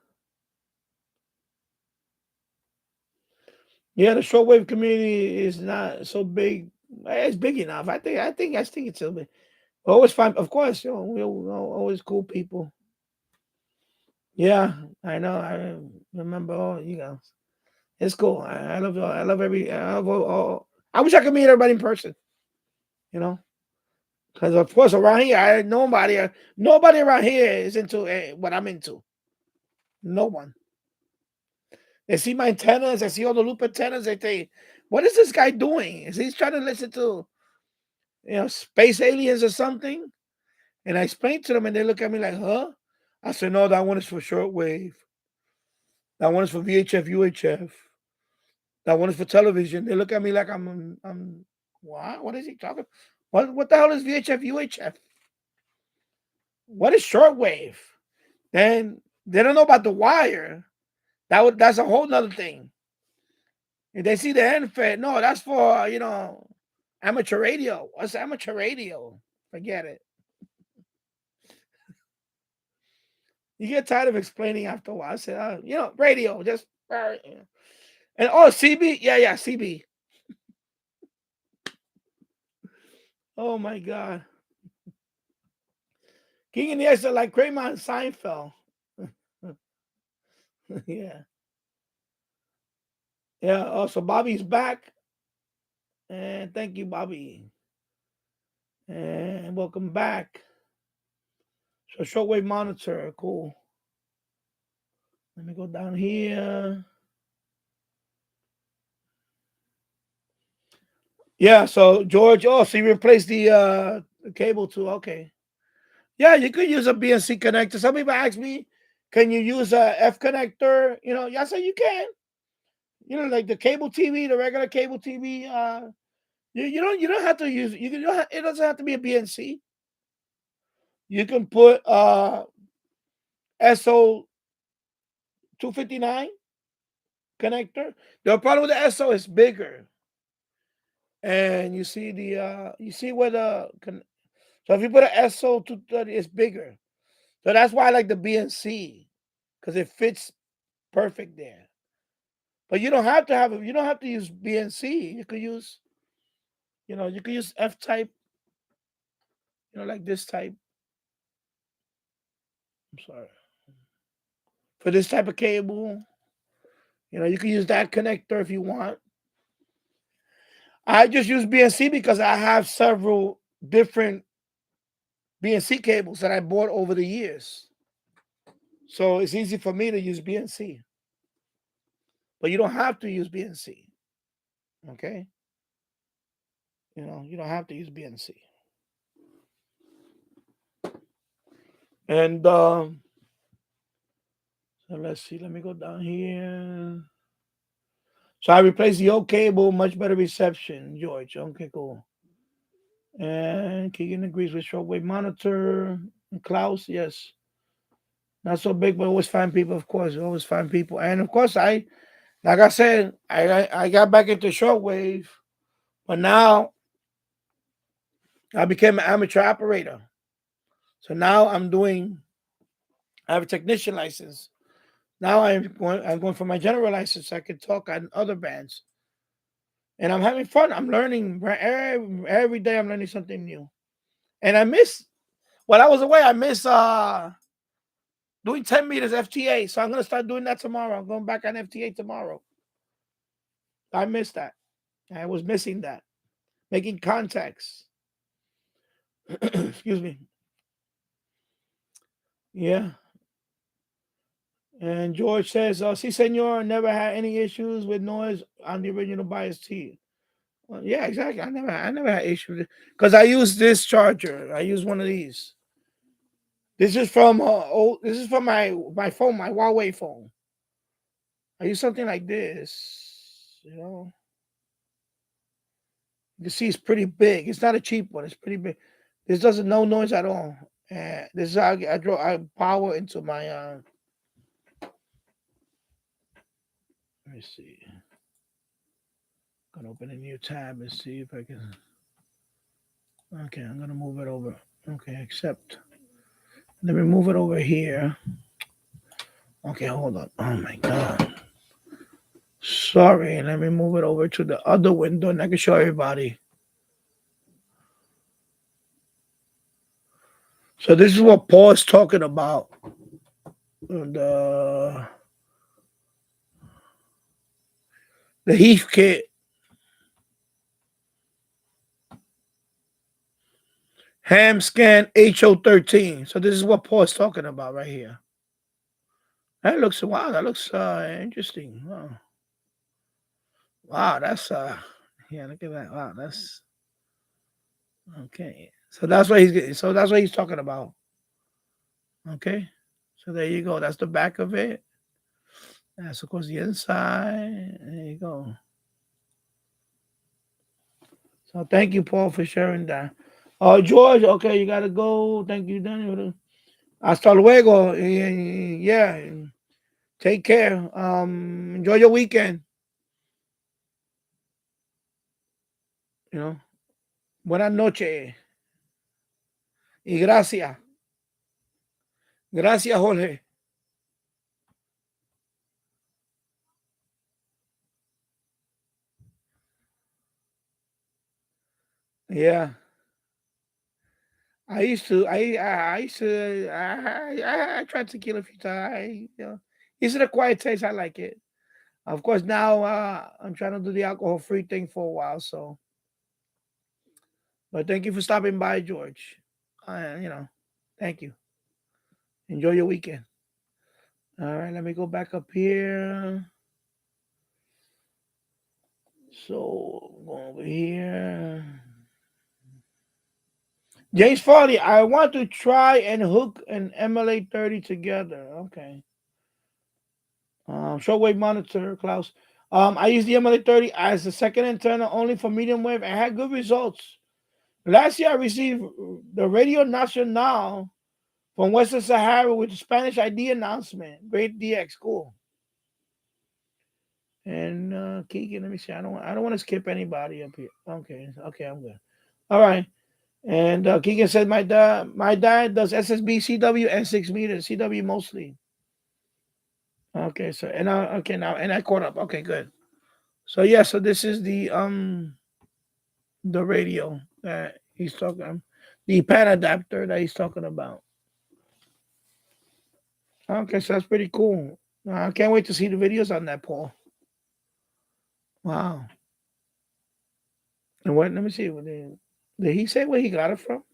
Yeah, the shortwave community is not so big. It's big enough. I think it's a bit. Always fun, of course. We're always cool people. Yeah, I know. I remember all you guys. It's cool. I love y'all. I love every. I love all. I wish I could meet everybody in person. You know, because of course around here, nobody around here is into what I'm into. No one. They see my antennas. They see all the loop antennas. They say, "What is this guy doing? Is he trying to listen to space aliens or something?" And I explain to them, and they look at me like, "Huh?" I said, "No, that one is for shortwave. That one is for VHF, UHF. That one is for television." They look at me like I'm what? What is he talking? What the hell is VHF, UHF? What is shortwave? Then they don't know about the wire. That's a whole nother thing. If they see the end fed, no, that's for amateur radio. What's amateur radio? Forget it. You get tired of explaining after a while. I said, radio, just and CB, yeah, CB. Oh my God. King and the X are like Kramer and Seinfeld. Yeah. Yeah. Also, Bobby's back. And thank you, Bobby. And welcome back. So, shortwave monitor. Cool. Let me go down here. Yeah. So, George, so you replaced the cable too. Okay. Yeah, you could use a BNC connector. Some people ask me, can you use a F connector? I say you can. Like the cable TV, the regular cable TV. You don't have to use it doesn't have to be a BNC. You can put SO 259 connector. The problem with the SO is bigger, and you see where so if you put a SO 230, it's bigger. So that's why I like the BNC because it fits perfect there. But you don't have to use BNC. You could use F type, like this type. I'm sorry. For this type of cable, you can use that connector if you want. I just use BNC because I have several different BNC cables that I bought over the years. So it's easy for me to use BNC. But you don't have to use BNC. Okay? You don't have to use BNC. And so let's see. Let me go down here. So I replaced the old cable, much better reception, George. Okay, cool. And Keegan agrees with shortwave monitor. And Klaus, yes. Not so big, but always find people, of course. Always find people. And of course, like I said, I got back into shortwave, but now I became an amateur operator. So now I have a technician license. Now I'm going for my general license so I can talk on other bands. And I'm having fun. I'm learning every day. I'm learning something new. And while I was away, I miss doing 10 meters FTA. So I'm going to start doing that tomorrow. I'm going back on FTA tomorrow. I missed that. I was missing that. Making contacts. Excuse me. Yeah. And George says, "Si, senor, never had any issues with noise on the original bias T." Well, yeah, exactly. I never had issues because I use this charger. I use one of these. This is from my phone, my Huawei phone. I use something like this, you know. You can see it's pretty big. It's not a cheap one. It's pretty big. This doesn't no noise at all. And this is how I power into my let me see. I'm gonna open a new tab and see if I can. Okay, I'm gonna move it over. Okay, accept. Let me move it over here. Okay, hold on. Oh my god. Sorry, let me move it over to the other window and I can show everybody. So this is what Paul is talking about. The Heath kit. Ham scan HO13. So this is what Paul is talking about right here. That looks wow. That looks interesting. Wow. Wow, that's yeah. Look at that. Wow, that's okay. So that's what he's getting. So that's what he's talking about. Okay. So there you go. That's the back of it. That's of course the inside. There you go. So thank you, Paul, for sharing that. George, okay, you gotta go. Thank you, Daniel. Hasta luego. Yeah. Take care. Enjoy your weekend. You know. Buenas noches. Y gracias. Gracias, Jorge. Yeah. I tried tequila a few times. It's an acquired taste. I like it. Of course, now I'm trying to do the alcohol-free thing for a while. So, but thank you for stopping by, George. Thank you. Enjoy your weekend. All right, let me go back up here. So, go over here. James Farley, I want to try and hook an MLA 30 together. Okay. Shortwave monitor, Klaus. I use the MLA 30 as a second antenna only for medium wave and had good results. Last year, I received the Radio Nacional from Western Sahara with the Spanish ID announcement. Great DX, cool. And Keegan, let me see. I don't want to skip anybody up here. Okay, I'm good. All right. And Keegan said my dad does SSB, CW, and 6 meters, CW mostly. Okay, so now I caught up. Okay, good. So yeah, so this is the radio that he's talking, the pan adapter that he's talking about. Okay, so that's pretty cool. I can't wait to see the videos on that, Paul. Wow. And what? Let me see. Did he say where he got it from?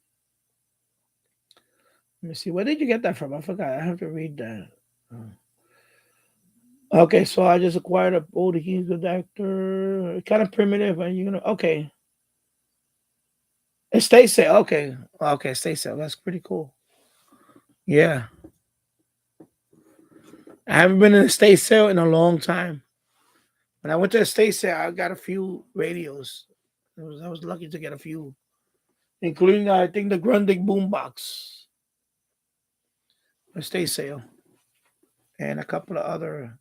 Let me see. Where did you get that from? I forgot. I have to read that. Okay, so I just acquired a old heat adapter. Kind of primitive, and you're gonna okay. It stays sale. Okay, stay sale. That's pretty cool. Yeah, I haven't been in a state sale in a long time. When I went to a state sale, I got a few radios. I was lucky to get a few, including I think the Grundig boombox, a state sale, and a couple of other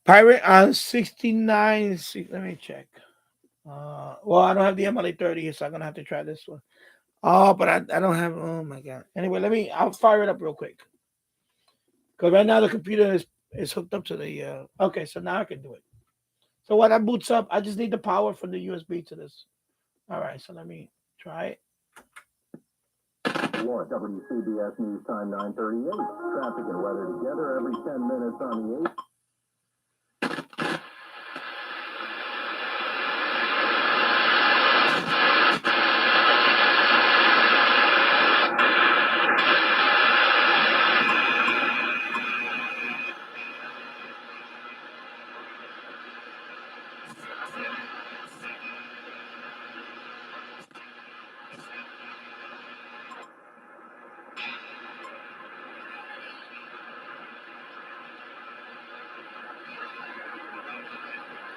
Pirate on 69. Let me check. Well, I don't have the MLA 30, so I'm gonna have to try this one. Oh, but I don't have. Oh my god. Anyway, I'll fire it up real quick because right now the computer is hooked up to the. Okay, so now I can do it. So when that boots up, I just need the power from the USB to this. All right, so let me try it. WCBS News Time 9:38. Traffic and weather together every 10 minutes on the 8th.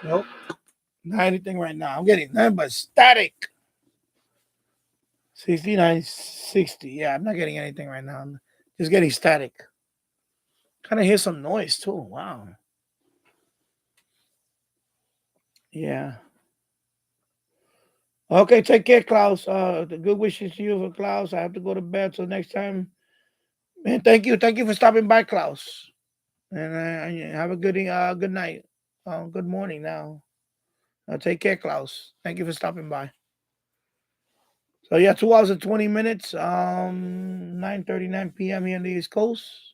Nope. Not anything right now. I'm getting nothing but static. 69, 60. Yeah, I'm not getting anything right now. I'm just getting static. Kind of hear some noise too. Wow. Yeah. Okay, take care, Klaus. The good wishes to you for Klaus. I have to go to bed, so next time. Man, thank you for stopping by, Klaus. And have a good night. Good morning now. Take care, Klaus. Thank you for stopping by. So yeah, 2 hours and 20 minutes. 9:39 p.m. here on the East Coast.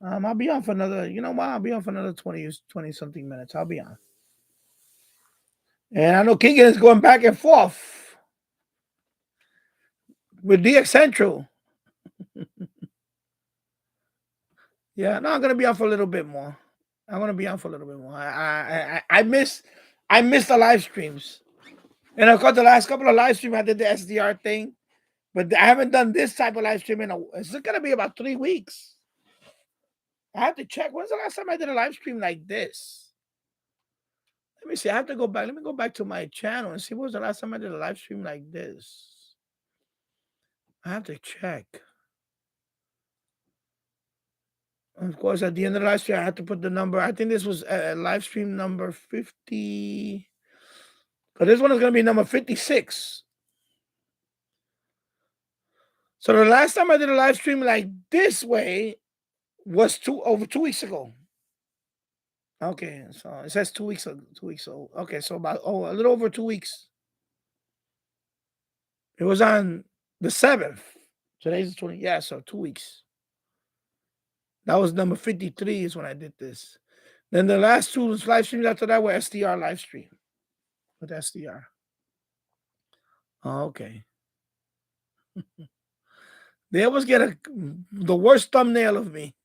I'll be on for another. You know what? I'll be on for another 20 something minutes. I'll be on. And I know Keegan is going back and forth with DX Central. Yeah, no, I'm gonna be on for a little bit more. I'm gonna be on for a little bit more. I miss the live streams. And of course, the last couple of live streams I did the SDR thing, but I haven't done this type of live stream it's gonna be about 3 weeks. I have to check. When's the last time I did a live stream like this? Let me see. I have to go back. Let me go back to my channel and see when was the last time I did a live stream like this. I have to check. Of course, at the end of the live stream, I had to put the number. I think this was live stream number 50. But this one is going to be number 56. So the last time I did a live stream like this way was over 2 weeks ago. Okay, so it says 2 weeks ago. 2 weeks old. Okay, so about a little over 2 weeks. It was on the 7th. Today's the 20th. Yeah, so 2 weeks. That was number 53 is when I did this. Then the last 2 live streams after that were SDR live stream with SDR. Oh, okay. They always get the worst thumbnail of me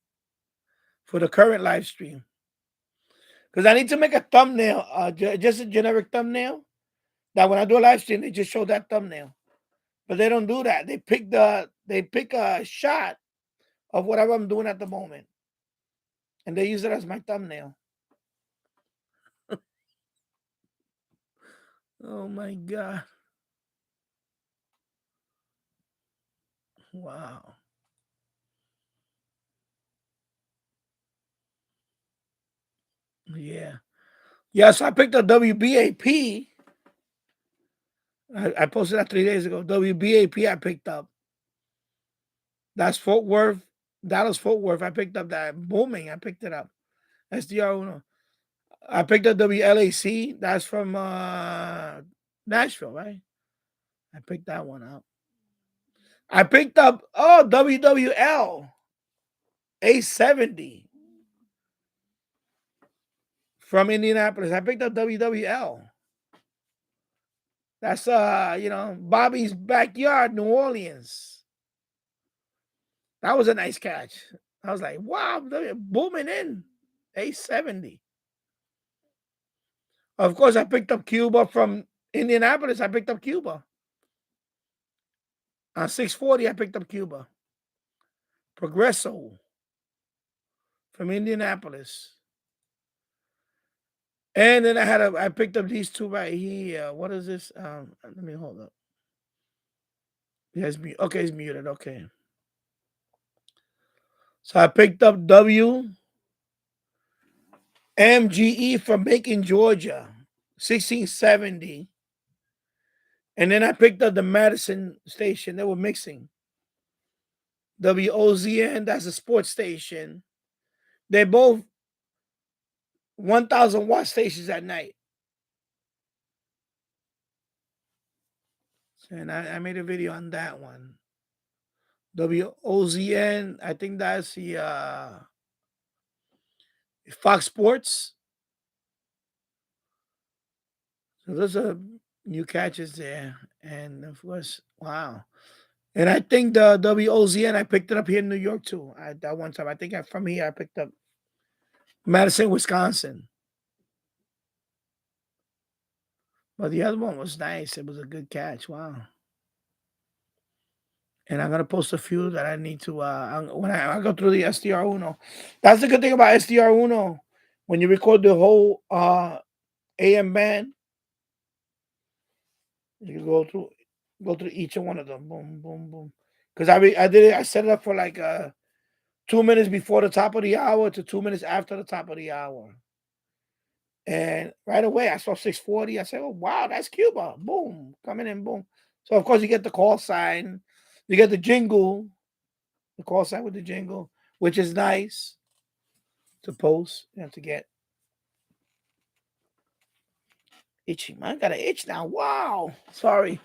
for the current live stream. Because I need to make a thumbnail, just a generic thumbnail, that when I do a live stream, they just show that thumbnail. But they don't do that. They pick a shot of whatever I'm doing at the moment. And they use it as my thumbnail. Oh my God. Wow. Yeah. Yeah, so I picked up WBAP. I posted that 3 days ago. WBAP I picked up. That's Fort Worth. Dallas Fort Worth. I picked up that. Booming. I picked it up. SDR Uno. I picked up WLAC. That's from Nashville, right? I picked that one up. I picked up WWL A70 from Indianapolis. I picked up WWL. That's Bobby's backyard, New Orleans. That was a nice catch. I was like, wow, booming in A70. Of course, I picked up Cuba from Indianapolis. I picked up Cuba. On 640, I picked up Cuba. Progresso from Indianapolis. And then I picked up these two right here. What is this? Let me hold up. Yes, okay, it's muted. Okay. So I picked up WMGE from Macon, Georgia, 1670. And then I picked up the Madison station. They were mixing. WOZN, that's a sports station. They're both 1,000 watt stations at night. And I made a video on that one. WOZN, I think that's the Fox Sports. So those are new catches there. And of course, wow. And I think the WOZN, I picked it up here in New York too. That one time, I think from here, I picked up Madison, Wisconsin. But the other one was nice. It was a good catch. Wow. And I'm going to post a few that I need to, when I go through the SDR Uno. That's the good thing about SDR Uno. When you record the whole AM band. You can go through each one of them. Boom, boom, boom. Because I did it. I set it up for like 2 minutes before the top of the hour to 2 minutes after the top of the hour. And right away, I saw 640. I said, oh, wow, that's Cuba. Boom, coming in, boom. So, of course, you get the call sign. You get the jingle, the call sign with the jingle, which is nice to post and to get. Itchy. I got an itch now. Wow. Sorry.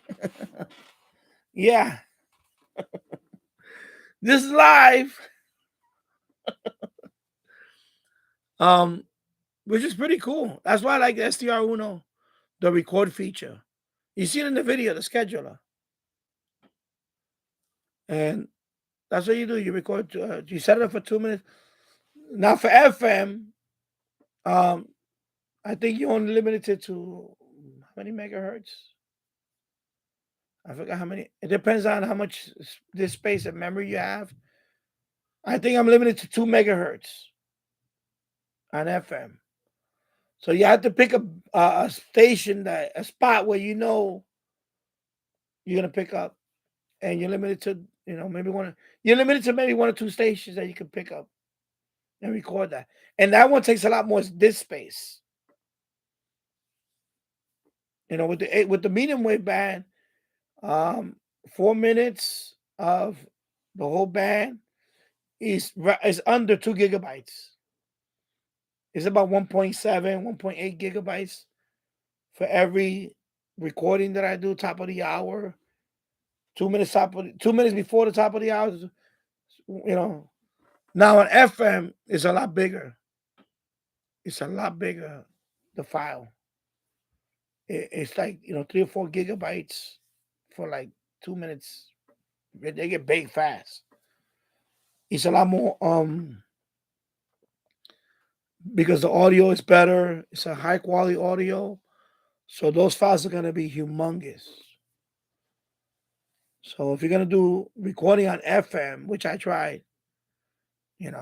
Yeah. This is live. Which is pretty cool. That's why I like the SDR Uno, the record feature. You see it in the video, the scheduler. And that's what you do. You record, you set it up for 2 minutes. Now for FM, I think you only limited it to how many megahertz? I forgot how many. It depends on how much this space and memory you have. I think I'm limited to 2 megahertz on FM. So you have to pick a station, a spot where you know you're gonna pick up, and you're limited to maybe you're limited to maybe 1 or 2 stations that you can pick up and record that. And that one takes a lot more disk space. With the medium wave band, 4 minutes of the whole band is under 2 gigabytes. It's about 1.7, 1.8 gigabytes for every recording that I do, top of the hour. 2 minutes 2 minutes before the top of the hour. Now on FM, it's a lot bigger. It's a lot bigger, the file. It's like 3 or 4 gigabytes for like 2 minutes. They get big fast. It's a lot more because the audio is better. It's a high quality audio. So those files are gonna be humongous. So if you're gonna do recording on FM, which I tried, you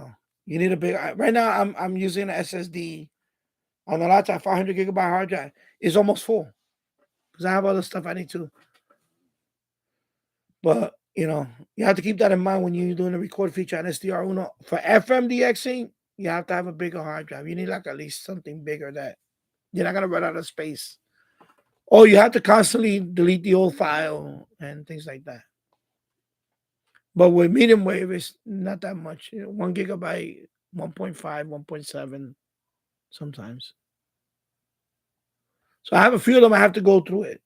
need a big. Right now, I'm using an SSD on the laptop, 500 gigabyte hard drive. It's almost full because I have other stuff I need to. But you have to keep that in mind when you're doing a record feature on SDR Uno. For FM DXing, you have to have a bigger hard drive. You need like at least something bigger that you're not gonna run out of space. Or you have to constantly delete the old file and things like that. But with medium wave, it's not that much. 1 gigabyte, 1.5, 1.7 sometimes. So I have a few of them. I have to go through it.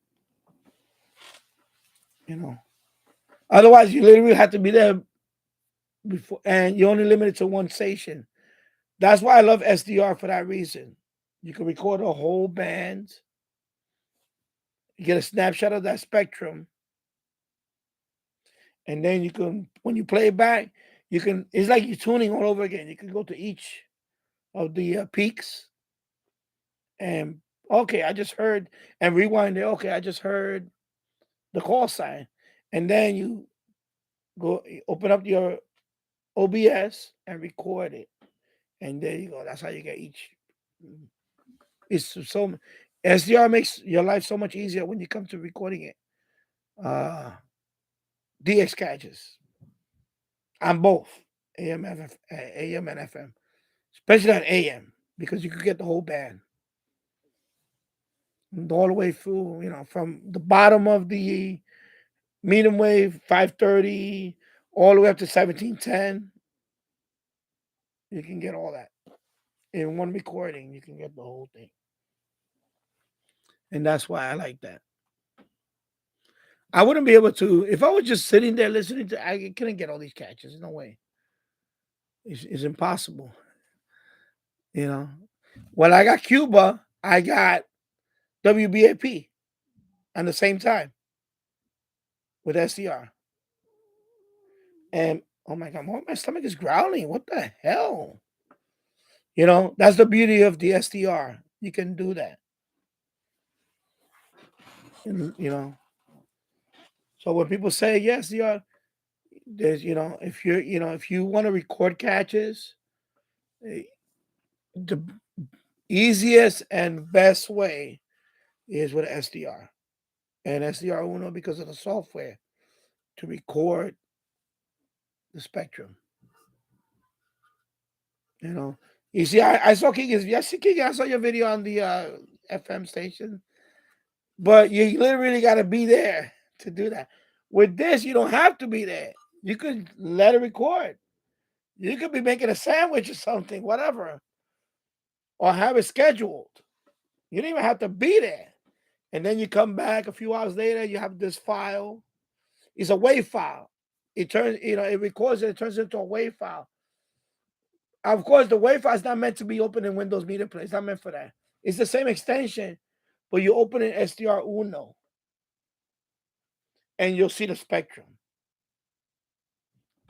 Otherwise, you literally have to be there before, and you're only limited to 1 station. That's why I love SDR for that reason. You can record a whole band. You get a snapshot of that spectrum. And then you can, when you play it back, it's like you're tuning all over again. You can go to each of the peaks and, okay, I just heard, and rewind it. Okay, I just heard the call sign. And then you go open up your OBS and record it. And there you go. That's how you get each. It's so SDR makes your life so much easier when you come to recording it. DX catches on both AM and FM, especially on AM, because you could get the whole band all the way through. From the bottom of the medium wave 530 all the way up to 1710. You can get all that in one recording. You can get the whole thing, and that's why I like that. I wouldn't be able to if I was just sitting there listening to. I couldn't get all these catches. No way. It's impossible. When I got Cuba, I got WBAP at the same time with SDR. And oh my God, my stomach is growling. What the hell? That's the beauty of the SDR. You can do that. So when people say yes, there's if you want to record catches, the easiest and best way is with SDR. And SDR Uno because of the software to record the spectrum. You know, you see, I saw Keegan. Yes, Keegan, I saw your video on the FM station, but you literally got to be there to do that. With this, you don't have to be there. You could let it record. You could be making a sandwich or something, whatever, or have it scheduled. You don't even have to be there. And then you come back a few hours later, you have this file. It's a WAV file. It turns, it records it, it turns into a WAV file. Of course, the WAV file is not meant to be open in Windows Media Player. It's not meant for that. It's the same extension, but you open in SDR Uno, and you'll see the spectrum.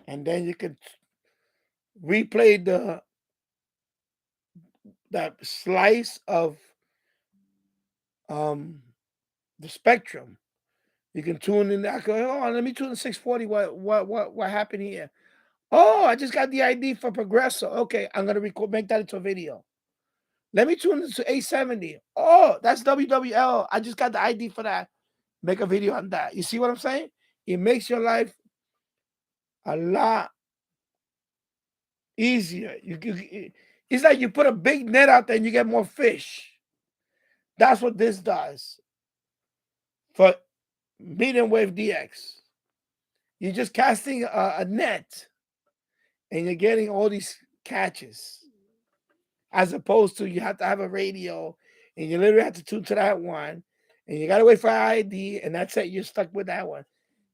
And then you can replay that slice of the spectrum. You can tune in. I go, let me tune in 640. What happened here? Oh, I just got the ID for Progresso. Okay, I'm gonna make that into a video. Let me tune into 870. Oh, that's WWL. I just got the ID for that. Make a video on that. You see what I'm saying? It makes your life a lot easier. It's like you put a big net out there and you get more fish. That's what this does for medium wave DX. You're just casting a net and you're getting all these catches, as opposed to you have to have a radio and you literally have to tune to that one and you got to wait for ID and that's it. You're stuck with that one.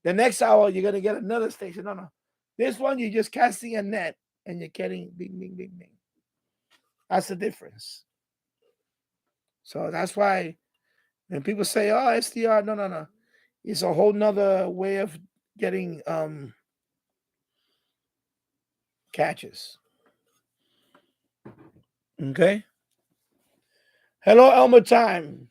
The next hour, you're going to get another station. No. This one, you're just casting a net and you're getting bing, bing, bing, bing. That's the difference. So that's why when people say, oh, SDR, no. It's a whole nother way of getting catches. Okay. Hello, Elmer Time.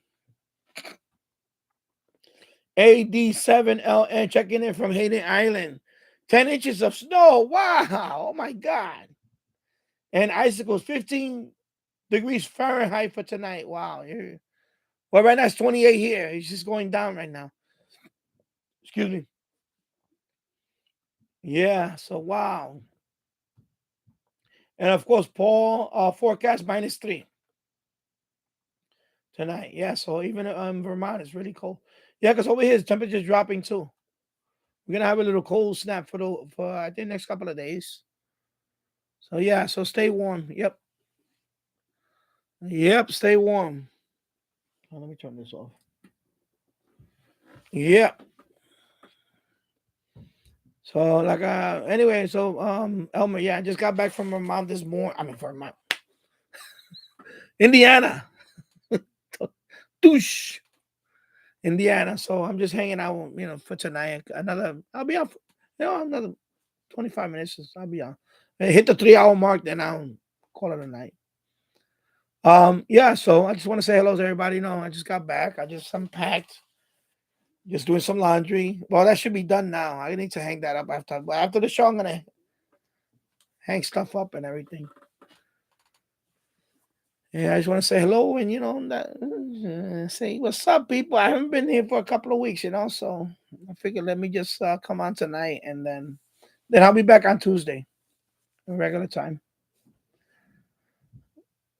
AD7LN checking in from Hayden Island. 10 inches of snow. Wow. Oh, my God. And icicles, 15 degrees Fahrenheit for tonight. Wow. Well, right now it's 28 here. It's just going down right now. Excuse me. Yeah. So, wow. And, of course, Paul forecast -3 tonight. Yeah. So, even Vermont is really cold. Yeah, because over here, the temperature is dropping, too. We're going to have a little cold snap for I think, next couple of days. So, yeah. So, stay warm. Yep. Stay warm. Oh, let me turn this off. Yep. So, like, anyway, so, Elmer, yeah, I just got back from Vermont this morning. I mean, Vermont. Indiana. Douche. Indiana. So, I'm just hanging out, for tonight. I'll be out, another 25 minutes. I'll be on. Hit the 3-hour mark, then I'll call it a night. Yeah, so I just want to say hello to everybody. I just got back. I just unpacked. Just doing some laundry. Well, that should be done now. I need to hang that up after the show. I'm gonna hang stuff up and everything. Yeah, I just want to say hello and say what's up, people. I haven't been here for a couple of weeks, so I figured let me just come on tonight and then I'll be back on Tuesday, regular time.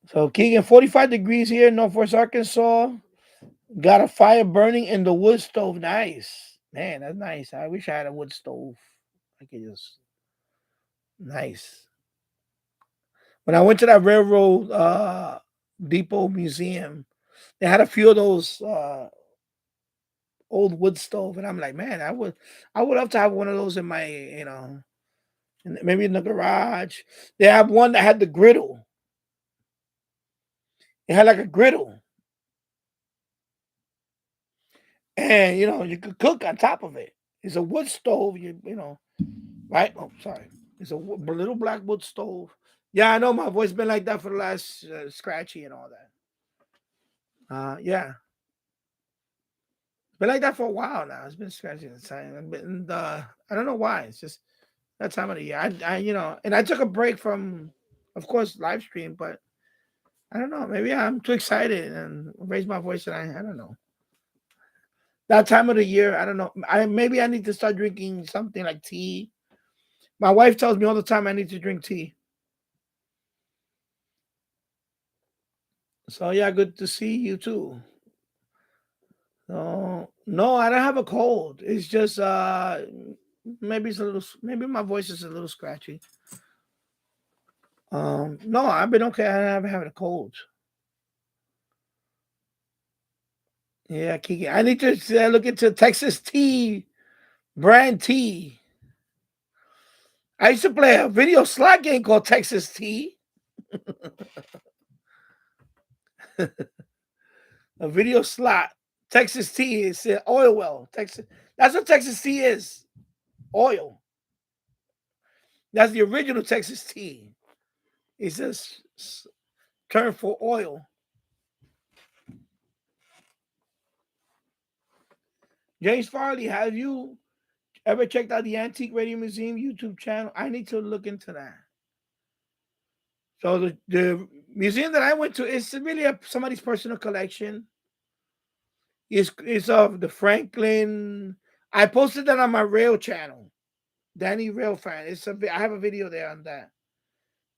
So Keegan, 45 degrees here in Northwest Arkansas. Got a fire burning in the wood stove. Nice. Man, that's nice. I wish I had a wood stove. I could just nice. When I went to that railroad depot museum, they had a few of those old wood stove, and I'm like, man, I would love to have one of those in my, maybe in the garage. They have one that had the griddle. It had like a griddle, and you could cook on top of it. It's a wood stove, right? Oh, sorry. It's a little black wood stove. Yeah, I know my voice been like that for the last scratchy and all that. Yeah. Been like that for a while now. It's been scratching the time. And I don't know why. It's just that time of the year. I and I took a break from, of course, live stream, but I don't know. Maybe I'm too excited and raise my voice, and I don't know. That time of the year, I don't know. Maybe I need to start drinking something like tea. My wife tells me all the time I need to drink tea. So yeah, good to see you too. No, no, I don't have a cold. It's just maybe it's a little. Maybe my voice is a little scratchy. No, I've been okay. I haven't had a cold. Yeah, Kiki. I need to look into Texas tea brand tea. I used to play a video slot game called Texas Tea. A video slot. Texas Tea is oil well. Texas. That's what Texas Tea is. Oil. That's the original Texas Tea. It's just term for oil. James Farley, have you ever checked out the Antique Radio Museum YouTube channel? I need to look into that. So the museum that I went to is really somebody's personal collection. It's of the Franklin. I posted that on my Rail channel, Danny Rail fan. I have a video there on that.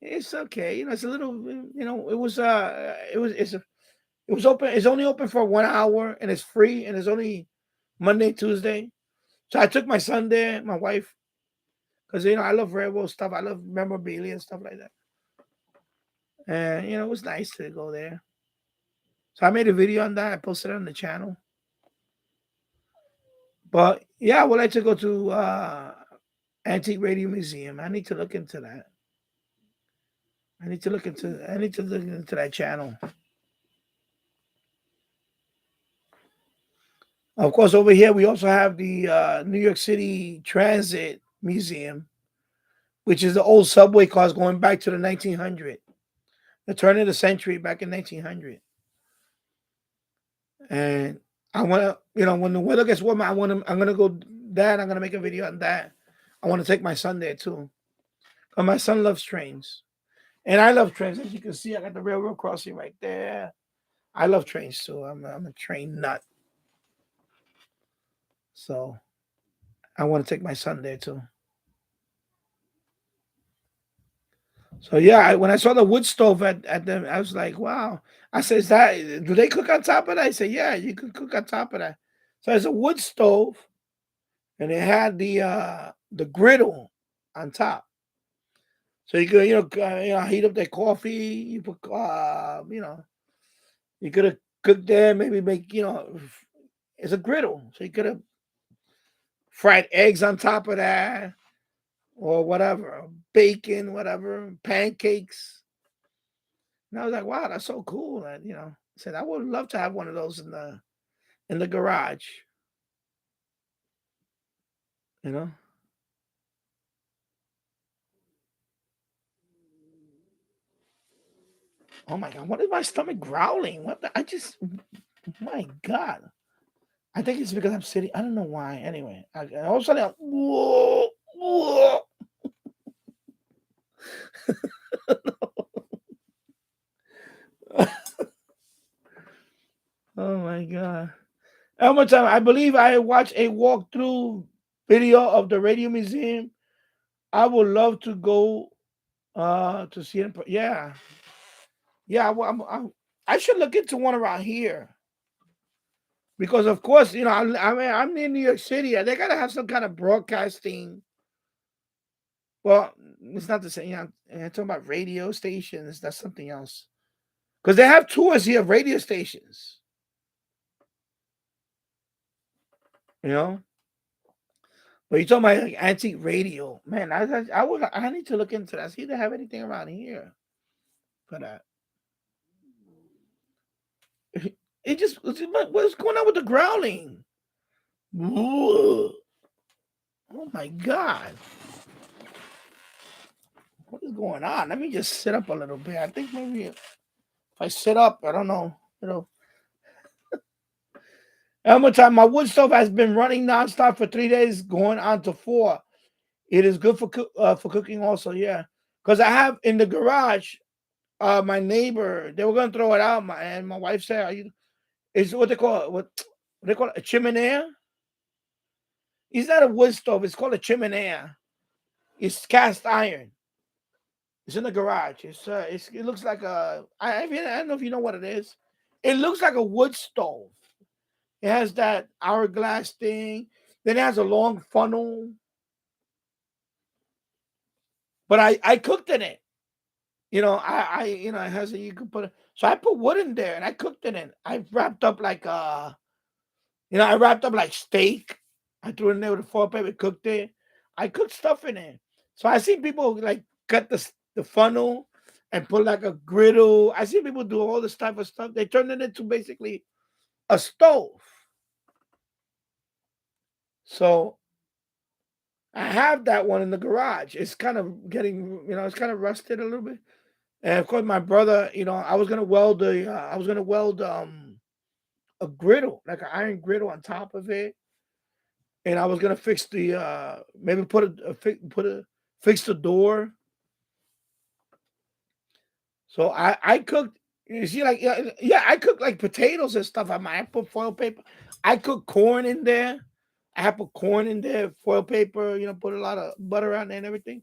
It's okay, it's a little, it was open. It's only open for 1 hour, and it's free, and it's only Monday, Tuesday. So I took my son there, my wife, because I love railroad stuff. I love memorabilia and stuff like that. And it was nice to go there. So I made a video on that. I posted it on the channel. But yeah, I would like to go to Antique Radio Museum. I need to look into that. I need to look into that channel. Of course, over here we also have the New York City Transit Museum, which is the old subway cars going back to the 1900, the turn of the century, back in 1900. And I want to, when the weather gets warmer, I'm gonna go there. I'm gonna make a video on that. I want to take my son there too, because my son loves trains, and I love trains. As you can see, I got the railroad crossing right there. I love trains too. I'm a train nut. So I want to take my son there too. So yeah, when I saw the wood stove at them, I was like, wow. I said, do they cook on top of that? I said, yeah, you can cook on top of that. So it's a wood stove, and it had the griddle on top. So you could, heat up their coffee. You put, you could have cooked there, maybe make, it's a griddle. So you could have fried eggs on top of that, or whatever, bacon, whatever, pancakes. And I was like, wow, that's so cool. And I said, I would love to have one of those in the garage. Oh my God, what is my stomach growling? My God. I think it's because I'm sitting. I don't know why. Anyway, all of a sudden, whoa. Oh my God. How much time? I believe I watched a walkthrough video of the radio museum. I would love to go to see it. Yeah. Yeah, I should look into one around here. Because of course, I'm near New York City. They gotta have some kind of broadcasting. Well, it's not the same. I'm talking about radio stations. That's something else. Because they have tours here of radio stations. But you're talking about like antique radio, man. I need to look into that. See if they have anything around here for that. What's going on with the growling? Whoa. Oh my God. What is going on? Let me just sit up a little bit. I think maybe if I sit up, I don't know. How much time? My wood stove has been running nonstop for 3 days, going on to 4. It is good for cooking also, yeah. Because I have in the garage, my neighbor, they were gonna throw it out. And my wife said, "It's what they call it. What they call it, a chimenea? It's not a wood stove. It's called a chimenea. It's cast iron. It's in the garage. It looks like I don't know if you know what it is. It looks like a wood stove. It has that hourglass thing. Then it has a long funnel. But I cooked in it. It has you can put it. So I put wood in there and I cooked in it. I wrapped up like steak. I threw it in there with a foil paper, cooked it. I cooked stuff in it. So I see people like cut the funnel and put like a griddle. I see people do all this type of stuff. They turn it into basically a stove. So I have that one in the garage. It's kind of getting, it's kind of rusted a little bit. And of course, my brother, I was gonna weld a griddle, like an iron griddle on top of it, and I was gonna fix the maybe fix the door. So I cooked. You see, like I cooked like potatoes and stuff. I put foil paper. I cooked corn in there. I have put corn in there, foil paper. Put a lot of butter on there and everything.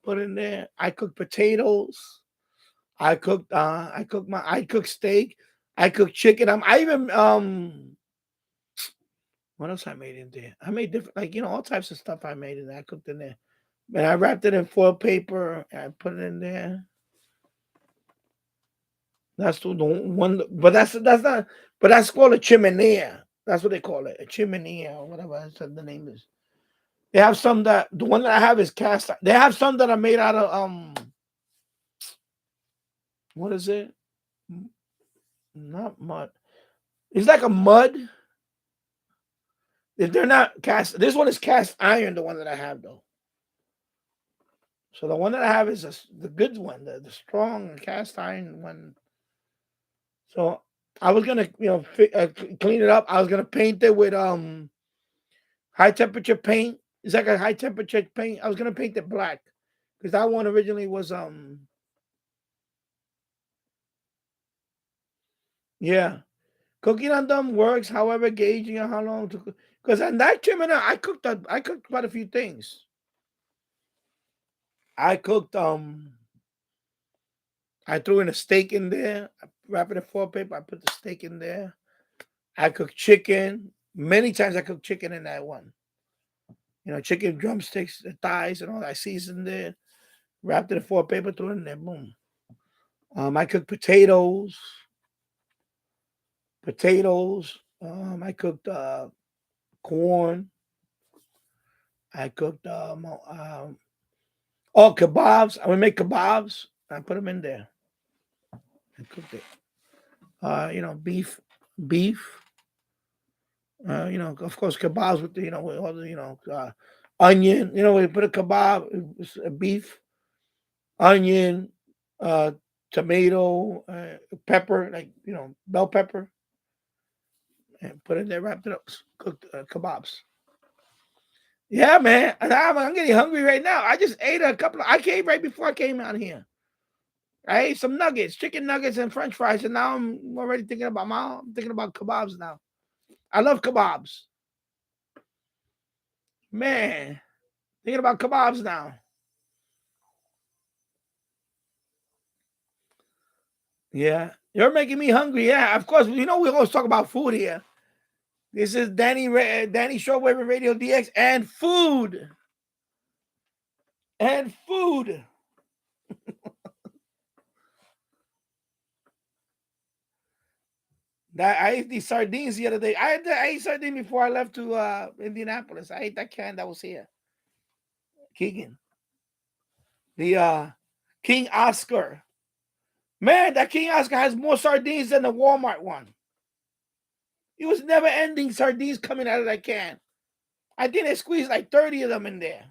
Put in there. I cooked potatoes. I cooked steak. I cooked chicken. I even what else I made in there? I made different all types of stuff I made in there. I cooked in there. And I wrapped it in foil paper and I put it in there. That's the one, but that's not. But that's called a chimenea. That's what they call it, a chimenea or whatever the name is. They have some that the one that I have is cast. They have some that are made out of what is it? Not mud. It's like a mud. If they're not cast, this one is cast iron. The one that I have though. So the one that I have is the good one, the strong cast iron one. So I was gonna, clean it up. I was gonna paint it with high temperature paint. It's like a high temperature paint. I was gonna paint it black because that one originally was yeah. Cooking on them works, however, gauging how long to cook. Because on that chimney, I cooked quite a few things. I cooked I threw in a steak in there. I wrapped it in foil paper. I put the steak in there. I cooked chicken. Many times I cooked chicken in that one. Chicken drumsticks, the thighs, and all that. I seasoned it. Wrapped it in foil paper, threw it in there. Boom. I cooked potatoes. I cooked corn. I cooked kebabs. I would make kebabs. I put them in there. I cooked it. Beef. Of course, kebabs with with all the onion. We put a kebab, beef, onion, tomato, pepper, like bell pepper, and put it in there. Wrapped it up. Cooked kebabs. Yeah, man. I'm getting hungry right now. I just ate a couple. I came right before I came out here. I ate some nuggets, chicken nuggets, and French fries, and now I'm already thinking about I'm thinking about kebabs now. I love kebabs, man. Thinking about kebabs now. Yeah, you're making me hungry. Yeah, of course. We always talk about food here. This is Danny Shortwave Radio DX and food. And food. That I ate these sardines the other day. I ate sardines before I left to Indianapolis. I ate that can that was here. Keegan. The King Oscar. Man, that King Oscar has more sardines than the Walmart one. It was never ending sardines coming out of that can. I think they squeezed like 30 of them in there.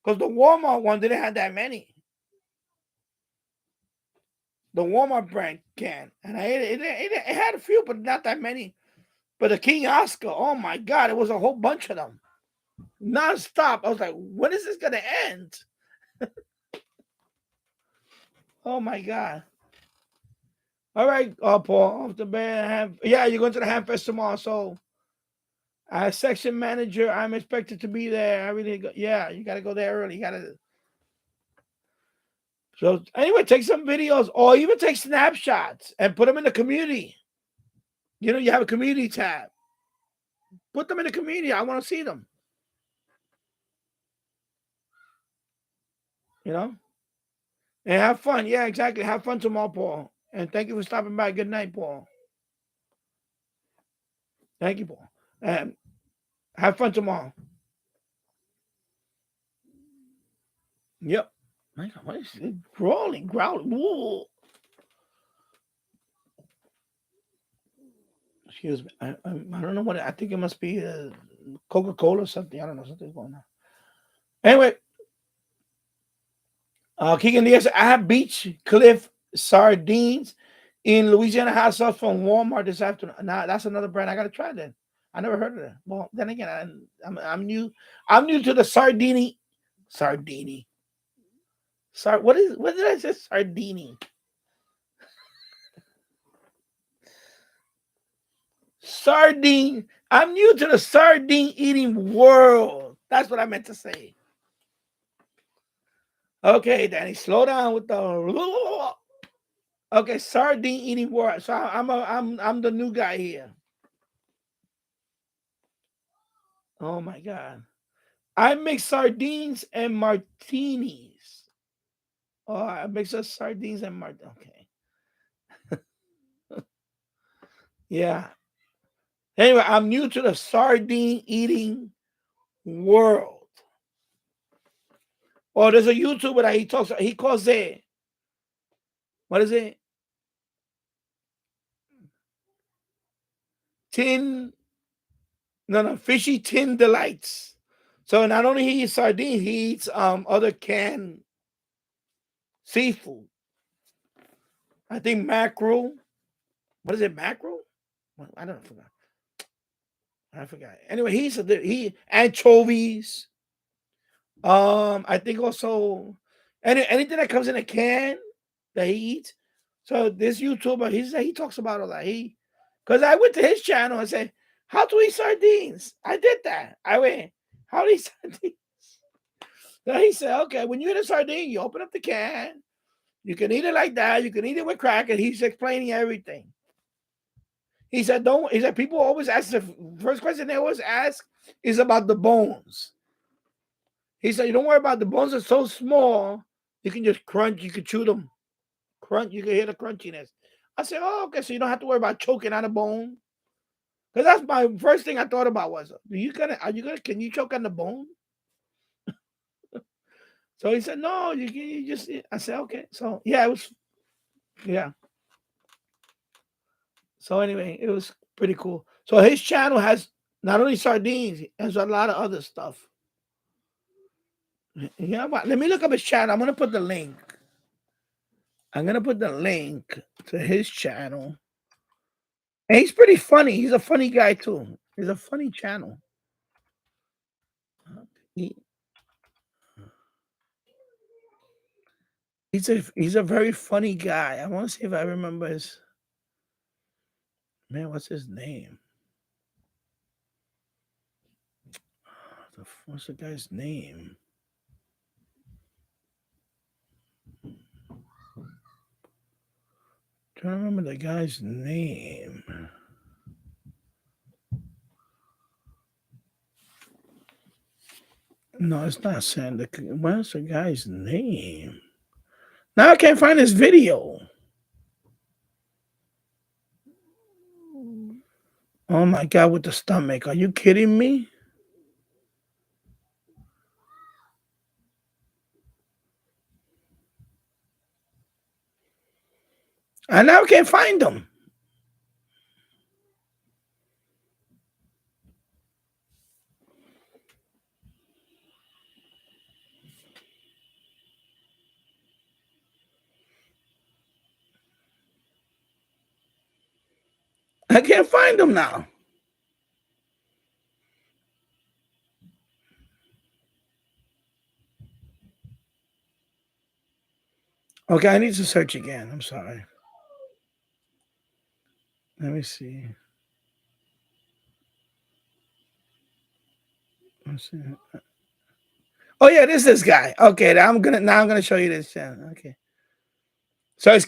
Because the Walmart one didn't have that many. The Walmart brand can. And I ate it. It had a few, but not that many. But the King Oscar, oh my God, it was a whole bunch of them. Non-stop. I was like, when is this going to end? Oh my God. All right, Paul, off the bed. You're going to the Ham Fest tomorrow. So, as section manager, I'm expected to be there. I really go. Yeah, you got to go there early. You got to. So anyway, take some videos or even take snapshots and put them in the community. You know, you have a community tab. Put them in the community. I want to see them. You know, and have fun. Yeah, exactly. Have fun tomorrow, Paul. And thank you for stopping by. Good night, Paul. Thank you, Paul. And have fun tomorrow. Yep. My God, what is it? Growling. Whoa. Excuse me. I don't know what I think it must be Coca-Cola or something. I don't know. Something's going on. Anyway, Keegan Diaz, I have beach cliff sardines in Louisiana hot sauce from Walmart this afternoon. Now that's another brand I gotta try then. I never heard of that. Well, then again, I'm new. I'm new to the sardini. What did I say? Sardini. Sardine. I'm new to the sardine eating world. That's what I meant to say. Okay, Danny, slow down with the. Okay, sardine eating world. So I'm the new guy here. Oh my God. I make sardines and martinis. Oh, I mix up sardines and martinis. Okay. Yeah. Anyway, I'm new to the sardine eating world. Oh, there's a YouTuber that he calls it, what is it? Fishy tin delights. So not only he eats sardines, he eats other canned seafood. I think mackerel. What is it, mackerel? Well, I don't know. I forgot. Anyway, he anchovies. I think also anything that comes in a can that he eats. So this YouTuber, he talks about all that. Because I went to his channel and said, "How to eat sardines?" I did that. I went, "How to eat sardines?" So he said, "Okay, when you eat a sardine, you open up the can. You can eat it like that. You can eat it with cracker." He's explaining everything. He said, "Don't." He said, "People always ask the first question they always ask is about the bones." He said, "You don't worry about the bones are so small, you can just crunch, you can chew them. Crunch, you can hear the crunchiness." I said, "Oh, okay, so you don't have to worry about choking on a bone." Because that's my first thing I thought about was, can you choke on the bone? So he said, "No, you just," I said, "Okay." So yeah, it was, yeah. So anyway, it was pretty cool. So his channel has not only sardines, it has a lot of other stuff. Yeah, but let me look up his channel. I'm gonna put the link. I'm gonna put the link to his channel. And he's pretty funny. He's a funny guy too. He's a funny channel. He's a very funny guy. I want to see if I remember his man. What's his name? What's the guy's name? Trying to remember the guy's name. No, it's not Sander. What's the guy's name? Now I can't find his video. Oh my God, with the stomach. Are you kidding me? I now can't find him. I can't find him now. Okay, I need to search again. I'm sorry. Let me see. Let's see. Oh yeah, this guy. Okay, I'm gonna show you this channel. Okay. So it's